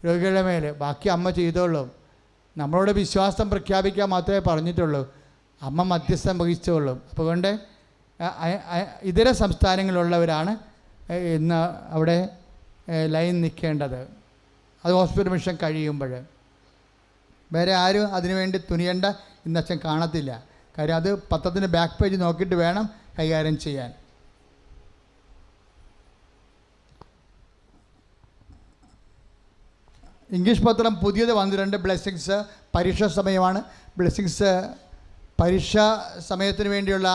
രോഗികളുടെ മേൽ, ബാക്കി അമ്മ ചെയ്തോളും. നമ്മളോട് വിശ്വാസം പ്രഖ്യാപിക്കാൻ മാത്രമേ പറഞ്ഞിട്ടുള്ളൂ, അമ്മ മധ്യസ്ഥം വഹിച്ചോളും. അതുകൊണ്ട് ഇതര സംസ്ഥാനങ്ങളിലുള്ളവരാണ് ഇന്ന് അവിടെ ലൈൻ നിൽക്കേണ്ടത്. അത് ഹോസ്പിറ്റൽ മിഷൻ കഴിയുമ്പോൾ വേറെ ആരും അതിനുവേണ്ടി തുനിയേണ്ട ഇന്ന് അച്ഛൻ കാണത്തില്ല. കാര്യം അത് പത്രത്തിൻ്റെ ബാക്ക് പേജ് നോക്കിയിട്ട് വേണം കൈകാര്യം ചെയ്യാൻ. ഇംഗ്ലീഷ് പത്രം പുതിയത് വന്നിട്ടുണ്ട്. ബ്ലെസ്സിങ്സ് പരീക്ഷാ സമയമാണ്. ബ്ലെസ്സിങ്സ് പരീക്ഷാ സമയത്തിന് വേണ്ടിയുള്ള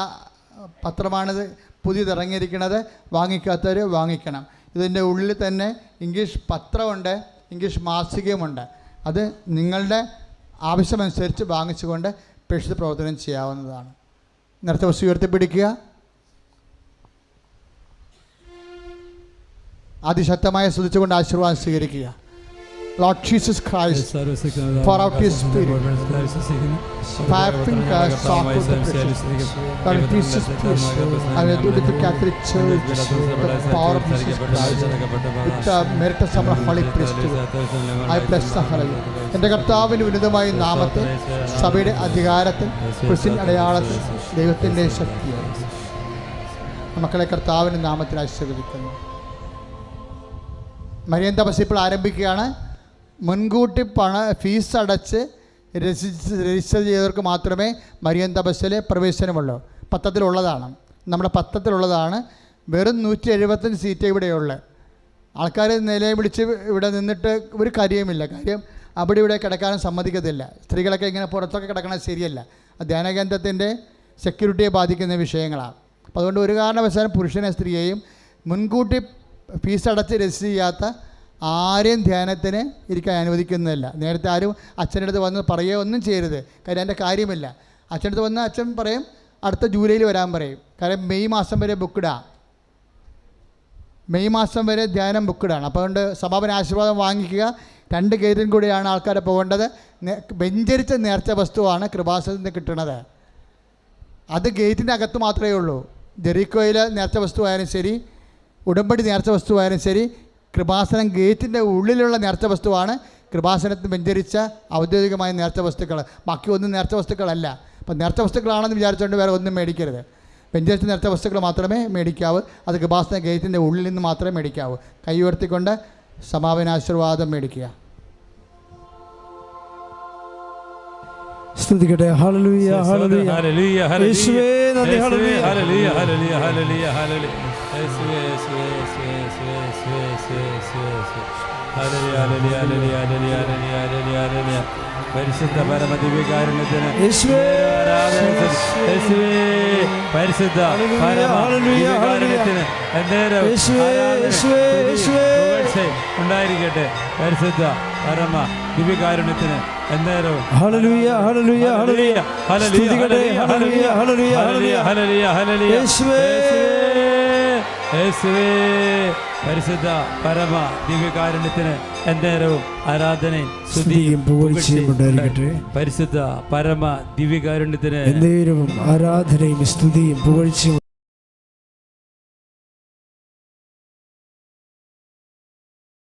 പത്രമാണിത് പുതിയത് ഇറങ്ങിയിരിക്കുന്നത്. വാങ്ങിക്കാത്തവർ വാങ്ങിക്കണം. ഇതിൻ്റെ ഉള്ളിൽ തന്നെ ഇംഗ്ലീഷ് പത്രമുണ്ട്, ഇംഗ്ലീഷ് മാസികയുമുണ്ട്. അത് നിങ്ങളുടെ ആവശ്യമനുസരിച്ച് വാങ്ങിച്ചുകൊണ്ട് പ്രേക്ഷിത പ്രവർത്തനം ചെയ്യാവുന്നതാണ്. നേരത്തെ വസ്തു ഉയർത്തിപ്പിടിക്കുക. അതിശക്തമായ സ്തുതിച്ചുകൊണ്ട് ആശീർവാദം സ്വീകരിക്കുക. Lord Jesus Christ, pour out His Spirit, firing us sock with the precious. Lord Jesus, please, I will do with the Catholic Church, the power of Jesus Christ, with the merit of some Holy Priesthood. I bless the Hallelujah. എൻ്റെ കർത്താവിൻ്റെ ഉന്നതമായ നാമത്തിൽ സഭയുടെ അധികാരത്തിൽ ക്രിസ്ത്യൻ അടയാളത്തിൽ ദൈവത്തിൻ്റെ ശക്തിയാണ് മക്കളെ കർത്താവിൻ്റെ നാമത്തിൽ ആശീർവദിക്കുന്നു. മരിയൻ തപസ് ഇപ്പോൾ ആരംഭിക്കുകയാണ്. മുൻകൂട്ടി ഫീസ് അടച്ച് രജിസ്റ്റർ ചെയ്തവർക്ക് മാത്രമേ മരിയൻ തപസ്സിൽ പ്രവേശനമുള്ളൂ. പത്രത്തിലുള്ളതാണ്, നമ്മുടെ പത്രത്തിലുള്ളതാണ്. വെറും 175 സീറ്റേ ഇവിടെയുള്ളൂ. ആൾക്കാർ നിലയെ പിടിച്ച് ഇവിടെ നിന്നിട്ട് ഒരു കാര്യവുമില്ല. കാര്യം അവിടെ ഇവിടെ കിടക്കാനും സമ്മതിക്കത്തില്ല. സ്ത്രീകളൊക്കെ ഇങ്ങനെ പുറത്തൊക്കെ കിടക്കണത് ശരിയല്ല. ധ്യാനകേന്ദ്രത്തിൻ്റെ സെക്യൂരിറ്റിയെ ബാധിക്കുന്ന വിഷയങ്ങളാണ്. അപ്പോൾ അതുകൊണ്ട് ഒരു കാരണവശാലും പുരുഷനെ സ്ത്രീയെയും മുൻകൂട്ടി ഫീസ് അടച്ച് രജിസ്റ്റർ ചെയ്യാത്ത ആരെയും ധ്യാനത്തിന് ഇരിക്കാൻ അനുവദിക്കുന്നില്ല. നേരത്തെ ആരും അച്ഛൻ്റെ അടുത്ത് വന്ന് പറയുകയോ ഒന്നും ചെയ്യരുത്. കാര്യം എൻ്റെ കാര്യമില്ല. അച്ഛൻ്റെ അടുത്ത് വന്ന് അച്ഛൻ പറയും അടുത്ത ജൂലൈയിൽ വരാൻ പറയും. കാര്യം മെയ് മാസം വരെ ബുക്ക്ഡാണ്. മെയ് മാസം വരെ ധ്യാനം ബുക്ക്ഡാണ്. അപ്പോൾ അതുകൊണ്ട് സമാപന ആശീർവാദം വാങ്ങിക്കുക. 2 ഗേറ്റിൽ കൂടിയാണ് ആൾക്കാരെ പോകേണ്ടത്. വെഞ്ചരിച്ച നേർച്ച വസ്തുവാണ് കൃപാസനത്തിൽ നിന്ന് കിട്ടുന്നത്. അത് ഗേറ്റിൻ്റെ അകത്ത് മാത്രമേ ഉള്ളൂ. ജെറിക്കോയിൽ നേർച്ച വസ്തുവായാലും ശരി, ഉടമ്പടി നേർച്ച വസ്തുവായാലും ശരി, കൃപാസനം ഗേറ്റിൻ്റെ ഉള്ളിലുള്ള നേർച്ച വസ്തുവാണ് കൃപാസനത്തിൽ വെഞ്ചരിച്ച ഔദ്യോഗികമായ നേർച്ച വസ്തുക്കൾ. ബാക്കി ഒന്നും നേർച്ച വസ്തുക്കളല്ല. അപ്പം നേർച്ച വസ്തുക്കളാണെന്ന് വിചാരിച്ചുകൊണ്ട് വേറെ ഒന്നും മേടിക്കരുത്. വെഞ്ചരിച്ച നേർച്ച വസ്തുക്കൾ മാത്രമേ മേടിക്കാവൂ. അത് കൃപാസന ഗേറ്റിൻ്റെ ഉള്ളിൽ നിന്ന് മാത്രമേ മേടിക്കാവൂ. കൈ ഉയർത്തിക്കൊണ്ട് സമാപനാശീർവാദം മേടിക്കുക. സ്തുതിക്കട്ടെ. ഹല്ലേലൂയ, ഹല്ലേലൂയ, ഹല്ലേലൂയ, യേശുവേ നന്ദി. ഹല്ലേലൂയ, ഹല്ലേലൂയ, ഹല്ലേലൂയ, ഹല്ലേലൂയ, ഹല്ലേലൂയ, യേശുവേ, യേശുവേ, യേശുവേ, യേശുവേ, യേശുവേ, യേശുവേ, യേശുവേ, ഹല്ലേലൂയ, ഹല്ലേലൂയ, ഹല്ലേലൂയ, ഹല്ലേലൂയ, ഹല്ലേലൂയ, ഹല്ലേലൂയ. പരിശുദ്ധ പരമദിവ്യകാരുണ്യത്തിന് യേശുവേ, യേശുവേ, പരിശുദ്ധ പരമദിവ്യകാരുണ്യത്തിന് എന്നേരം ഉണ്ടായിരിക്കട്ടെ. പരിശുദ്ധ പരമ ദിവ്യകാരുണ്യത്തിന് എന്നേരവും ഹല്ലേലൂയ, ഹല്ലേലൂയ, ഹല്ലേലൂയ, ഹല്ലേലൂയ, ഹല്ലേലൂയ, ഹല്ലേലൂയ, ഹല്ലേലൂയ, ഹല്ലേലൂയ, യേശുവേ, യേശുവേ, പരിശുദ്ധ പരമ ദിവ്യകാരുണ്യത്തിന് എന്നേരവും ആരാധനയും സ്തുതിയും പുകഴ്ചയും ഉണ്ടായിരിക്കട്ടെ. പരിശുദ്ധ പരമ ദിവ്യകാരുണ്യത്തിന് എന്നേരവും ആരാധനയും സ്തുതിയും പുകഴ്ചയും